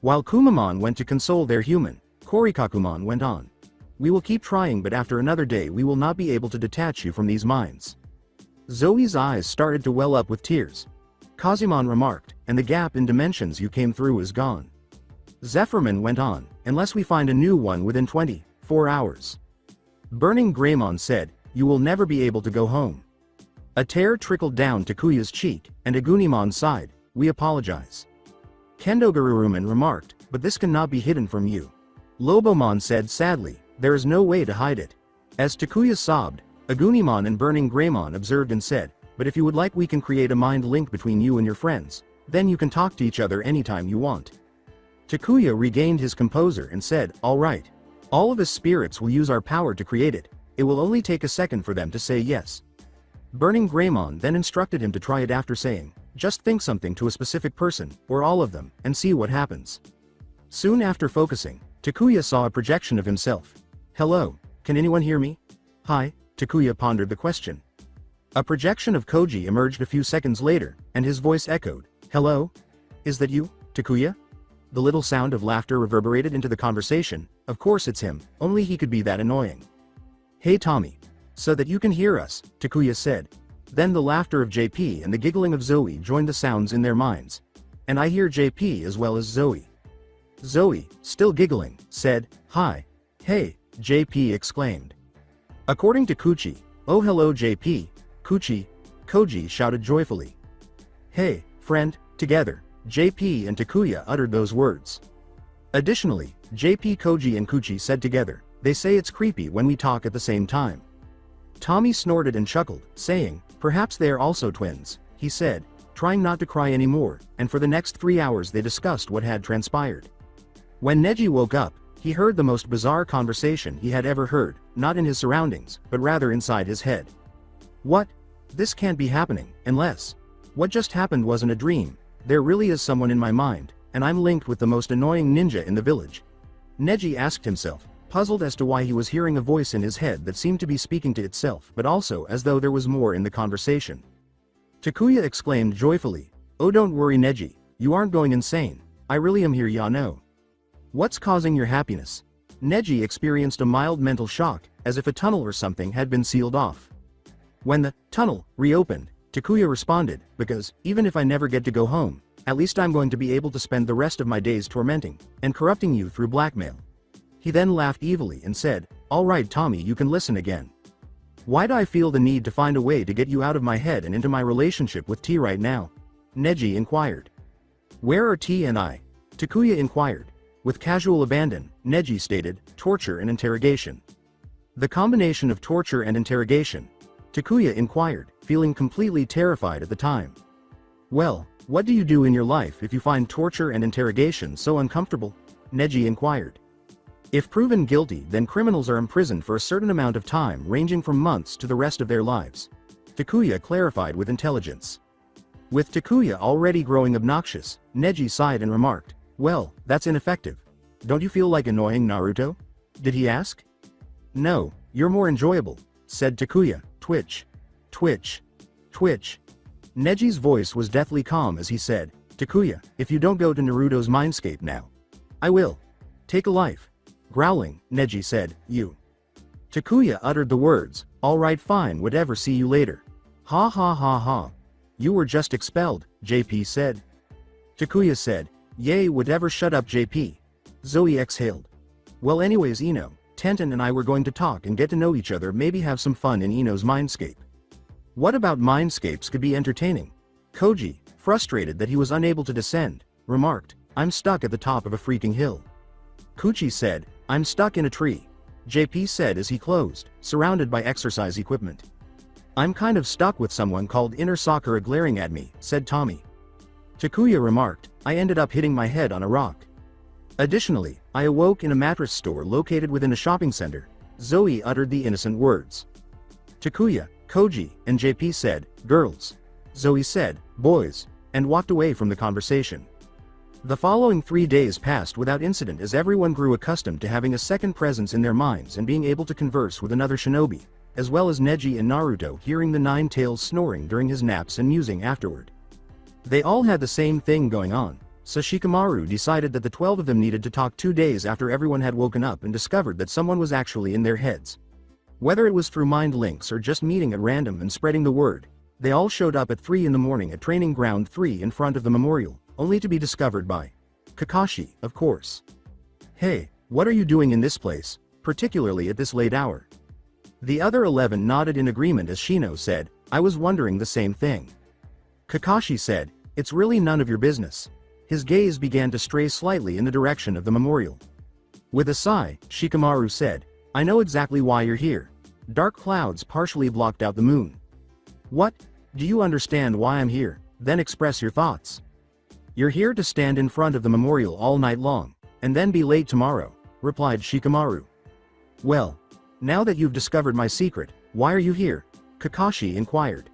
While Kumamon went to console their human, Korikakumon went on, "We will keep trying, but after another day we will not be able to detach you from these minds." Zoe's eyes started to well up with tears. Kazimon remarked, "And the gap in dimensions you came through is gone." Zephyrman went on, "Unless we find a new one within 24 hours. Burning Greymon said, "You will never be able to go home." A tear trickled down Takuya's cheek, and Agunimon sighed, "We apologize." Kendogaruruman remarked, "But this cannot be hidden from you." Lobomon said sadly, "There is no way to hide it." As Takuya sobbed, Agunimon and Burning Greymon observed and said, "But if you would like, we can create a mind link between you and your friends. Then you can talk to each other anytime you want." Takuya regained his composure and said, "All right. All of his spirits will use our power to create it. It will only take a second for them to say yes." Burning Greymon then instructed him to try it after saying, "Just think something to a specific person, or all of them, and see what happens." Soon after focusing, Takuya saw a projection of himself. "Hello, can anyone hear me?" "Hi," Takuya pondered the question. A projection of Koji emerged a few seconds later, and his voice echoed, "Hello? Is that you, Takuya?" The little sound of laughter reverberated into the conversation. "Of course it's him, only he could be that annoying." "Hey Tommy. So that you can hear us," Takuya said. Then the laughter of JP and the giggling of Zoe joined the sounds in their minds. "And I hear JP as well as Zoe." Zoe, still giggling, said, "Hi." "Hey," JP exclaimed. According to Kuchi, "Oh hello JP, Kuchi," Koji shouted joyfully. "Hey, friend," together, JP and Takuya uttered those words. Additionally, JP, Koji and Kuchi said together, "They say it's creepy when we talk at the same time." Tommy snorted and chuckled, saying, "Perhaps they are also twins," he said, trying not to cry anymore, and for the next 3 hours they discussed what had transpired. When Neji woke up, he heard the most bizarre conversation he had ever heard, not in his surroundings, but rather inside his head. "What? This can't be happening, unless what just happened wasn't a dream. There really is someone in my mind, and I'm linked with the most annoying ninja in the village." Neji asked himself, puzzled as to why he was hearing a voice in his head that seemed to be speaking to itself, but also as though there was more in the conversation. Takuya exclaimed joyfully, "Oh don't worry Neji, you aren't going insane. I really am here, ya know. What's causing your happiness?" Neji experienced a mild mental shock, as if a tunnel or something had been sealed off. When the tunnel reopened, Takuya responded, "Because, even if I never get to go home, at least I'm going to be able to spend the rest of my days tormenting and corrupting you through blackmail." He then laughed evilly and said, "All right Tommy, you can listen again." Why do I feel the need to find a way to get you out of my head and into my relationship with T right now? Neji inquired. Where are T and I? Takuya inquired. With casual abandon, Neji stated, torture and interrogation. The combination of torture and interrogation? Takuya inquired, feeling completely terrified at the time. Well, what do you do in your life if you find torture and interrogation so uncomfortable? Neji inquired. If proven guilty, then criminals are imprisoned for a certain amount of time ranging from months to the rest of their lives. Takuya clarified with intelligence. With Takuya already growing obnoxious, Neji sighed and remarked, well, that's ineffective. Don't you feel like annoying Naruto? Did he ask? No, you're more enjoyable, said Takuya, twitch. Twitch. Twitch. Neji's voice was deathly calm as he said, Takuya, if you don't go to Naruto's mindscape now, I will. Take a life. Growling, Neji said, you. Takuya uttered the words, alright fine whatever see you later. Ha ha ha ha. You were just expelled, JP said. Takuya said, yay whatever shut up JP. Zoe exhaled. Well anyways Ino, Tenten and I were going to talk and get to know each other, maybe have some fun in Ino's mindscape. What about mindscapes could be entertaining? Koji, frustrated that he was unable to descend, remarked, I'm stuck at the top of a freaking hill. Kuchi said, I'm stuck in a tree. JP said as he closed, surrounded by exercise equipment. I'm kind of stuck with someone called Inner Sakura glaring at me, said Tommy. Takuya remarked, I ended up hitting my head on a rock. Additionally, I awoke in a mattress store located within a shopping center. Zoe uttered the innocent words. Takuya, Koji, and JP said, girls. Zoe said, boys, and walked away from the conversation. The following 3 days passed without incident as everyone grew accustomed to having a second presence in their minds and being able to converse with another shinobi, as well as Neji and Naruto hearing the Nine Tails snoring during his naps and musing afterward. They all had the same thing going on, so Shikamaru decided that the 12 of them needed to talk 2 days after everyone had woken up and discovered that someone was actually in their heads. Whether it was through mind links or just meeting at random and spreading the word, they all showed up at 3 in the morning at Training Ground 3 in front of the memorial, only to be discovered by Kakashi, of course. Hey, what are you doing in this place, particularly at this late hour? The other 11 nodded in agreement as Shino said, I was wondering the same thing. Kakashi said, it's really none of your business. His gaze began to stray slightly in the direction of the memorial. With a sigh, Shikamaru said, I know exactly why you're here. Dark clouds partially blocked out the moon. What? Do you understand why I'm here? Then express your thoughts. You're here to stand in front of the memorial all night long, and then be late tomorrow, replied Shikamaru. Well, now that you've discovered my secret, why are you here? Kakashi inquired.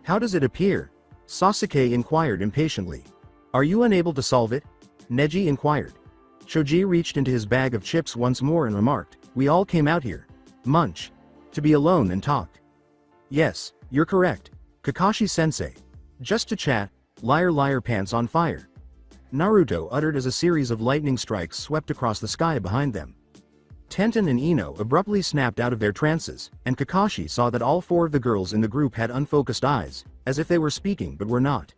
How does it appear? Sasuke inquired impatiently. Are you unable to solve it? Neji inquired. Choji reached into his bag of chips once more and remarked, we all came out here. Munch. To be alone and talk. Yes, you're correct. Kakashi-sensei. Just to chat, liar pants on fire. Naruto uttered as a series of lightning strikes swept across the sky behind them. Tenten and Ino abruptly snapped out of their trances, and Kakashi saw that all 4 of the girls in the group had unfocused eyes, as if they were speaking but were not.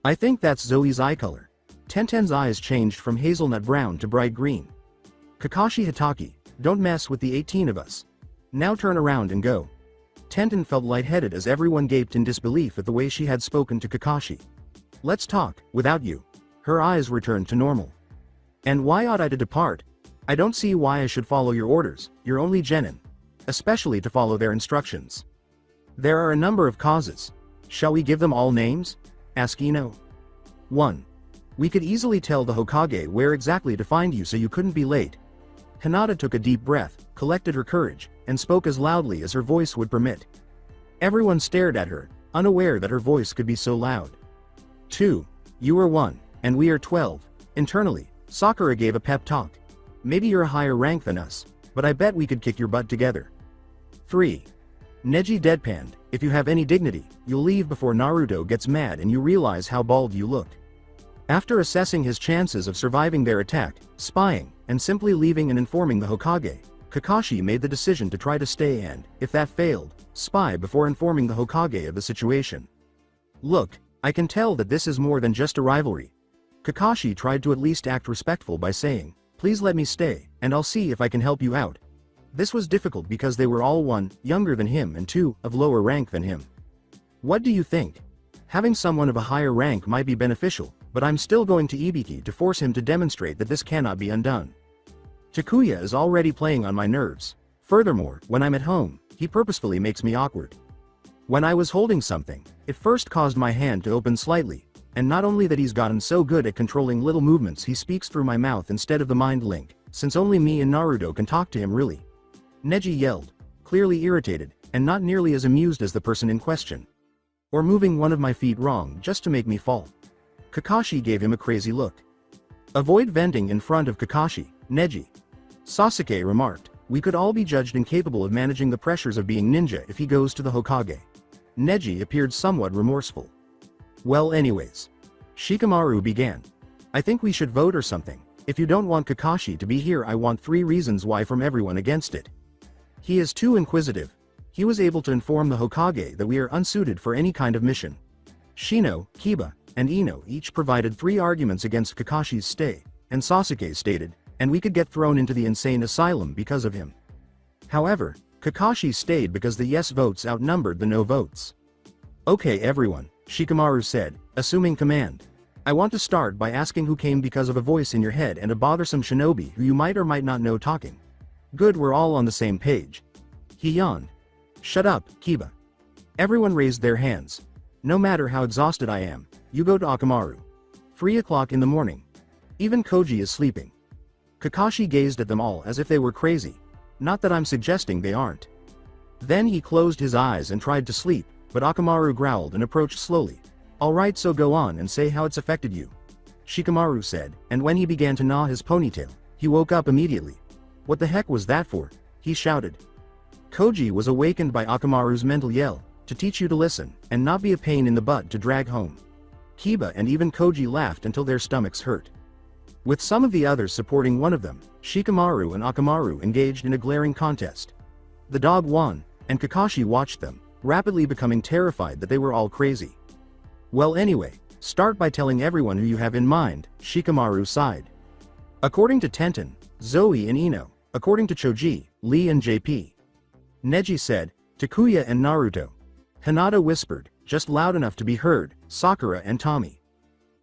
I think that's Zoe's eye color. Tenten's eyes changed from hazelnut brown to bright green. Kakashi Hitaki, don't mess with the 18 of us. Now turn around and go. Tenten felt lightheaded as everyone gaped in disbelief at the way she had spoken to Kakashi. Let's talk, without you. Her eyes returned to normal. And why ought I to depart? I don't see why I should follow your orders, you're only genin. Especially to follow their instructions. There are a number of causes. Shall we give them all names? Asked Ino. 1. We could easily tell the Hokage where exactly to find you so you couldn't be late. Hinata took a deep breath, collected her courage, and spoke as loudly as her voice would permit. Everyone stared at her, unaware that her voice could be so loud. 2. You are 1, and we are 12. Internally, Sakura gave a pep talk. Maybe you're a higher rank than us, but I bet we could kick your butt together. 3. Neji deadpanned, if you have any dignity, you'll leave before Naruto gets mad and you realize how bald you look. After assessing his chances of surviving their attack, spying, and simply leaving and informing the Hokage, Kakashi made the decision to try to stay and, if that failed, spy before informing the Hokage of the situation. Look, I can tell that this is more than just a rivalry. Kakashi tried to at least act respectful by saying, please let me stay, and I'll see if I can help you out. This was difficult because they were all 1, younger than him and 2, of lower rank than him. What do you think? Having someone of a higher rank might be beneficial, but I'm still going to Ibiki to force him to demonstrate that this cannot be undone. Takuya is already playing on my nerves. Furthermore, when I'm at home, he purposefully makes me awkward. When I was holding something, it first caused my hand to open slightly, and not only that, he's gotten so good at controlling little movements, he speaks through my mouth instead of the mind link, since only me and Naruto can talk to him really. Neji yelled, clearly irritated, and not nearly as amused as the person in question. Or moving one of my feet wrong just to make me fall. Kakashi gave him a crazy look. Avoid venting in front of Kakashi, Neji. Sasuke remarked, we could all be judged incapable of managing the pressures of being ninja if he goes to the Hokage. Neji appeared somewhat remorseful. Well anyways. Shikamaru began. I think we should vote or something. If you don't want Kakashi to be here, I want 3 reasons why from everyone against it. He is too inquisitive. He was able to inform the Hokage that we are unsuited for any kind of mission. Shino, Kiba, and Ino each provided 3 arguments against Kakashi's stay, and Sasuke stated, and we could get thrown into the insane asylum because of him. However, Kakashi stayed because the yes votes outnumbered the no votes. Okay everyone, Shikamaru said, assuming command. I want to start by asking who came because of a voice in your head and a bothersome shinobi who you might or might not know talking. Good, we're all on the same page. He yawned. Shut up, Kiba. Everyone raised their hands. No matter how exhausted I am, you go to Akamaru. 3 o'clock in the morning. Even Koji is sleeping. Kakashi gazed at them all as if they were crazy. Not that I'm suggesting they aren't. Then he closed his eyes and tried to sleep, but Akamaru growled and approached slowly. Alright, so go on and say how it's affected you. Shikamaru said, and when he began to gnaw his ponytail, he woke up immediately. What the heck was that for? He shouted. Koji was awakened by Akamaru's mental yell, to teach you to listen, and not be a pain in the butt to drag home. Kiba and even Koji laughed until their stomachs hurt. With some of the others supporting one of them, Shikamaru and Akamaru engaged in a glaring contest. The dog won, and Kakashi watched them, rapidly becoming terrified that they were all crazy. Well anyway, start by telling everyone who you have in mind, Shikamaru sighed. According to Tenten, Zoe and Ino, according to Choji, Lee and JP. Neji said, Takuya and Naruto. Hinata whispered, just loud enough to be heard, Sakura and Tommy.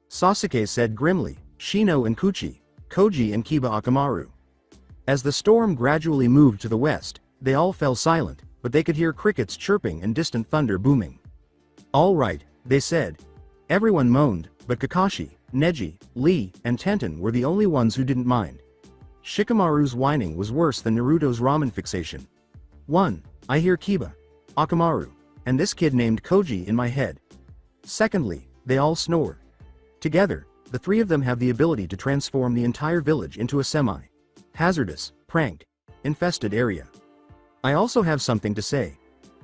Sasuke said grimly, Shino and Kuchi, Koji and Kiba Akamaru. As the storm gradually moved to the west, they all fell silent, but they could hear crickets chirping and distant thunder booming. All right, they said. Everyone moaned, but Kakashi, Neji, Lee, and Tenten were the only ones who didn't mind. Shikamaru's whining was worse than Naruto's ramen fixation. 1. I hear Kiba, Akamaru, and this kid named Koji in my head. Secondly, they all snore. Together, the 3 of them have the ability to transform the entire village into a semi-hazardous, infested area. I also have something to say.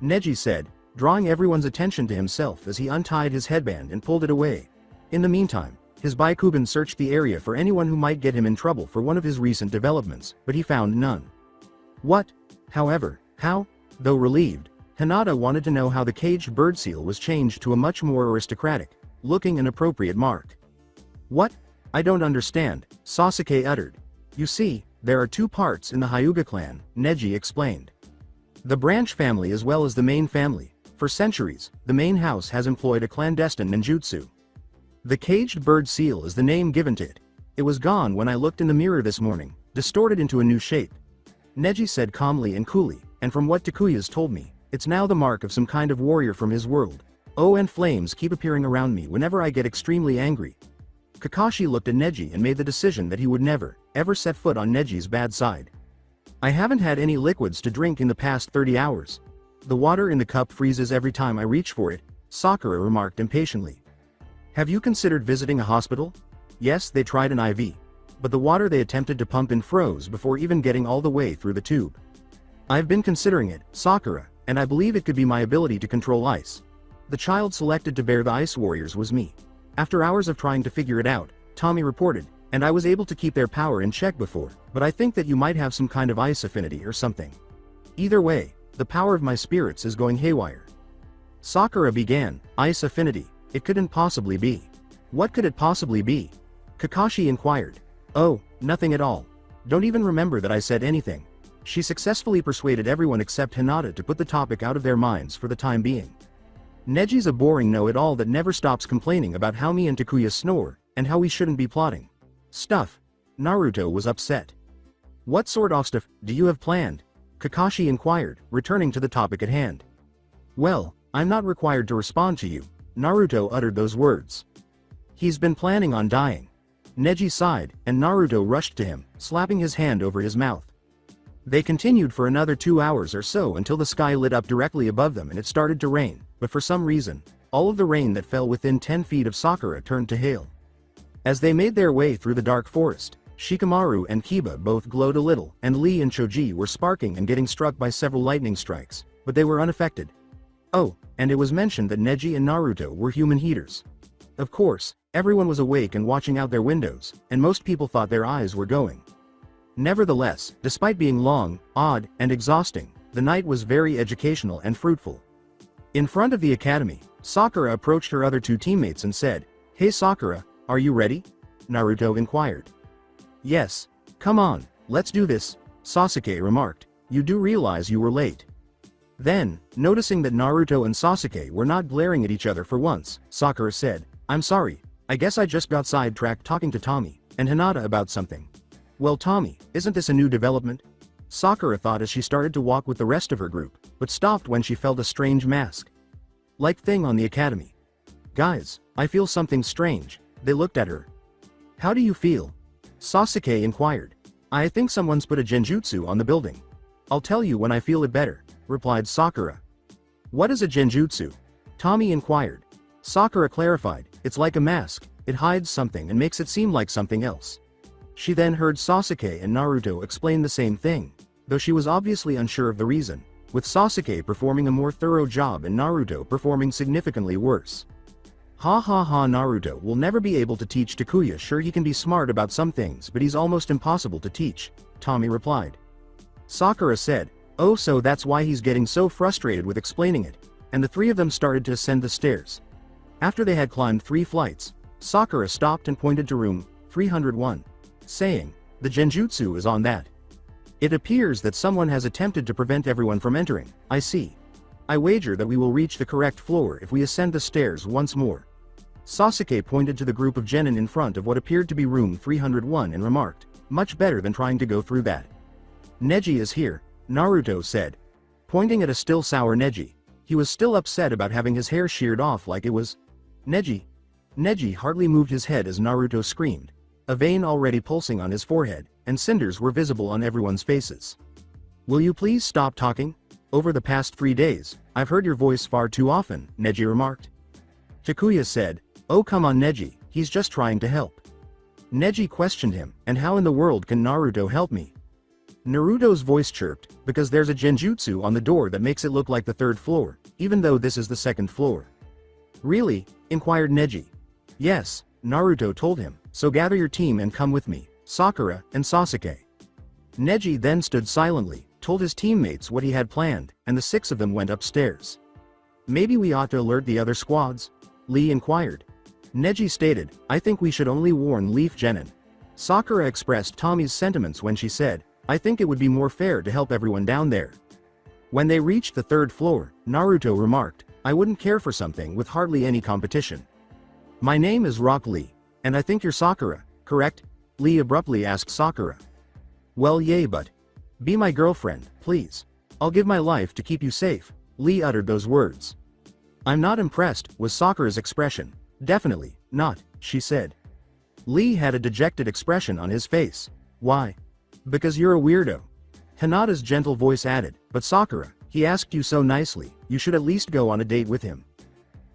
Neji said, drawing everyone's attention to himself as he untied his headband and pulled it away. In the meantime, his Baikugan searched the area for anyone who might get him in trouble for one of his recent developments, but he found none. What? However, how? Though relieved, Hinata wanted to know how the caged bird seal was changed to a much more aristocratic looking and appropriate mark. What? I don't understand, Sasuke uttered. You see, there are 2 parts in the Hyuga clan, Neji explained. The branch family as well as the main family. For centuries, the main house has employed a clandestine ninjutsu. The caged bird seal is the name given to it. It was gone when I looked in the mirror this morning, distorted into a new shape. Neji said calmly and coolly, and from what Takuya's told me, it's now the mark of some kind of warrior from his world. Oh, and flames keep appearing around me whenever I get extremely angry. Kakashi looked at Neji and made the decision that he would never, ever set foot on Neji's bad side. I haven't had any liquids to drink in the past 30 hours. The water in the cup freezes every time I reach for it, Sakura remarked impatiently. Have you considered visiting a hospital? Yes, they tried an IV. But the water they attempted to pump in froze before even getting all the way through the tube. I've been considering it, Sakura, and I believe it could be my ability to control ice. The child selected to bear the ice warriors was me. After hours of trying to figure it out, Tommy reported, and I was able to keep their power in check before, but I think that you might have some kind of ice affinity or something. Either way, the power of my spirits is going haywire. Sakura began, ice affinity, it couldn't possibly be. What could it possibly be? Kakashi inquired. Oh, nothing at all. Don't even remember that I said anything. She successfully persuaded everyone except Hinata to put the topic out of their minds for the time being. Neji's a boring know-it-all that never stops complaining about how me and Takuya snore, and how we shouldn't be plotting stuff. Naruto was upset. What sort of stuff do you have planned? Kakashi inquired, returning to the topic at hand. Well, I'm not required to respond to you. Naruto uttered those words. He's been planning on dying. Neji sighed, and Naruto rushed to him, slapping his hand over his mouth. They continued for another 2 hours or so until the sky lit up directly above them and it started to rain, but for some reason, all of the rain that fell within 10 feet of Sakura turned to hail. As they made their way through the dark forest, Shikamaru and Kiba both glowed a little, and Lee and Choji were sparking and getting struck by several lightning strikes, but they were unaffected. Oh, and it was mentioned that Neji and Naruto were human heaters. Of course, everyone was awake and watching out their windows, and most people thought their eyes were going. Nevertheless, despite being long, odd, and exhausting, the night was very educational and fruitful. In front of the academy, Sakura approached her other 2 teammates and said, "Hey Sakura, are you ready?" Naruto inquired. "Yes. Come on, let's do this," Sasuke remarked. "You do realize you were late." Then, noticing that Naruto and Sasuke were not glaring at each other for once, Sakura said, "I'm sorry, I guess I just got sidetracked talking to Tommy and Hinata about something." "Well Tommy, isn't this a new development?" Sakura thought as she started to walk with the rest of her group, but stopped when she felt a strange mask-like thing on the academy. "Guys, I feel something strange." They looked at her. "How do you feel?" Sasuke inquired. "I think someone's put a genjutsu on the building. I'll tell you when I feel it better," replied Sakura. "What is a genjutsu?" Tommy inquired. Sakura clarified, "It's like a mask, it hides something and makes it seem like something else." She then heard Sasuke and Naruto explain the same thing, though she was obviously unsure of the reason, with Sasuke performing a more thorough job and Naruto performing significantly worse. "Ha ha ha, Naruto will never be able to teach Takuya. Sure, he can be smart about some things, but he's almost impossible to teach," Tommy replied. Sakura said, "Oh, so that's why he's getting so frustrated with explaining it," and the 3 of them started to ascend the stairs. After they had climbed 3 flights, Sakura stopped and pointed to room 301, saying, "The genjutsu is on that. It appears that someone has attempted to prevent everyone from entering. I see. I wager that we will reach the correct floor if we ascend the stairs once more." Sasuke pointed to the group of genin in front of what appeared to be room 301 and remarked, "Much better than trying to go through that." "Neji is here," Naruto said, pointing at a still sour Neji. He was still upset about having his hair sheared off like it was Neji. Neji hardly moved his head as Naruto screamed, a vein already pulsing on his forehead, and cinders were visible on everyone's faces. "Will you please stop talking? Over the past 3 days, I've heard your voice far too often," Neji remarked. Takuya said, "Oh come on Neji, he's just trying to help." Neji questioned him, "And how in the world can Naruto help me?" Naruto's voice chirped, "Because there's a genjutsu on the door that makes it look like the 3rd floor, even though this is the 2nd floor." "Really?" inquired Neji. "Yes," Naruto told him, "so gather your team and come with me, Sakura and Sasuke." Neji then stood silently, told his teammates what he had planned, and the 6 of them went upstairs. "Maybe we ought to alert the other squads?" Lee inquired. Neji stated, "I think we should only warn Leaf Genin." Sakura expressed Tommy's sentiments when she said, "I think it would be more fair to help everyone down there." When they reached the 3rd floor, Naruto remarked, "I wouldn't care for something with hardly any competition. My name is Rock Lee, and I think you're Sakura, correct?" Lee abruptly asked Sakura. "Well yay, but be my girlfriend, please. I'll give my life to keep you safe." Lee uttered those words. "I'm not impressed," was Sakura's expression. "Definitely not," she said. Lee had a dejected expression on his face. "Why?" "Because you're a weirdo." Hinata's gentle voice added, "But Sakura, he asked you so nicely, you should at least go on a date with him."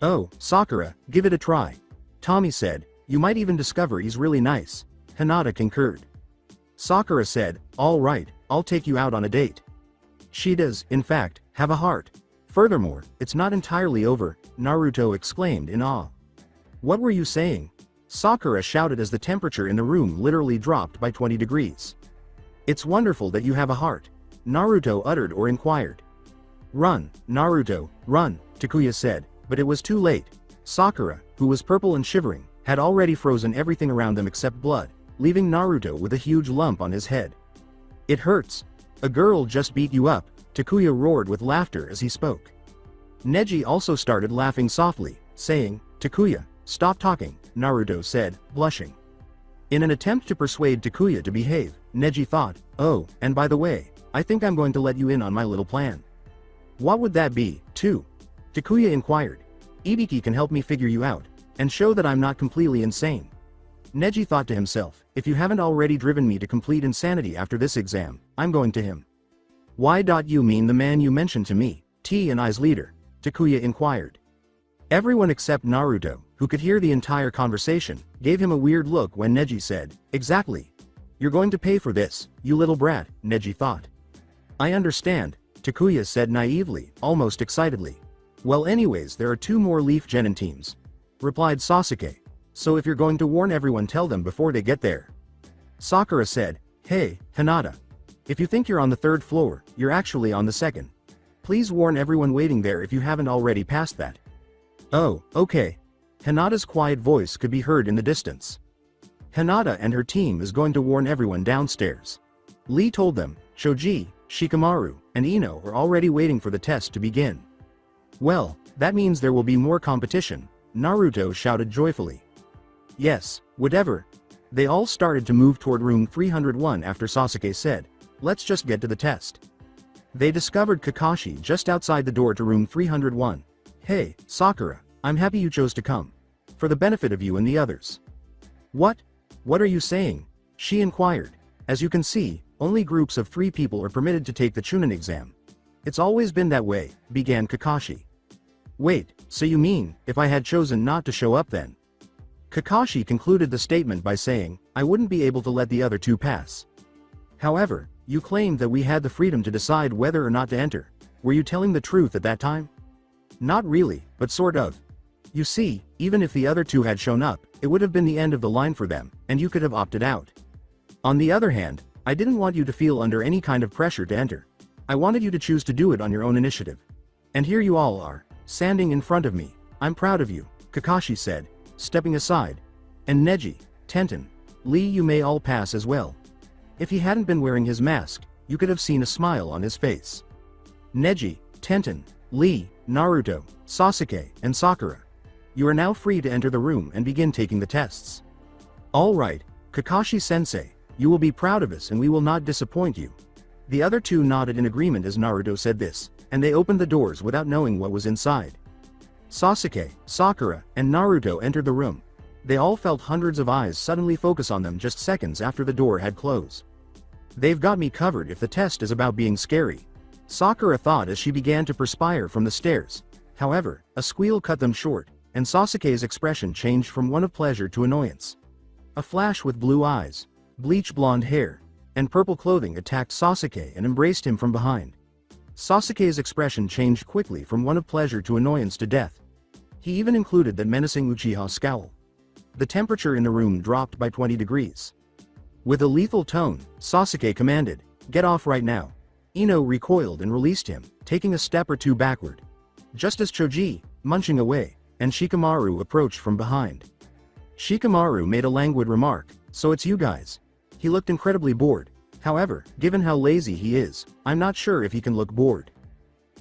"Oh, Sakura, give it a try." Tommy said, "You might even discover he's really nice." Hinata concurred. Sakura said, "All right, I'll take you out on a date. She does, in fact, have a heart. Furthermore, it's not entirely over," Naruto exclaimed in awe. "What were you saying?" Sakura shouted as the temperature in the room literally dropped by 20 degrees. "It's wonderful that you have a heart," Naruto uttered or inquired. "Run, Naruto, run," Takuya said, but it was too late. Sakura, who was purple and shivering, had already frozen everything around them except blood, leaving Naruto with a huge lump on his head. "It hurts." A girl just beat you up, Takuya roared with laughter as he spoke. Neji also started laughing softly, saying, Takuya, stop talking, Naruto said, blushing. In an attempt to persuade Takuya to behave, Neji thought, oh, and by the way, I think I'm going to let you in on my little plan. What would that be, too? Takuya inquired. Ibiki can help me figure you out, and show that I'm not completely insane. Neji thought to himself, if you haven't already driven me to complete insanity after this exam, I'm going to him. Why? You mean the man you mentioned to me, T&I's leader? Takuya inquired. Everyone except Naruto, who could hear the entire conversation, gave him a weird look when Neji said, exactly. You're going to pay for this, you little brat, Neji thought. I understand, Takuya said naively, almost excitedly. Well anyways there are 2 more Leaf Genin teams, replied Sasuke. So if you're going to warn everyone tell them before they get there. Sakura said, hey, Hinata. If you think you're on the 3rd floor, you're actually on the 2nd. Please warn everyone waiting there if you haven't already passed that. Oh, okay. Hinata's quiet voice could be heard in the distance. Hinata and her team is going to warn everyone downstairs. Lee told them, Shoji, Shikamaru, and Ino are already waiting for the test to begin. Well, that means there will be more competition, Naruto shouted joyfully. Yes, whatever. They all started to move toward room 301 after Sasuke said, let's just get to the test. They discovered Kakashi just outside the door to room 301. Hey, Sakura, I'm happy you chose to come. For the benefit of you and the others. What? What are you saying? She inquired. As you can see, only groups of 3 people are permitted to take the Chunin exam. It's always been that way, began Kakashi. Wait, so you mean, if I had chosen not to show up then? Kakashi concluded the statement by saying, I wouldn't be able to let the other 2 pass. However, you claimed that we had the freedom to decide whether or not to enter. Were you telling the truth at that time? Not really, but sort of. You see, even if the other 2 had shown up, it would have been the end of the line for them, and you could have opted out. On the other hand, I didn't want you to feel under any kind of pressure to enter. I wanted you to choose to do it on your own initiative. And here you all are, standing in front of me. I'm proud of you, Kakashi said, stepping aside. And Neji, Tenten, Lee, you may all pass as well. If he hadn't been wearing his mask, you could have seen a smile on his face. Neji, Tenten, Lee, Naruto, Sasuke, and Sakura. You are now free to enter the room and begin taking the tests. Alright, Kakashi-sensei, you will be proud of us and we will not disappoint you. The other 2 nodded in agreement as Naruto said this, and they opened the doors without knowing what was inside. Sasuke, Sakura, and Naruto entered the room. They all felt hundreds of eyes suddenly focus on them just seconds after the door had closed. They've got me covered if the test is about being scary. Sakura thought as she began to perspire from the stairs. However, a squeal cut them short, and Sasuke's expression changed from one of pleasure to annoyance. A flash with blue eyes, bleach blonde hair, and purple clothing attacked Sasuke and embraced him from behind. Sasuke's expression changed quickly from one of pleasure to annoyance to death. He even included that menacing Uchiha scowl. The temperature in the room dropped by 20 degrees. With a lethal tone, Sasuke commanded, get off right now. Ino recoiled and released him, taking a step or 2 backward. Just as Choji, munching away, and Shikamaru approached from behind. Shikamaru made a languid remark, so it's you guys. He looked incredibly bored. However, given how lazy he is, I'm not sure if he can look bored.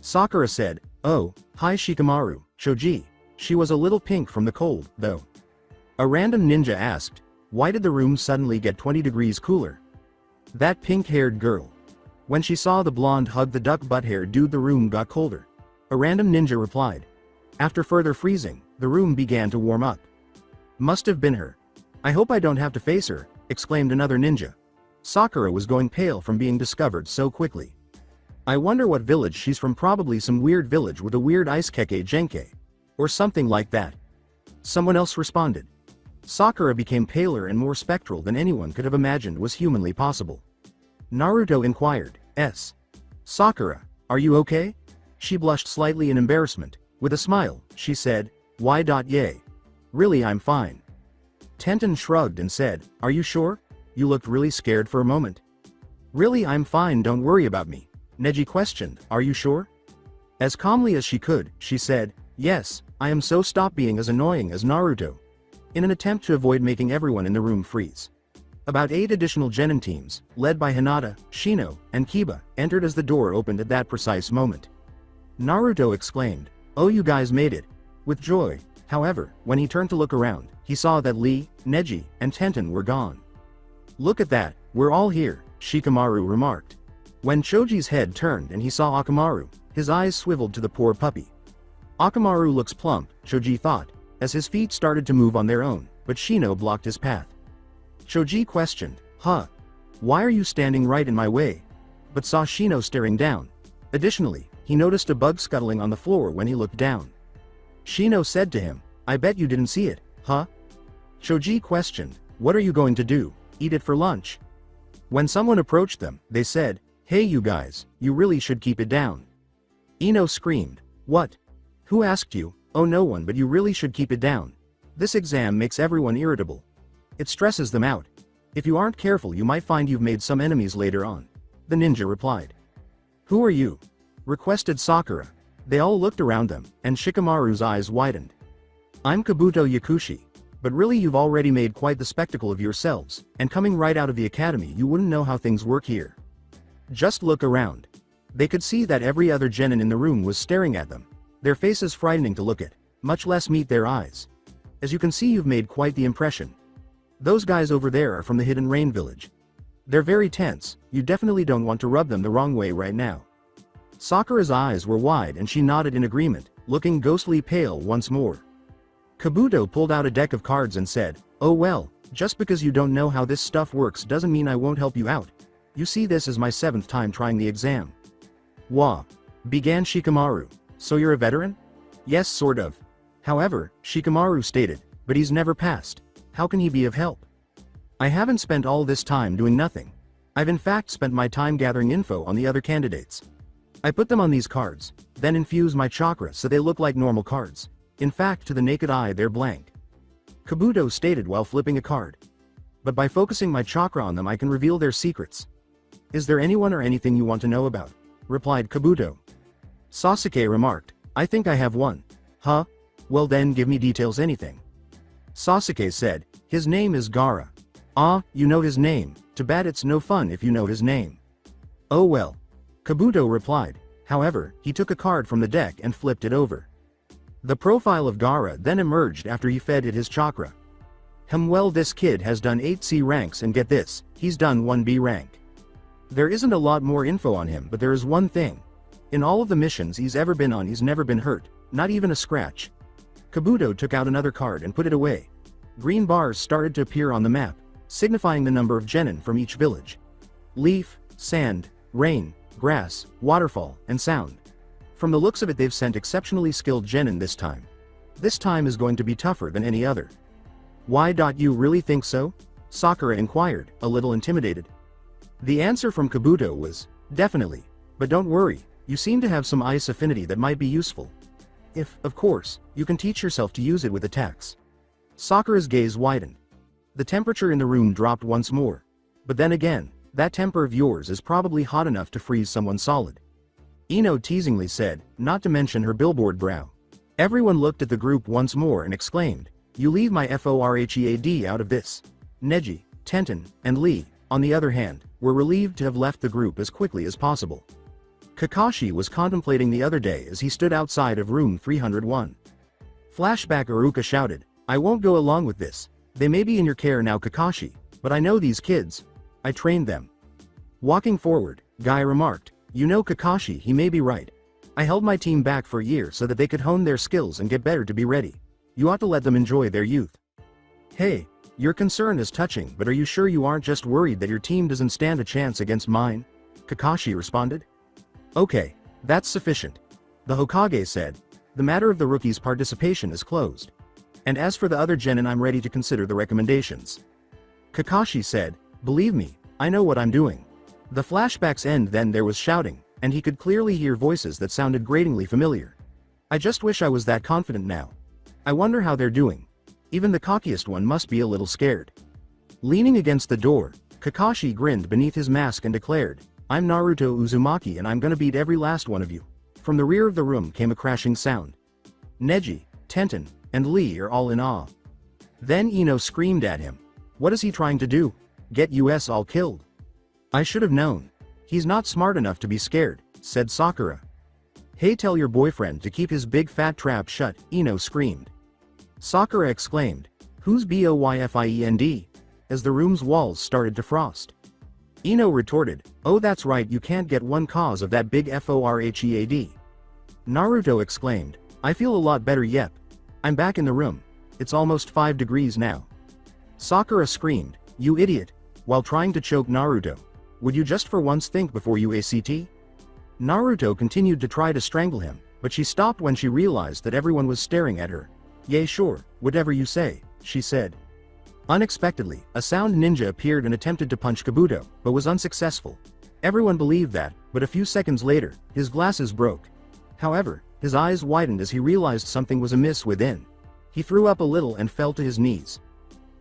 Sakura said, oh, hi Shikamaru, Choji. She was a little pink from the cold, though. A random ninja asked, why did the room suddenly get 20 degrees cooler? That pink-haired girl. When she saw the blonde hug the duck butt-haired dude, the room got colder. A random ninja replied. After further freezing, the room began to warm up. Must have been her. I hope I don't have to face her, exclaimed another ninja. Sakura was going pale from being discovered so quickly. I wonder what village she's from, probably some weird village with a weird ice keke genke. Or something like that. Someone else responded. Sakura became paler and more spectral than anyone could have imagined was humanly possible. Naruto inquired, Sakura, are you okay? She blushed slightly in embarrassment. With a smile, she said, why? Yay. Really, I'm fine. Tenten shrugged and said, are you sure? You looked really scared for a moment. Really, I'm fine, don't worry about me. Neji questioned, are you sure? As calmly as she could, she said, yes, I am, so stop being as annoying as Naruto. In an attempt to avoid making everyone in the room freeze. About 8 additional genin teams, led by Hinata, Shino, and Kiba, entered as the door opened at that precise moment. Naruto exclaimed, "Oh, you guys made it," with joy. However, when he turned to look around, he saw that Lee, Neji, and Tenten were gone. "Look at that, we're all here," Shikamaru remarked. When Choji's head turned and he saw Akamaru, his eyes swiveled to the poor puppy. Akamaru looks plump, Choji thought, as his feet started to move on their own, but Shino blocked his path. Choji questioned, "Huh? Why are you standing right in my way?" but saw Shino staring down. Additionally, he noticed a bug scuttling on the floor when he looked down. Shino said to him, "I bet you didn't see it, huh?" Choji questioned, "What are you going to do, eat it for lunch?" When someone approached them, they said, "Hey you guys, you really should keep it down." Ino screamed, "What? Who asked you?" "Oh, no one, but you really should keep it down. This exam makes everyone irritable. It stresses them out. If you aren't careful you might find you've made some enemies later on," the ninja replied. "Who are you?" requested Sakura. They all looked around them, and Shikamaru's eyes widened. "I'm Kabuto Yakushi. But really you've already made quite the spectacle of yourselves, and coming right out of the academy you wouldn't know how things work here. Just look around." They could see that every other genin in the room was staring at them, their faces frightening to look at, much less meet their eyes. "As you can see you've made quite the impression. Those guys over there are from the Hidden Rain village. They're very tense, you definitely don't want to rub them the wrong way right now." Sakura's eyes were wide and she nodded in agreement, looking ghostly pale once more. Kabuto pulled out a deck of cards and said, "Oh well, just because you don't know how this stuff works doesn't mean I won't help you out. You see, this is my 7th time trying the exam." "Wah," began Shikamaru. "So you're a veteran?" "Yes, sort of. However," Shikamaru stated, "but he's never passed. How can he be of help?" "I haven't spent all this time doing nothing. I've in fact spent my time gathering info on the other candidates. I put them on these cards, then infuse my chakra so they look like normal cards. In fact, to the naked eye they're blank," Kabuto stated while flipping a card. "But by focusing my chakra on them I can reveal their secrets." "Is there anyone or anything you want to know about?" replied Kabuto. Sasuke remarked, "I think I have one." "Huh? Well then give me details, anything." Sasuke said, "His name is Gaara." "Ah, you know his name, too bad it's no fun if you know his name." "Oh well," Kabuto replied. However, he took a card from the deck and flipped it over. The profile of Gaara then emerged after he fed it his chakra. Well, this kid has done 8 C ranks and get this, he's done 1 B rank. There isn't a lot more info on him, but there is one thing. In all of the missions he's ever been on he's never been hurt, not even a scratch. Kabuto took out another card and put it away. Green bars started to appear on the map, signifying the number of genin from each village. Leaf, sand, rain, grass, waterfall, and sound. From the looks of it they've sent exceptionally skilled genin this time. This time is going to be tougher than any other. "Why? You really think so?" Sakura inquired, a little intimidated. The answer from Kabuto was, "Definitely. But don't worry, you seem to have some ice affinity that might be useful. If, of course, you can teach yourself to use it with attacks." Sakura's gaze widened. The temperature in the room dropped once more. "But then again, that temper of yours is probably hot enough to freeze someone solid," Ino teasingly said, not to mention her billboard brow. Everyone looked at the group once more and exclaimed, "You leave my FORHEAD out of this." Neji, Tenten, and Lee, on the other hand, were relieved to have left the group as quickly as possible. Kakashi was contemplating the other day as he stood outside of room 301. Flashback. Iruka shouted, "I won't go along with this. They may be in your care now, Kakashi, but I know these kids. I trained them." Walking forward, Guy remarked, "You know Kakashi, he may be right. I held my team back for a year so that they could hone their skills and get better to be ready. You ought to let them enjoy their youth." "Hey, your concern is touching, but are you sure you aren't just worried that your team doesn't stand a chance against mine?" Kakashi responded. "Okay, that's sufficient," the Hokage said. "The matter of the rookies' participation is closed. And as for the other genin, I'm ready to consider the recommendations." Kakashi said, "Believe me, I know what I'm doing." The flashbacks end. Then there was shouting, and he could clearly hear voices that sounded gratingly familiar. "I just wish I was that confident now. I wonder how they're doing. Even the cockiest one must be a little scared." Leaning against the door, Kakashi grinned beneath his mask and declared, "I'm Naruto Uzumaki and I'm gonna beat every last one of you." From the rear of the room came a crashing sound. Neji, Tenten, and Lee are all in awe. Then Ino screamed at him. "What is he trying to do?" get us all killed. I should have known. He's not smart enough to be scared, said Sakura. Hey, tell your boyfriend to keep his big fat trap shut, Ino screamed. Sakura exclaimed, who's boyfriend? As the room's walls started to frost. Ino retorted, oh that's right, you can't get one cause of that big forhead. Naruto exclaimed, I feel a lot better yep. I'm back in the room. It's almost 5 degrees now. Sakura screamed, you idiot, while trying to choke Naruto. Would you just for once think before you act? Naruto continued to try to strangle him, but she stopped when she realized that everyone was staring at her. Yay sure, whatever you say, she said. Unexpectedly, a sound ninja appeared and attempted to punch Kabuto, but was unsuccessful. Everyone believed that, but a few seconds later, his glasses broke. However, his eyes widened as he realized something was amiss within. He threw up a little and fell to his knees.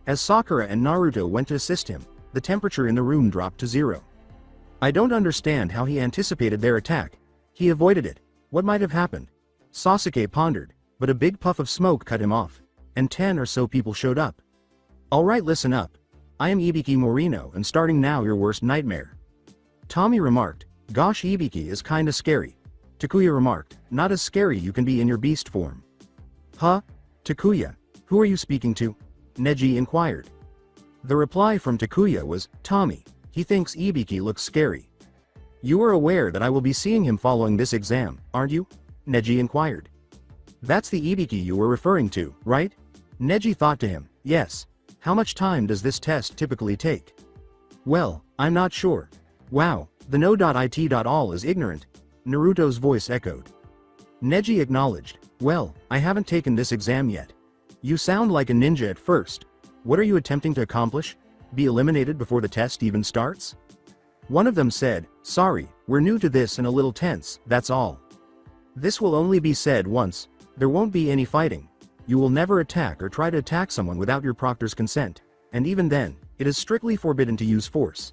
As Sakura and Naruto went to assist him, the temperature in the room dropped to 0. I don't understand how he anticipated their attack. He avoided it. What might have happened? Sasuke pondered, but a big puff of smoke cut him off, and 10 or so people showed up. Alright, listen up. I am Ibiki Morino and starting now your worst nightmare. Tommy remarked, gosh Ibiki is kinda scary. Takuya remarked, not as scary you can be in your beast form. Huh? Takuya, who are you speaking to? Neji inquired. The reply from Takuya was, Tommy, he thinks Ibiki looks scary. You are aware that I will be seeing him following this exam, aren't you? Neji inquired. That's the Ibiki you were referring to, right? Neji thought to him, yes. How much time does this test typically take? Well, I'm not sure. Wow, the no.it.all is ignorant. Naruto's voice echoed. Neji acknowledged, well, I haven't taken this exam yet. You sound like a ninja at first. What are you attempting to accomplish? Be eliminated before the test even starts? One of them said, sorry, we're new to this and a little tense, that's all. This will only be said once. There won't be any fighting. You will never attack or try to attack someone without your proctor's consent, and even then, it is strictly forbidden to use force.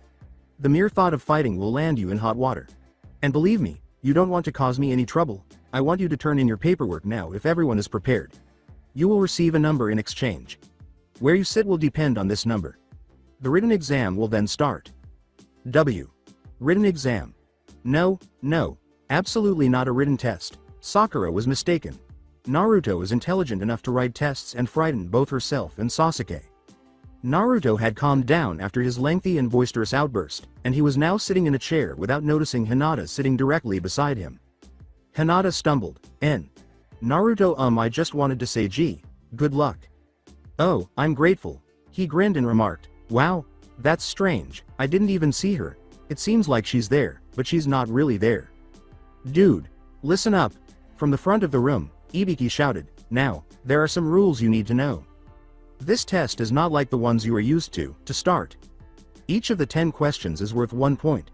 The mere thought of fighting will land you in hot water. And believe me, you don't want to cause me any trouble. I want you to turn in your paperwork now if everyone is prepared. You will receive a number in exchange. Where you sit will depend on this number. The written exam will then start. W. Written exam. No, absolutely not a written test. Sakura was mistaken. Naruto is intelligent enough to write tests and frighten both herself and Sasuke. Naruto had calmed down after his lengthy and boisterous outburst, and he was now sitting in a chair without noticing Hinata sitting directly beside him. Hinata stumbled, Naruto I just wanted to say gee, good luck. Oh, I'm grateful. He grinned and remarked, wow, that's strange, I didn't even see her. It seems like she's there, but she's not really there. Dude, listen up. From the front of the room, Ibiki shouted, now, there are some rules you need to know. This test is not like the ones you are used to start. Each of the 10 questions is worth 1 point.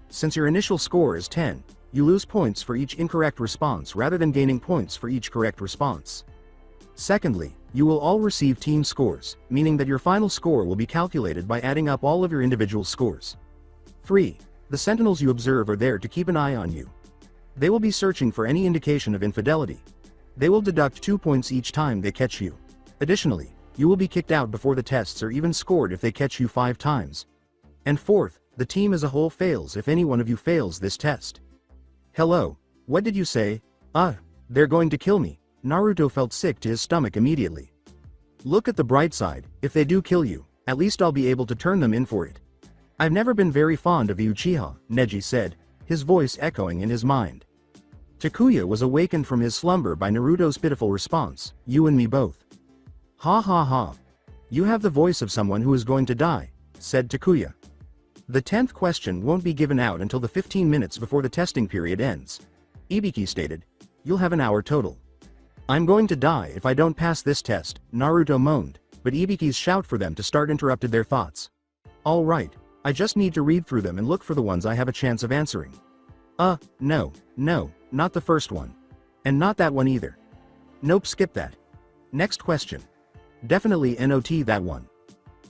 Since your initial score is 10, you lose points for each incorrect response rather than gaining points for each correct response. Secondly, you will all receive team scores, meaning that your final score will be calculated by adding up all of your individual scores. 3. The sentinels you observe are there to keep an eye on you. They will be searching for any indication of infidelity. They will deduct 2 points each time they catch you. Additionally, you will be kicked out before the tests are even scored if they catch you 5 times. And fourth, the team as a whole fails if any one of you fails this test. Hello, what did you say? They're going to kill me. Naruto felt sick to his stomach immediately. Look at the bright side, if they do kill you, at least I'll be able to turn them in for it. I've never been very fond of the Uchiha, Neji said, his voice echoing in his mind. Takuya was awakened from his slumber by Naruto's pitiful response, you and me both. Ha ha ha. You have the voice of someone who is going to die, said Takuya. The 10th question won't be given out until the 15 minutes before the testing period ends. Ibiki stated, you'll have an hour total. I'm going to die if I don't pass this test, Naruto moaned, but Ibiki's shout for them to start interrupted their thoughts. Alright, I just need to read through them and look for the ones I have a chance of answering. No, not the first one. And not that one either. Nope, skip that. Next question. Definitely not that one.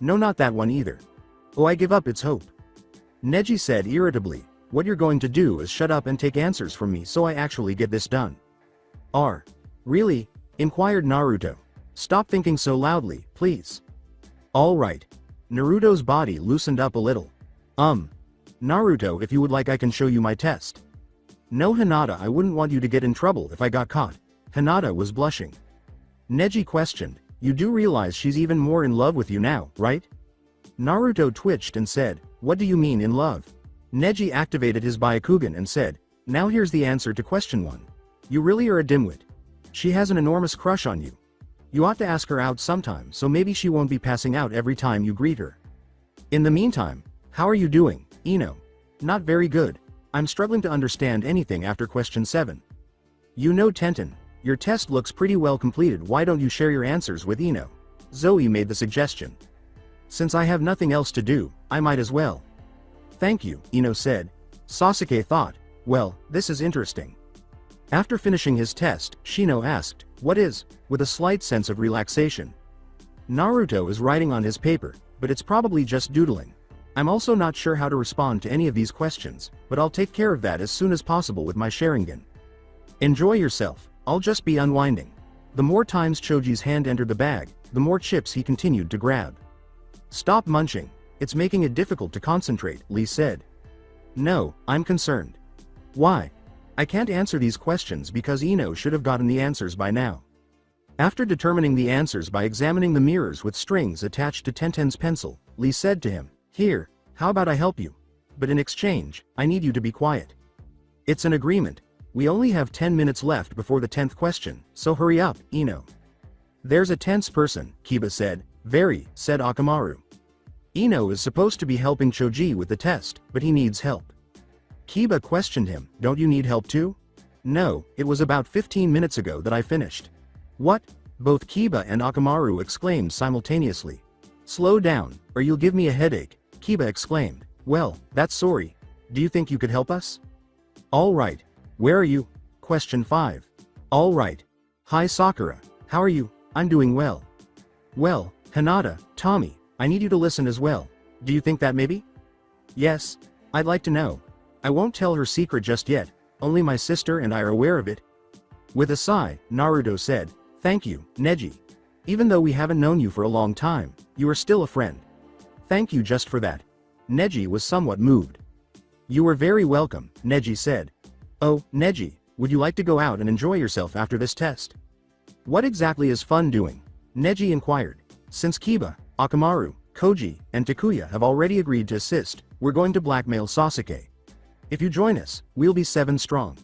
No, not that one either. Oh, I give up, it's hope. Neji said irritably, what you're going to do is shut up and take answers from me so I actually get this done. Really? Inquired Naruto. Stop thinking so loudly, please. Alright. Naruto's body loosened up a little. Naruto, if you would like I can show you my test. No Hinata, I wouldn't want you to get in trouble if I got caught. Hinata was blushing. Neji questioned, you do realize she's even more in love with you now, right? Naruto twitched and said, what do you mean in love? Neji activated his Byakugan and said, now here's the answer to question 1. You really are a dimwit. She has an enormous crush on you. You ought to ask her out sometime so maybe she won't be passing out every time you greet her. In the meantime, how are you doing, Ino? Not very good. I'm struggling to understand anything after question 7. You know Tenten, your test looks pretty well completed, why don't you share your answers with Ino? Zoe made the suggestion. Since I have nothing else to do, I might as well. Thank you, Ino said. Sasuke thought, well, this is interesting. After finishing his test, Shino asked, what is, with a slight sense of relaxation. Naruto is writing on his paper, but it's probably just doodling. I'm also not sure how to respond to any of these questions, but I'll take care of that as soon as possible with my Sharingan. Enjoy yourself, I'll just be unwinding. The more times Choji's hand entered the bag, the more chips he continued to grab. Stop munching, it's making it difficult to concentrate, Lee said. No, I'm concerned. Why? I can't answer these questions because Ino should have gotten the answers by now. After determining the answers by examining the mirrors with strings attached to Tenten's pencil, Lee said to him, here, how about I help you? But in exchange, I need you to be quiet. It's an agreement. We only have 10 minutes left before the 10th question, so hurry up, Ino. There's a tense person, Kiba said. Very, said Akamaru. Ino is supposed to be helping Choji with the test, but he needs help. Kiba questioned him, don't you need help too? No, it was about 15 minutes ago that I finished. What? Both Kiba and Akamaru exclaimed simultaneously. Slow down, or you'll give me a headache, Kiba exclaimed. Well, that's sorry. Do you think you could help us? All right. Where are you? Question 5. All right. Hi Sakura, how are you? I'm doing well. Well, Hinata, Tommy, I need you to listen as well. Do you think that maybe? Yes, I'd like to know. I won't tell her secret just yet, only my sister and I are aware of it. With a sigh, Naruto said, thank you, Neji. Even though we haven't known you for a long time, you are still a friend. Thank you just for that. Neji was somewhat moved. You are very welcome, Neji said. Oh, Neji, would you like to go out and enjoy yourself after this test? What exactly is fun doing? Neji inquired. Since Kiba, Akamaru, Koji, and Takuya have already agreed to assist, we're going to blackmail Sasuke. If you join us, we'll be 7 strong.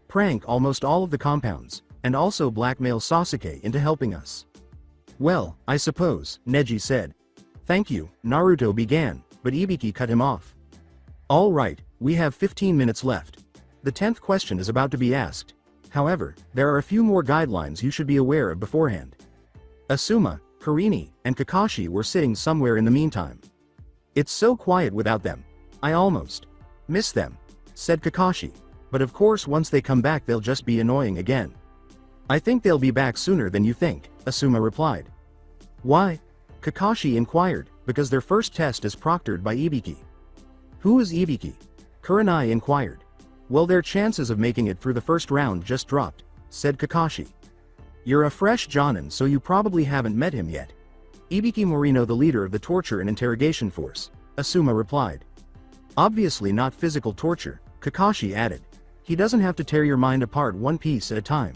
Prank almost all of the compounds, and also blackmail Sasuke into helping us. Well, I suppose, Neji said. Thank you, Naruto began, but Ibiki cut him off. All right, we have 15 minutes left. The 10th question is about to be asked. However, there are a few more guidelines you should be aware of beforehand. Asuma, Karini, and Kakashi were sitting somewhere in the meantime. It's so quiet without them. I almost miss them, said Kakashi. But of course once they come back they'll just be annoying again. I think they'll be back sooner than you think, Asuma replied. Why? Kakashi inquired, because their first test is proctored by Ibiki. Who is Ibiki? Kurenai inquired. Well, their chances of making it through the first round just dropped, said Kakashi. You're a fresh Jonin, so you probably haven't met him yet. Ibiki Morino, the leader of the torture and interrogation force, Asuma replied. Obviously not physical torture, Kakashi added. He doesn't have to tear your mind apart one piece at a time.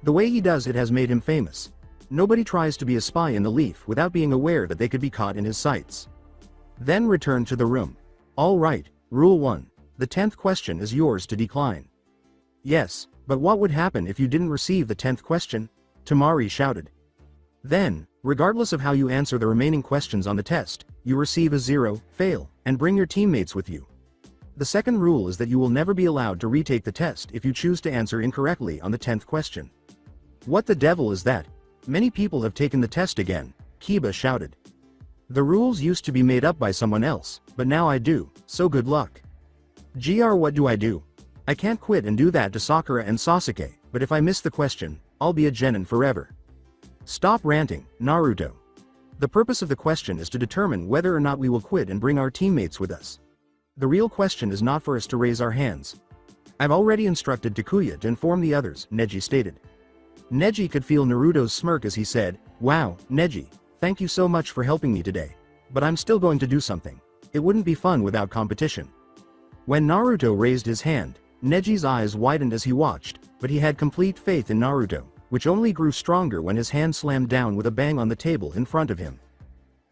The way he does it has made him famous. Nobody tries to be a spy in the Leaf without being aware that they could be caught in his sights. Then return to the room. All right, Rule 1. The 10th question is yours to decline. Yes, but what would happen if you didn't receive the 10th question? Tamari shouted. Then, regardless of how you answer the remaining questions on the test, you receive a 0, fail, and bring your teammates with you. The second rule is that you will never be allowed to retake the test if you choose to answer incorrectly on the 10th question. What the devil is that? Many people have taken the test again, Kiba shouted. The rules used to be made up by someone else, but now I do, so good luck. Gr, what do I do? I can't quit and do that to Sakura and Sasuke, but if I miss the question, I'll be a genin forever. Stop ranting, Naruto. The purpose of the question is to determine whether or not we will quit and bring our teammates with us. The real question is not for us to raise our hands. I've already instructed Takuya to inform the others, Neji stated. Neji could feel Naruto's smirk as he said, Wow, Neji, thank you so much for helping me today. but I'm still going to do something. It wouldn't be fun without competition. When Naruto raised his hand, Neji's eyes widened as he watched, but he had complete faith in Naruto, which only grew stronger when his hand slammed down with a bang on the table in front of him.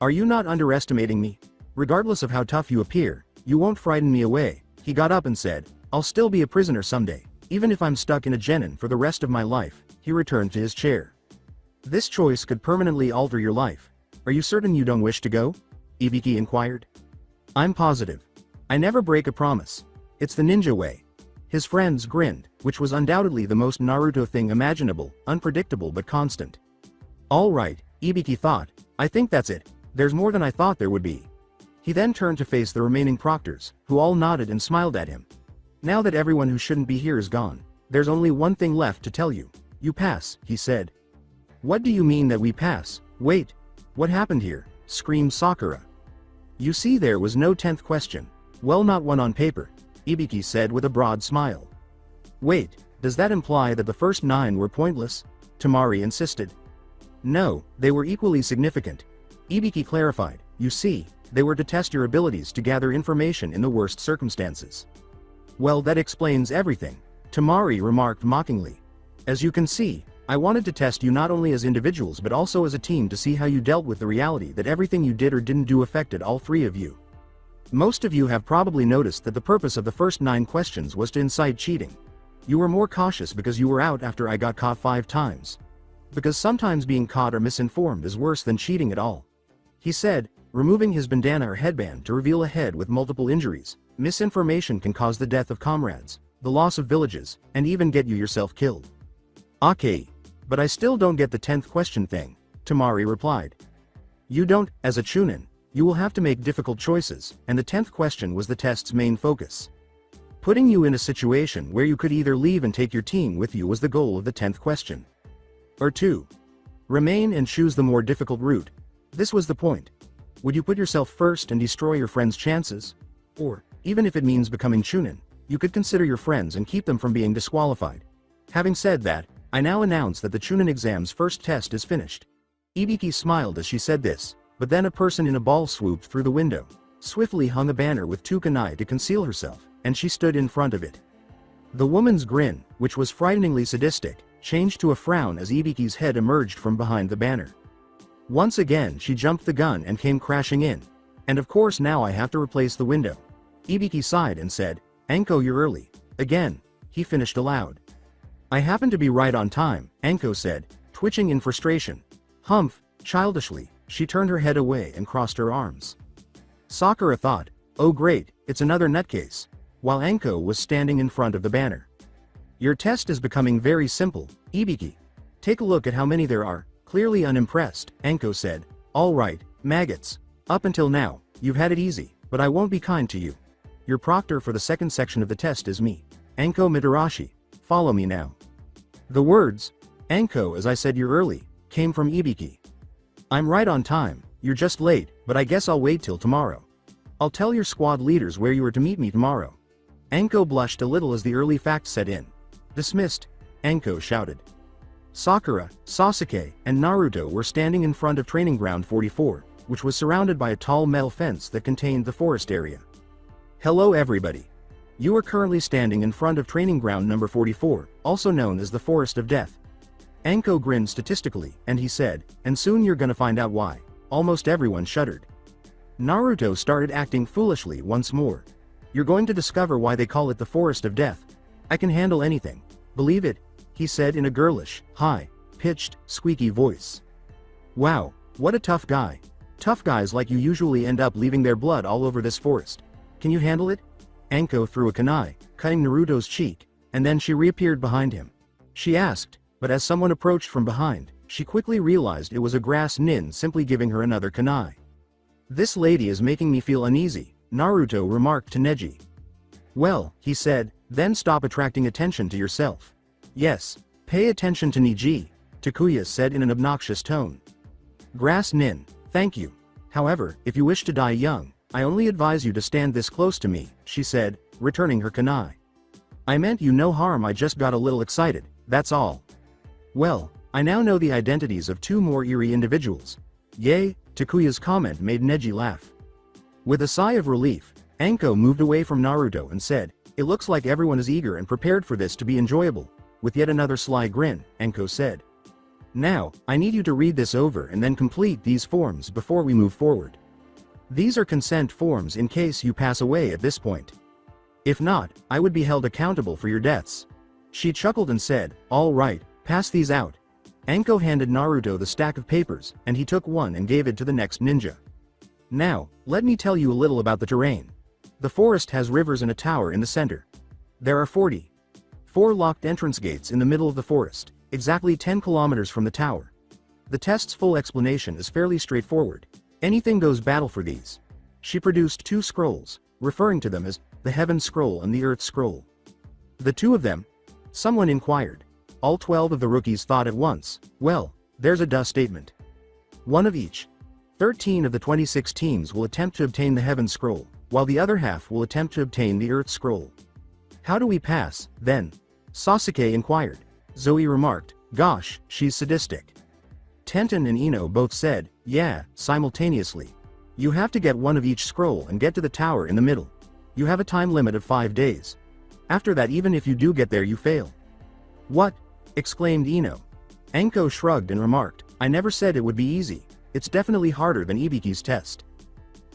Are you not underestimating me? Regardless of how tough you appear, you won't frighten me away. He got up and said, I'll still be a prisoner someday, even if I'm stuck in a genin for the rest of my life. He returned to his chair. This choice could permanently alter your life. Are you certain you don't wish to go? Ibiki inquired. I'm positive. I never break a promise. It's the ninja way. His friends grinned, which was undoubtedly the most Naruto thing imaginable, unpredictable but constant. All right, Ibiki thought, I think that's it. There's more than I thought there would be. He then turned to face the remaining proctors, who all nodded and smiled at him. Now that everyone who shouldn't be here is gone, there's only one thing left to tell you. You pass, he said. What do you mean that we pass? Wait. What happened here? Screamed Sakura. You see, there was no 10th question. Well, not one on paper, Ibiki said with a broad smile. Wait, does that imply that the first 9 were pointless? Tamari insisted. No, they were equally significant. Ibiki clarified, you see, they were to test your abilities to gather information in the worst circumstances. Well, that explains everything, Tamari remarked mockingly. As you can see, I wanted to test you not only as individuals but also as a team to see how you dealt with the reality that everything you did or didn't do affected all 3 of you. Most of you have probably noticed that the purpose of the first 9 questions was to incite cheating. You were more cautious because you were out after I got caught 5 times. Because sometimes being caught or misinformed is worse than cheating at all. He said, removing his bandana or headband to reveal a head with multiple injuries. Misinformation can cause the death of comrades, the loss of villages, and even get you yourself killed. Okay. But I still don't get the 10th question thing, Tamari replied. You don't, as a Chunin, you will have to make difficult choices, and the 10th question was the test's main focus. Putting you in a situation where you could either leave and take your team with you was the goal of the 10th question. Or 2. Remain and choose the more difficult route. This was the point. Would you put yourself first and destroy your friends' chances? Or, even if it means becoming Chunin, you could consider your friends and keep them from being disqualified. Having said that, I now announce that the Chunin exam's first test is finished. Ibiki smiled as she said this, but then a person in a ball swooped through the window, swiftly hung a banner with 2 kunai to conceal herself, and she stood in front of it. The woman's grin, which was frighteningly sadistic, changed to a frown as Ibiki's head emerged from behind the banner. Once again she jumped the gun and came crashing in. And of course now I have to replace the window. Ibiki sighed and said, Anko, you're early. Again, he finished aloud. I happen to be right on time, Anko said, twitching in frustration. Humph, childishly, she turned her head away and crossed her arms. Sakura thought, oh great, it's another nutcase, while Anko was standing in front of the banner. Your test is becoming very simple, Ibiki. Take a look at how many there are. Clearly unimpressed, Anko said, all right, maggots. Up until now, you've had it easy, but I won't be kind to you. Your proctor for the second section of the test is me, Anko Mitarashi. Follow me now. The words, Anko, as I said you're early, came from Ibiki. I'm right on time, you're just late, but I guess I'll wait till tomorrow. I'll tell your squad leaders where you are to meet me tomorrow. Anko blushed a little as the early facts set in. Dismissed, Anko shouted. Sakura, Sasuke, and Naruto were standing in front of Training Ground 44, which was surrounded by a tall metal fence that contained the forest area. Hello everybody. You are currently standing in front of Training Ground number 44, also known as the Forest of Death. Anko grinned statistically, and he said, and soon you're gonna find out why. Almost everyone shuddered. Naruto started acting foolishly once more. You're going to discover why they call it the Forest of Death. I can handle anything. Believe it, he said in a girlish, high-pitched, squeaky voice. Wow, what a tough guy. Tough guys like you usually end up leaving their blood all over this forest. Can you handle it? Anko threw a kunai, cutting Naruto's cheek, and then she reappeared behind him. She asked, but as someone approached from behind, she quickly realized it was a grass nin simply giving her another kunai. This lady is making me feel uneasy, Naruto remarked to Neji. Well, he said, then stop attracting attention to yourself. Yes, pay attention to Neji, Takuya said in an obnoxious tone. Grass nin, thank you. However, if you wish to die young, I only advise you to stand this close to me, she said, returning her kunai. I meant you no harm, I just got a little excited, that's all. Well, I now know the identities of 2 more eerie individuals. Yay, Takuya's comment made Neji laugh. With a sigh of relief, Anko moved away from Naruto and said, "It looks like everyone is eager and prepared for this to be enjoyable." With yet another sly grin, Anko said, "Now, I need you to read this over and then complete these forms before we move forward. These are consent forms in case you pass away at this point. If not, I would be held accountable for your deaths." She chuckled and said, "All right, pass these out." Anko handed Naruto the stack of papers, and he took one and gave it to the next ninja. "Now, let me tell you a little about the terrain. The forest has rivers and a tower in the center. There are 44 locked entrance gates in the middle of the forest, exactly 10 kilometers from the tower. The test's full explanation is fairly straightforward. Anything goes battle for these." She produced 2 scrolls, referring to them as the Heaven Scroll and the Earth Scroll. "The 2 of them?" someone inquired. All 12 of the rookies thought at once, "Well, there's a duh statement. One of each. 13 of the 26 teams will attempt to obtain the Heaven Scroll, while the other half will attempt to obtain the Earth Scroll. How do we pass, then?" Sasuke inquired. Zoe remarked, "Gosh, she's sadistic." Tenten and Ino both said, "Yeah," simultaneously. "You have to get one of each scroll and get to the tower in the middle. You have a time limit of 5 days. After that, even if you do get there, you fail." "What?" exclaimed Ino. Anko shrugged and remarked, "I never said it would be easy. It's definitely harder than Ibiki's test."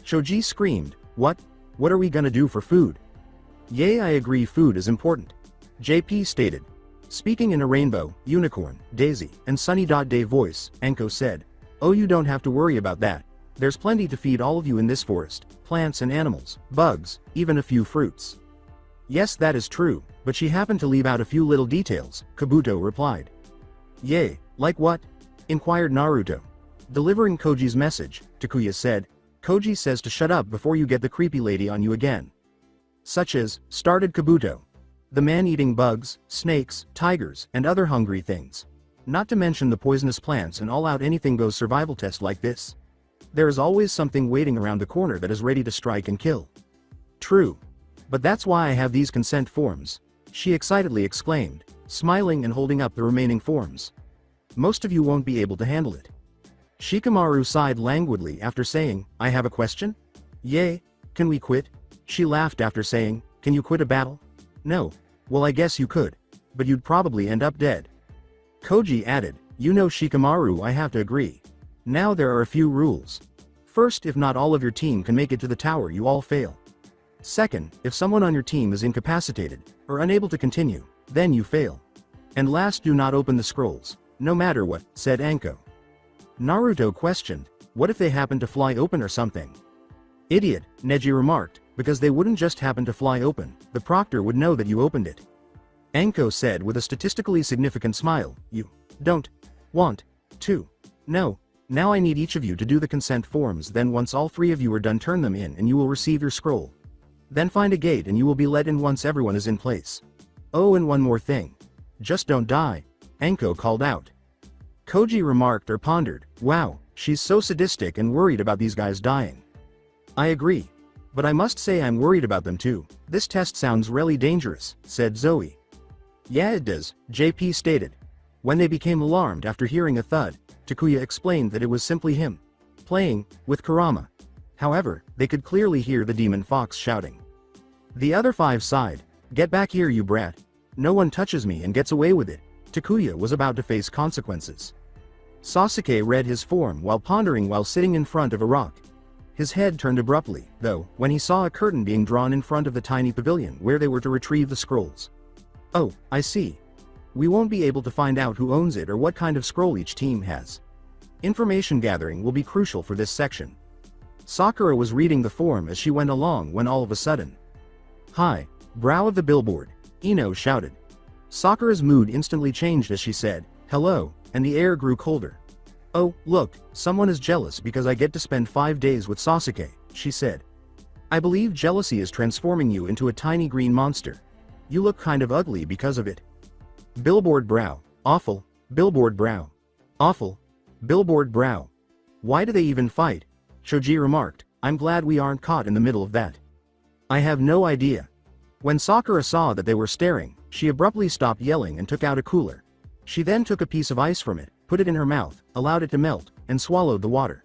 Shoji screamed, What are we gonna do for food?" "Yay, I agree, food is important," JP stated. Speaking in a rainbow, unicorn, daisy, and sunny.day voice, Anko said, "Oh, you don't have to worry about that. There's plenty to feed all of you in this forest, plants and animals, bugs, even a few fruits." "Yes, that is true, but she happened to leave out a few little details," Kabuto replied. "Yay, like what?" inquired Naruto. Delivering Koji's message, Takuya said, "Koji says to shut up before you get the creepy lady on you again." "Such as," started Kabuto. "The man eating bugs, snakes, tigers, and other hungry things. Not to mention the poisonous plants and all-out anything-goes survival test like this. There is always something waiting around the corner that is ready to strike and kill." "True. But that's why I have these consent forms," she excitedly exclaimed, smiling and holding up the remaining forms. "Most of you won't be able to handle it." Shikamaru sighed languidly after saying, "I have a question?" "Yay, can we quit?" She laughed after saying, "Can you quit a battle?" "No. Well, I guess you could. But you'd probably end up dead." Koji added, "You know, Shikamaru, I have to agree. Now there are a few rules. First, if not all of your team can make it to the tower, you all fail. Second, if someone on your team is incapacitated, or unable to continue, then you fail. And last, do not open the scrolls, no matter what," said Anko. Naruto questioned, "What if they happen to fly open or something?" "Idiot," Neji remarked, "because they wouldn't just happen to fly open, the proctor would know that you opened it." Anko said with a statistically significant smile, "You don't want to know. Now I need each of you to do the consent forms, then once all 3 of you are done, turn them in and you will receive your scroll. Then find a gate and you will be let in once everyone is in place. Oh, and one more thing. Just don't die," Anko called out. Koji remarked or pondered, "Wow, she's so sadistic and worried about these guys dying." "I agree. But I must say I'm worried about them too. This test sounds really dangerous," said Zoe. "Yeah, it does," JP stated. When they became alarmed after hearing a thud, Takuya explained that it was simply him playing with Kurama. However, they could clearly hear the demon fox shouting. The other 5 sighed, "Get back here, you brat. No one touches me and gets away with it." Takuya was about to face consequences. Sasuke read his form while pondering while sitting in front of a rock. His head turned abruptly, though, when he saw a curtain being drawn in front of the tiny pavilion where they were to retrieve the scrolls. "Oh, I see. We won't be able to find out who owns it or what kind of scroll each team has. Information gathering will be crucial for this section." Sakura was reading the form as she went along when all of a sudden, "Hi, brow of the billboard," Ino shouted. Sakura's mood instantly changed as she said, "Hello," and the air grew colder. "Oh, look, someone is jealous because I get to spend 5 days with Sasuke," she said. "I believe jealousy is transforming you into a tiny green monster. You look kind of ugly because of it." Billboard brow, awful, billboard brow, awful, billboard brow. "Why do they even fight?" Shoji remarked, "I'm glad we aren't caught in the middle of that." "I have no idea." When Sakura saw that they were staring, she abruptly stopped yelling and took out a cooler. She then took a piece of ice from it, put it in her mouth, allowed it to melt, and swallowed the water.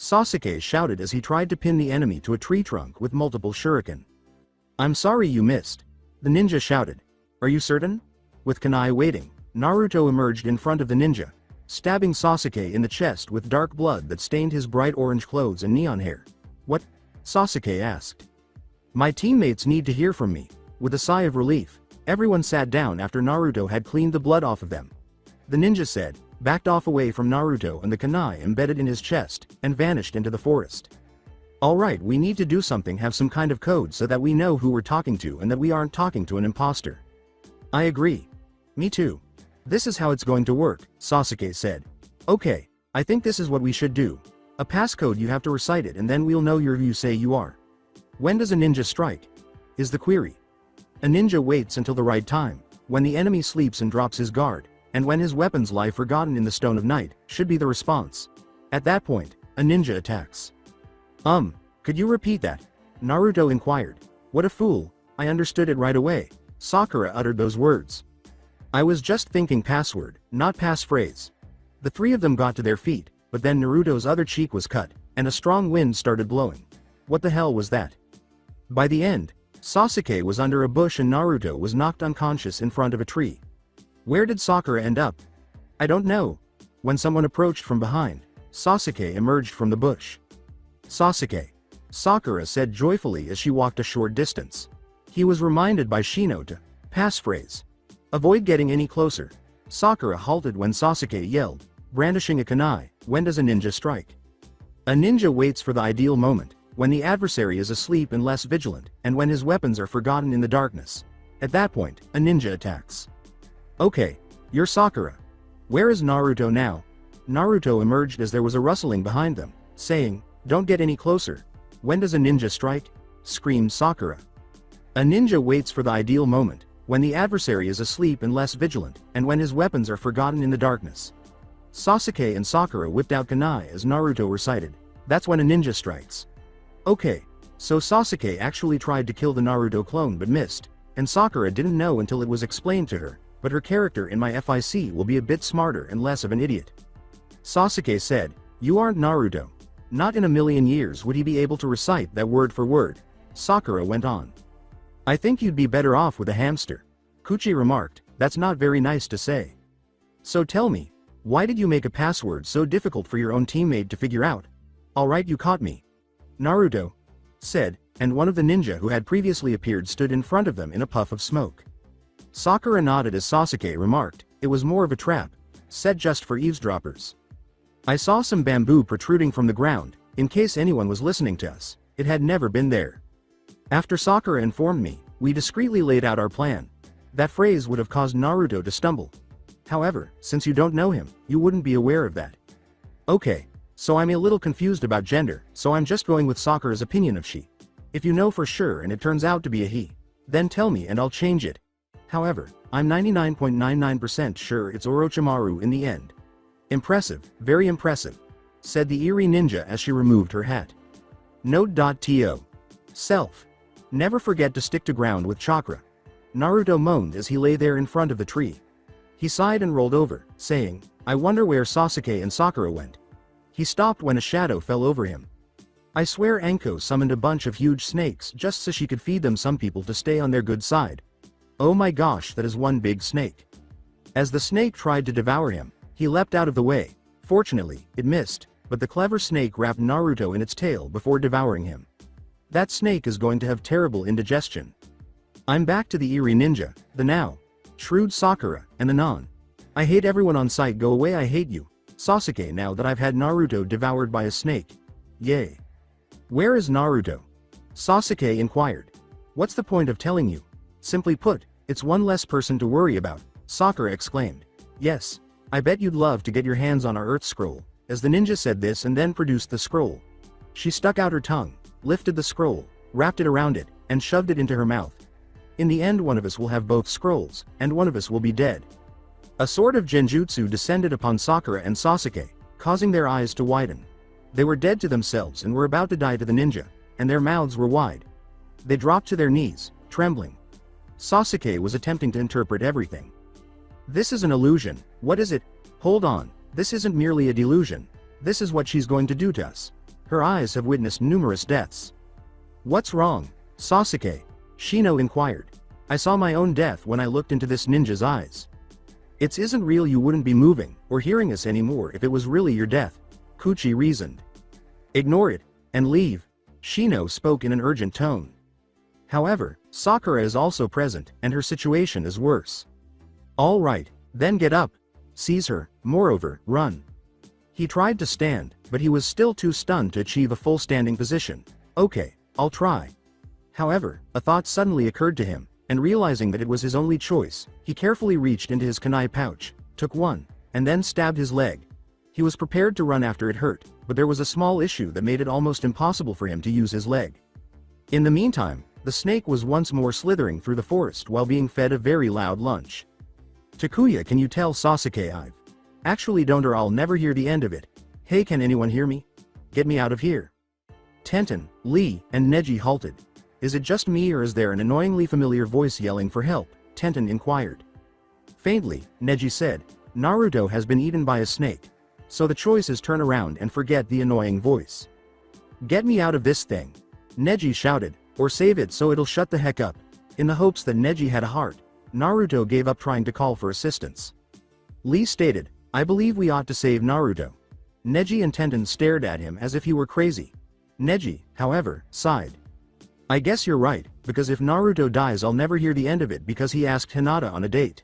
Sasuke shouted as he tried to pin the enemy to a tree trunk with multiple shuriken. I'm sorry you missed. The ninja shouted. Are you certain? With kunai waiting, Naruto emerged in front of the ninja, stabbing Sasuke in the chest with dark blood that stained his bright orange clothes and neon hair. What? Sasuke asked. My teammates need to hear from me. With a sigh of relief, everyone sat down after Naruto had cleaned the blood off of them. The ninja said, backed off away from Naruto and the kunai embedded in his chest, and vanished into the forest. Alright, we need to do something, have some kind of code so that we know who we're talking to and that we aren't talking to an imposter. I agree. Me too. This is how it's going to work, Sasuke said. Okay, I think this is what we should do. A passcode, you have to recite it and then we'll know you're who you say you are. When does a ninja strike? Is the query. A ninja waits until the right time, when the enemy sleeps and drops his guard, and when his weapons lie forgotten in the Stone of Night, should be the response. At that point, a ninja attacks. Could you repeat that? Naruto inquired. What a fool, I understood it right away. Sakura uttered those words. I was just thinking password, not passphrase. The three of them got to their feet, but then Naruto's other cheek was cut, and a strong wind started blowing. What the hell was that? By the end, Sasuke was under a bush and Naruto was knocked unconscious in front of a tree. Where did Sakura end up? I don't know. When someone approached from behind, Sasuke emerged from the bush. Sasuke. Sakura said joyfully as she walked a short distance. He was reminded by Shino to passphrase. Avoid getting any closer. Sakura halted when Sasuke yelled, brandishing a kunai, when does a ninja strike? A ninja waits for the ideal moment, when the adversary is asleep and less vigilant, and when his weapons are forgotten in the darkness. At that point, a ninja attacks. Okay, you're Sakura. Where is Naruto now? Naruto emerged as there was a rustling behind them, saying, don't get any closer. When does a ninja strike? Screamed Sakura. A ninja waits for the ideal moment, when the adversary is asleep and less vigilant, and when his weapons are forgotten in the darkness. Sasuke and Sakura whipped out kunai as Naruto recited. That's when a ninja strikes. Okay, so Sasuke actually tried to kill the Naruto clone but missed, and Sakura didn't know until it was explained to her, but her character in my FIC will be a bit smarter and less of an idiot. Sasuke said, you aren't Naruto. Not in a million years would he be able to recite that word for word. Sakura went on. I think you'd be better off with a hamster. Kuchi remarked, that's not very nice to say. So tell me, why did you make a password so difficult for your own teammate to figure out? Alright, you caught me. Naruto said, and one of the ninja who had previously appeared stood in front of them in a puff of smoke. Sakura nodded as Sasuke remarked, it was more of a trap, set just for eavesdroppers. I saw some bamboo protruding from the ground, in case anyone was listening to us, it had never been there. After Sakura informed me, we discreetly laid out our plan. That phrase would have caused Naruto to stumble. However, since you don't know him, you wouldn't be aware of that. Okay, so I'm a little confused about gender, so I'm just going with Sakura's opinion of she. If you know for sure and it turns out to be a he, then tell me and I'll change it. However, I'm 99.99% sure it's Orochimaru in the end. Impressive, very impressive, said the eerie ninja as she removed her hat. Note.to. Self. Never forget to stick to ground with chakra. Naruto moaned as he lay there in front of the tree. He sighed and rolled over, saying, I wonder where Sasuke and Sakura went. He stopped when a shadow fell over him. I swear Anko summoned a bunch of huge snakes just so she could feed them some people to stay on their good side. Oh my gosh, that is one big snake. As the snake tried to devour him, he leapt out of the way. Fortunately, it missed, but the clever snake wrapped Naruto in its tail before devouring him. That snake is going to have terrible indigestion. I'm back to the eerie ninja, the now shrewd Sakura, and the non. I hate everyone on sight, go away, I hate you, Sasuke, now that I've had Naruto devoured by a snake. Yay. Where is Naruto? Sasuke inquired. What's the point of telling you? Simply put, it's one less person to worry about, Sakura exclaimed. Yes, I bet you'd love to get your hands on our Earth Scroll, as the ninja said this and then produced the scroll. She stuck out her tongue, lifted the scroll, wrapped it around it, and shoved it into her mouth. In the end, one of us will have both scrolls, and one of us will be dead. A sort of genjutsu descended upon Sakura and Sasuke, causing their eyes to widen. They were dead to themselves and were about to die to the ninja, and their mouths were wide. They dropped to their knees, trembling. Sasuke was attempting to interpret everything. This is an illusion, what is it? Hold on, this isn't merely a delusion, this is what she's going to do to us. Her eyes have witnessed numerous deaths. What's wrong, Sasuke? Shino inquired. I saw my own death when I looked into this ninja's eyes. It isn't real, you wouldn't be moving or hearing us anymore if it was really your death, Kuchi reasoned. Ignore it, and leave, Shino spoke in an urgent tone. However, Sakura is also present, and her situation is worse. All right, then get up. Seize her, moreover, run. He tried to stand, but he was still too stunned to achieve a full standing position. Okay, I'll try. However, a thought suddenly occurred to him, and realizing that it was his only choice, he carefully reached into his kunai pouch, took one, and then stabbed his leg. He was prepared to run after it hurt, but there was a small issue that made it almost impossible for him to use his leg. In the meantime, the snake was once more slithering through the forest while being fed a very loud lunch. Takuya, can you tell Sasuke I've actually don't, or I'll never hear the end of it. Hey, can anyone hear me? Get me out of here. Tenten, Lee, and Neji halted. Is it just me, or is there an annoyingly familiar voice yelling for help? Tenten inquired. Faintly, Neji said, Naruto has been eaten by a snake. So the choice is turn around and forget the annoying voice. Get me out of this thing, Neji shouted, or save it so it'll shut the heck up. In the hopes that Neji had a heart, Naruto gave up trying to call for assistance. Lee stated, I believe we ought to save Naruto. Neji and Tenten stared at him as if he were crazy. Neji, however, sighed. I guess you're right, because if Naruto dies I'll never hear the end of it, because he asked Hinata on a date.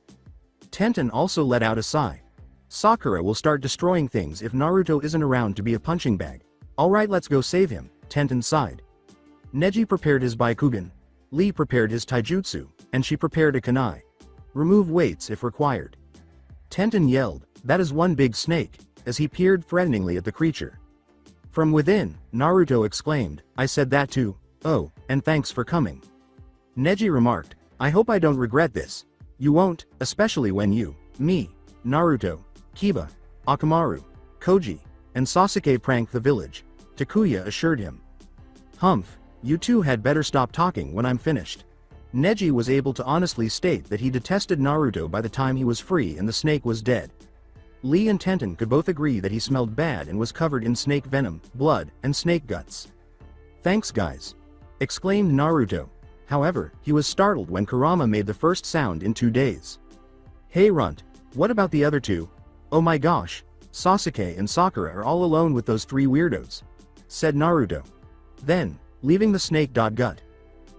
Tenten also let out a sigh. Sakura will start destroying things if Naruto isn't around to be a punching bag. Alright, let's go save him, Tenten sighed. Neji prepared his Baikugan, Lee prepared his taijutsu, and she prepared a kunai. Remove weights if required. Tenten yelled, that is one big snake, as he peered threateningly at the creature. From within, Naruto exclaimed, I said that too. Oh, and thanks for coming. Neji remarked, I hope I don't regret this. You won't, especially when you, me, Naruto, Kiba, Akamaru, Koji, and Sasuke prank the village, Takuya assured him. Humph, you two had better stop talking when I'm finished. Neji was able to honestly state that he detested Naruto by the time he was free and the snake was dead. Lee and Tenten could both agree that he smelled bad and was covered in snake venom, blood, and snake guts. Thanks guys, exclaimed Naruto. However, he was startled when Kurama made the first sound in 2 days. Hey Runt, what about the other two? Oh my gosh, Sasuke and Sakura are all alone with those 3 weirdos, said Naruto. Then, leaving the snake gut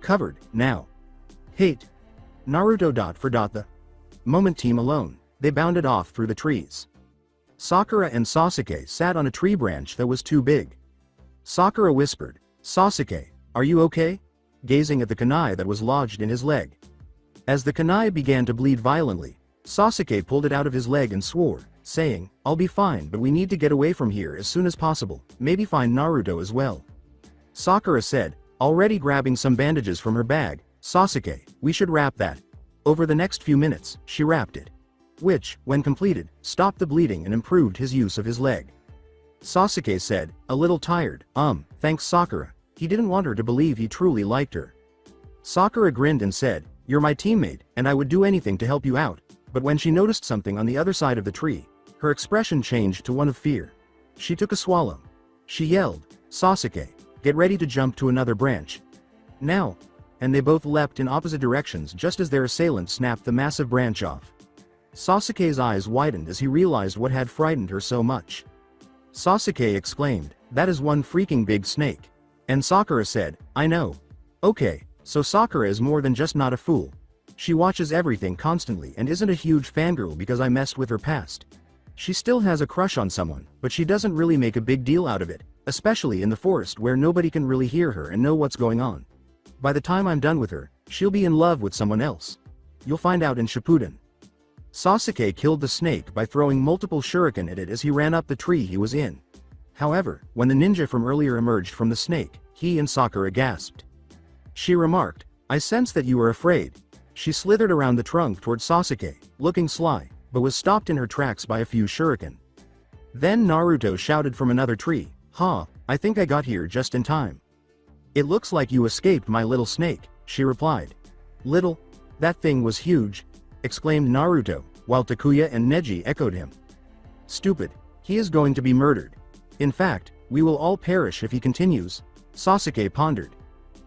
covered, now. Hate. Naruto the moment team alone, they bounded off through the trees. Sakura and Sasuke sat on a tree branch that was too big. Sakura whispered, Sasuke, are you okay? Gazing at the kunai that was lodged in his leg. As the kunai began to bleed violently, Sasuke pulled it out of his leg and swore, saying, I'll be fine, but we need to get away from here as soon as possible, maybe find Naruto as well. Sakura said, already grabbing some bandages from her bag, Sasuke, we should wrap that. Over the next few minutes, she wrapped it. Which, when completed, stopped the bleeding and improved his use of his leg. Sasuke said, a little tired, thanks Sakura. He didn't want her to believe he truly liked her. Sakura grinned and said, you're my teammate, and I would do anything to help you out, but when she noticed something on the other side of the tree, her expression changed to one of fear. She took a swallow. She yelled, Sasuke, get ready to jump to another branch. Now. And they both leapt in opposite directions just as their assailant snapped the massive branch off. Sasuke's eyes widened as he realized what had frightened her so much. Sasuke exclaimed, that is one freaking big snake. And Sakura said, I know. Okay, so Sakura is more than just not a fool. She watches everything constantly and isn't a huge fangirl because I messed with her past. She still has a crush on someone, but she doesn't really make a big deal out of it, especially in the forest where nobody can really hear her and know what's going on. By the time I'm done with her, she'll be in love with someone else. You'll find out in Shippuden. Sasuke killed the snake by throwing multiple shuriken at it as he ran up the tree he was in. However, when the ninja from earlier emerged from the snake, he and Sakura gasped. She remarked, I sense that you are afraid. She slithered around the trunk toward Sasuke, looking sly, but was stopped in her tracks by a few shuriken. Then Naruto shouted from another tree, I think I got here just in time. It looks like you escaped my little snake, she replied. Little? That thing was huge, exclaimed Naruto, while Takuya and Neji echoed him. Stupid, he is going to be murdered. In fact, We will all perish if he continues, Sasuke pondered.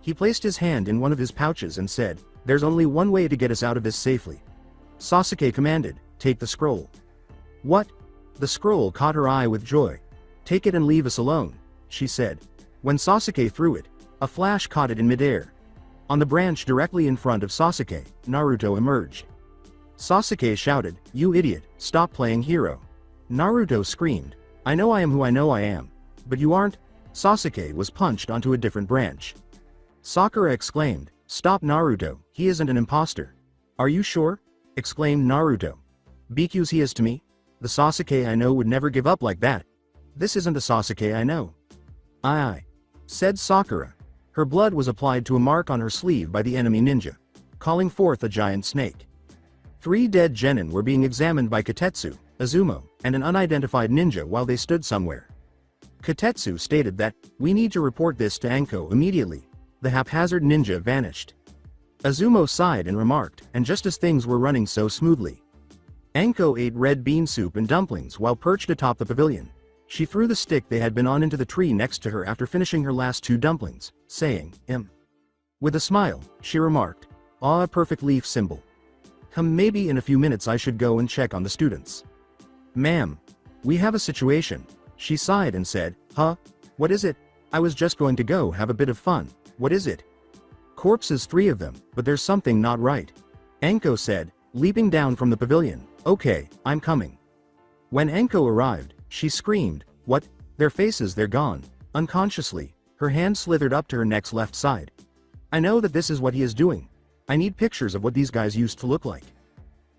He placed his hand in one of his pouches and said, there's only one way to get us out of this safely. Sasuke commanded, take the scroll. What? The scroll caught her eye with joy. Take it and leave us alone, she said. When Sasuke threw it, a flash caught it in midair. On the branch directly in front of Sasuke, Naruto emerged. Sasuke shouted, you idiot, stop playing hero. Naruto screamed, I know I am who I know I am. But you aren't? Sasuke was punched onto a different branch. Sakura exclaimed, stop Naruto, he isn't an imposter. Are you sure? Exclaimed Naruto. Because he is to me. The Sasuke I know would never give up like that. This isn't the Sasuke I know. Aye, said Sakura. Her blood was applied to a mark on her sleeve by the enemy ninja, calling forth a giant snake. 3 dead genin were being examined by Katetsu, Azumo, and an unidentified ninja while they stood somewhere. Katetsu stated that, we need to report this to Anko immediately. The haphazard ninja vanished. Azumo sighed and remarked, and just as things were running so smoothly. Anko ate red bean soup and dumplings while perched atop the pavilion. She threw the stick they had been on into the tree next to her after finishing her last 2 dumplings, saying, With a smile, she remarked, a perfect leaf symbol. Maybe in a few minutes I should go and check on the students. Ma'am, we have a situation, she sighed and said, huh? What is it? I was just going to go have a bit of fun, what is it? Corpses, 3 of them, but there's something not right. Anko said, leaping down from the pavilion, okay, I'm coming. When Anko arrived, she screamed, what? Their faces, they're gone. Unconsciously, her hand slithered up to her neck's left side. I know that this is what he is doing. I need pictures of what these guys used to look like.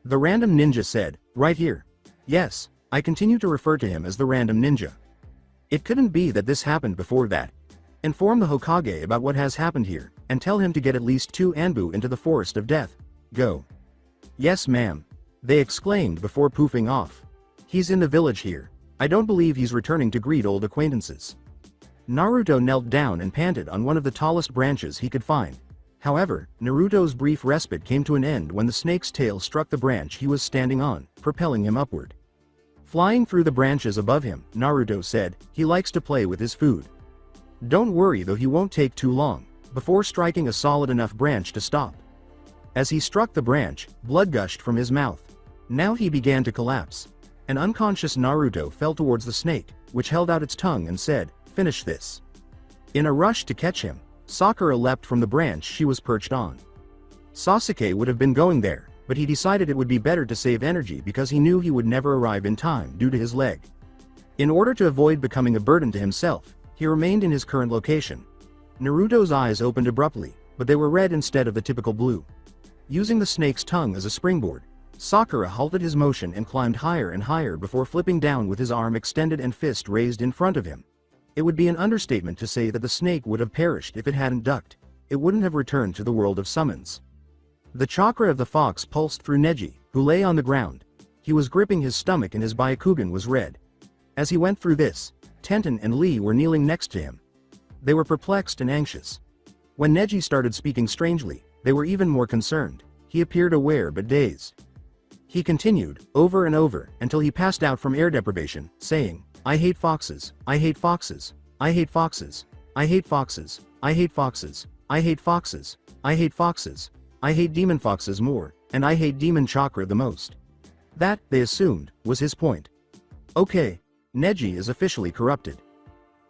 The random ninja said, right here. Yes, I continue to refer to him as the random ninja. It couldn't be that this happened before that. Inform the Hokage about what has happened here, and tell him to get at least 2 Anbu into the forest of death. Go. Yes ma'am. They exclaimed before poofing off. He's in the village here. I don't believe he's returning to greet old acquaintances. Naruto knelt down and panted on one of the tallest branches he could find. However, Naruto's brief respite came to an end when the snake's tail struck the branch he was standing on, propelling him upward. Flying through the branches above him, Naruto said, he likes to play with his food. Don't worry though, he won't take too long, before striking a solid enough branch to stop. As he struck the branch, blood gushed from his mouth. Now he began to collapse. An unconscious Naruto fell towards the snake, which held out its tongue and said, finish this. In a rush to catch him, Sakura leapt from the branch she was perched on. Sasuke would have been going there, but he decided it would be better to save energy because he knew he would never arrive in time due to his leg. In order to avoid becoming a burden to himself, he remained in his current location. Naruto's eyes opened abruptly, but they were red instead of the typical blue. Using the snake's tongue as a springboard, Sakura halted his motion and climbed higher and higher before flipping down with his arm extended and fist raised in front of him. It would be an understatement to say that the snake would have perished if it hadn't ducked. It wouldn't have returned to the world of summons. The chakra of the fox pulsed through Neji, who lay on the ground. He was gripping his stomach and his Byakugan was red. As he went through this, Tenten and Lee were kneeling next to him. They were perplexed and anxious. When Neji started speaking strangely, they were even more concerned. He appeared aware but dazed. He continued, over and over, until he passed out from air deprivation, saying, I hate foxes, I hate foxes, I hate foxes, I hate foxes, I hate foxes, I hate foxes, I hate foxes, I hate demon foxes more, and I hate demon chakra the most. That, they assumed, was his point. Okay, Neji is officially corrupted.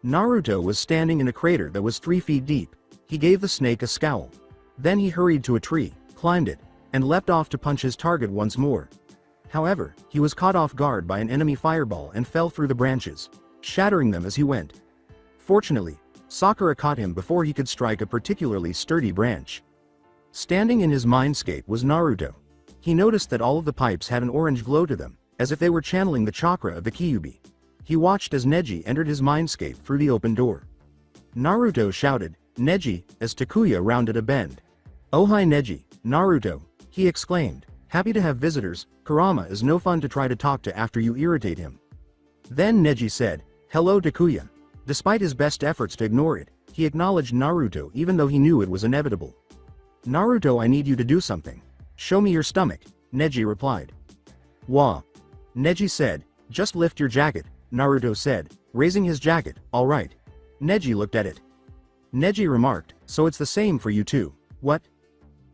Naruto was standing in a crater that was 3 feet deep. He gave the snake a scowl. Then he hurried to a tree, climbed it, and leapt off to punch his target once more. However, he was caught off guard by an enemy fireball and fell through the branches, shattering them as he went. Fortunately, Sakura caught him before he could strike a particularly sturdy branch. Standing in his mindscape was Naruto. He noticed that all of the pipes had an orange glow to them, as if they were channeling the chakra of the Kyuubi. He watched as Neji entered his mindscape through the open door. Naruto shouted, Neji, as Takuya rounded a bend. Oh hi Neji, Naruto, he exclaimed. Happy to have visitors, Kurama is no fun to try to talk to after you irritate him. Then Neji said, hello Takuya. Despite his best efforts to ignore it, he acknowledged Naruto even though he knew it was inevitable. Naruto, I need you to do something. Show me your stomach, Neji replied. Wah. Neji said, just lift your jacket, Naruto said, raising his jacket. All right. Neji looked at it. Neji remarked, so it's the same for you too. What?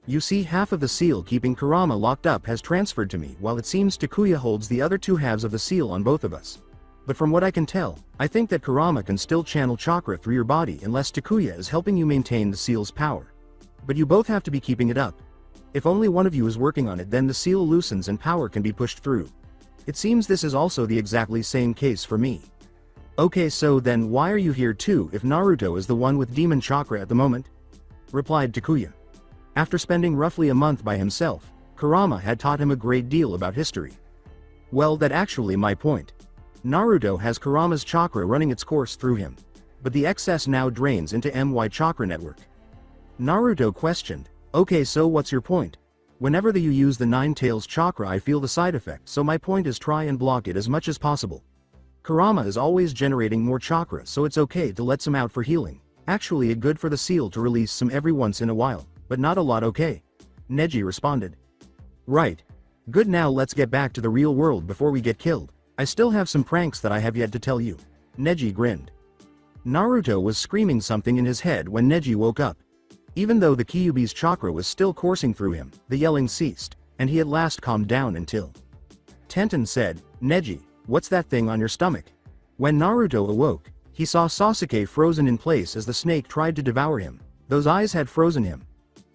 You see, half of the seal keeping Kurama locked up has transferred to me, while it seems Takuya holds the other two halves of the seal on both of us. But from what I can tell, I think that Kurama can still channel chakra through your body unless Takuya is helping you maintain the seal's power. But you both have to be keeping it up. If only one of you is working on it, then the seal loosens and power can be pushed through. It seems this is also the exactly same case for me. Okay, so then why are you here too if Naruto is the one with demon chakra at the moment? Replied Takuya. After spending roughly a month by himself, Kurama had taught him a great deal about history. Well, that's actually my point. Naruto has Kurama's chakra running its course through him, but the excess now drains into my chakra network. Naruto questioned, okay, so what's your point? Whenever you use the Nine Tails chakra I feel the side effect, so my point is try and block it as much as possible. Kurama is always generating more chakra, so it's okay to let some out for healing. Actually it's good for the seal to release some every once in a while, but not a lot, okay? Neji responded. Right. Good, now let's get back to the real world before we get killed. I still have some pranks that I have yet to tell you. Neji grinned. Naruto was screaming something in his head when Neji woke up. Even though the Kyuubi's chakra was still coursing through him, the yelling ceased, and he at last calmed down until Tenten said, Neji, what's that thing on your stomach? When Naruto awoke, he saw Sasuke frozen in place as the snake tried to devour him. Those eyes had frozen him.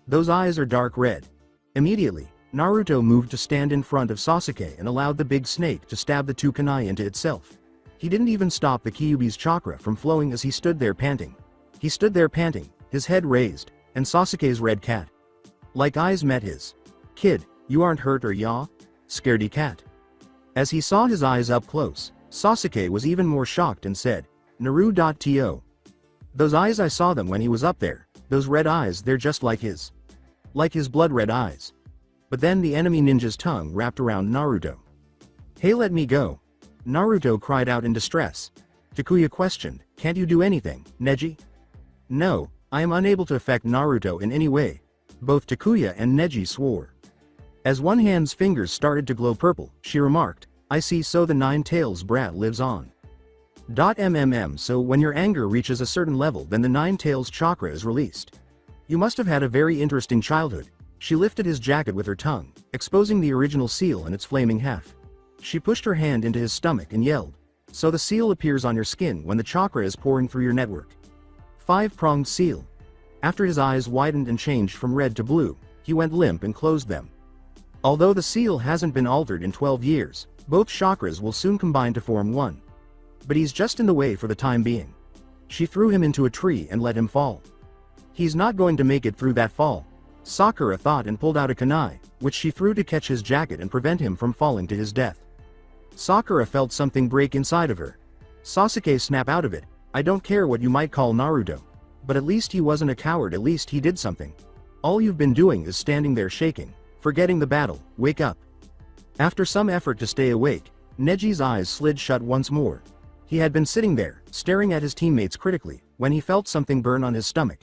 Those eyes are dark red. Immediately, Naruto moved to stand in front of Sasuke and allowed the big snake to stab the two kunai into itself. He didn't even stop the Kyuubi's chakra from flowing as he stood there panting. He stood there panting, his head raised, and Sasuke's red cat like eyes met his. Kid, you aren't hurt or ya? Scaredy cat. As he saw his eyes up close, Sasuke was even more shocked and said, Naru.to. Those eyes, I saw them when he was up there, those red eyes, they're just like his blood red eyes. But then the enemy ninja's tongue wrapped around Naruto. Hey, let me go. Naruto cried out in distress. Takuya questioned, can't you do anything, Neji? No, I am unable to affect Naruto in any way. Both Takuya and Neji swore. As one hand's fingers started to glow purple, she remarked, I see, so the Nine Tails brat lives on. So when your anger reaches a certain level, then the Nine Tails chakra is released. You must have had a very interesting childhood. She lifted his jacket with her tongue, exposing the original seal and its flaming half. She pushed her hand into his stomach and yelled, so the seal appears on your skin when the chakra is pouring through your network. Five-pronged seal. After his eyes widened and changed from red to blue, he went limp and closed them. Although the seal hasn't been altered in 12 years, both chakras will soon combine to form one. But he's just in the way for the time being. She threw him into a tree and let him fall. He's not going to make it through that fall, Sakura thought, and pulled out a kunai, which she threw to catch his jacket and prevent him from falling to his death. Sakura felt something break inside of her. Sasuke, snap out of it. I don't care what you might call Naruto. But at least he wasn't a coward, at least he did something. All you've been doing is standing there shaking, forgetting the battle, wake up. After some effort to stay awake, Neji's eyes slid shut once more. He had been sitting there, staring at his teammates critically, when he felt something burn on his stomach.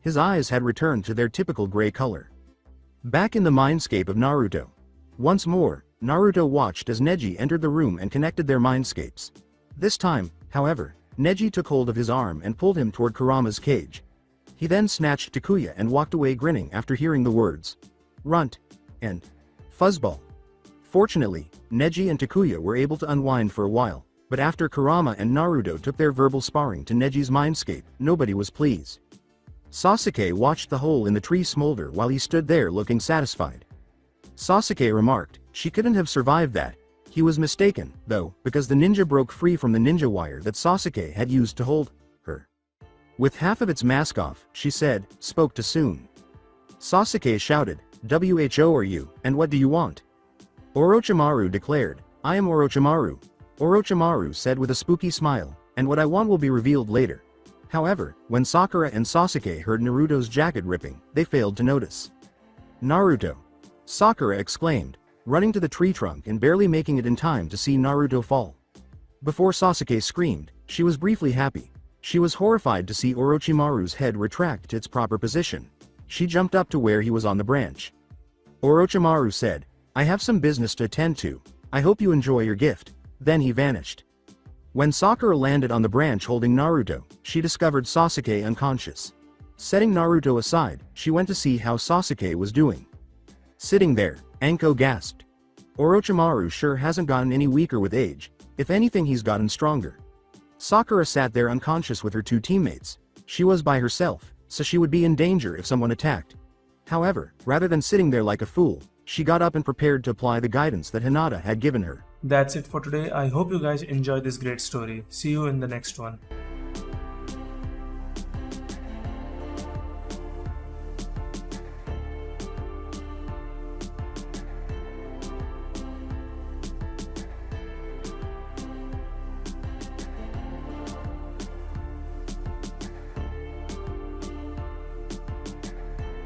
His eyes had returned to their typical gray color. Back in the mindscape of Naruto. Once more, Naruto watched as Neji entered the room and connected their mindscapes. This time, however, Neji took hold of his arm and pulled him toward Kurama's cage. He then snatched Takuya and walked away grinning after hearing the words runt and fuzzball. Fortunately, Neji and Takuya were able to unwind for a while, but after Kurama and Naruto took their verbal sparring to Neji's mindscape, nobody was pleased. Sasuke watched the hole in the tree smolder while he stood there looking satisfied. Sasuke remarked, she couldn't have survived that. He was mistaken, though, because the ninja broke free from the ninja wire that Sasuke had used to hold her. With half of its mask off, she said, spoke too soon. Sasuke shouted, "Who are you, and what do you want?" Orochimaru declared, "I am Orochimaru." Orochimaru said with a spooky smile, "And what I want will be revealed later." However, when Sakura and Sasuke heard Naruto's jacket ripping, they failed to notice. Naruto! Sakura exclaimed, running to the tree trunk and barely making it in time to see Naruto fall. Before Sasuke screamed, she was briefly happy. She was horrified to see Orochimaru's head retract to its proper position. She jumped up to where he was on the branch. Orochimaru said, "I have some business to attend to. I hope you enjoy your gift." Then he vanished. When Sakura landed on the branch holding Naruto, she discovered Sasuke unconscious. Setting Naruto aside, she went to see how Sasuke was doing. Sitting there, Anko gasped. Orochimaru sure hasn't gotten any weaker with age, if anything he's gotten stronger. Sakura sat there unconscious with her two teammates. She was by herself, so she would be in danger if someone attacked. However, rather than sitting there like a fool, she got up and prepared to apply the guidance that Hinata had given her. That's it for today. I hope you guys enjoyed this great story. See you in the next one.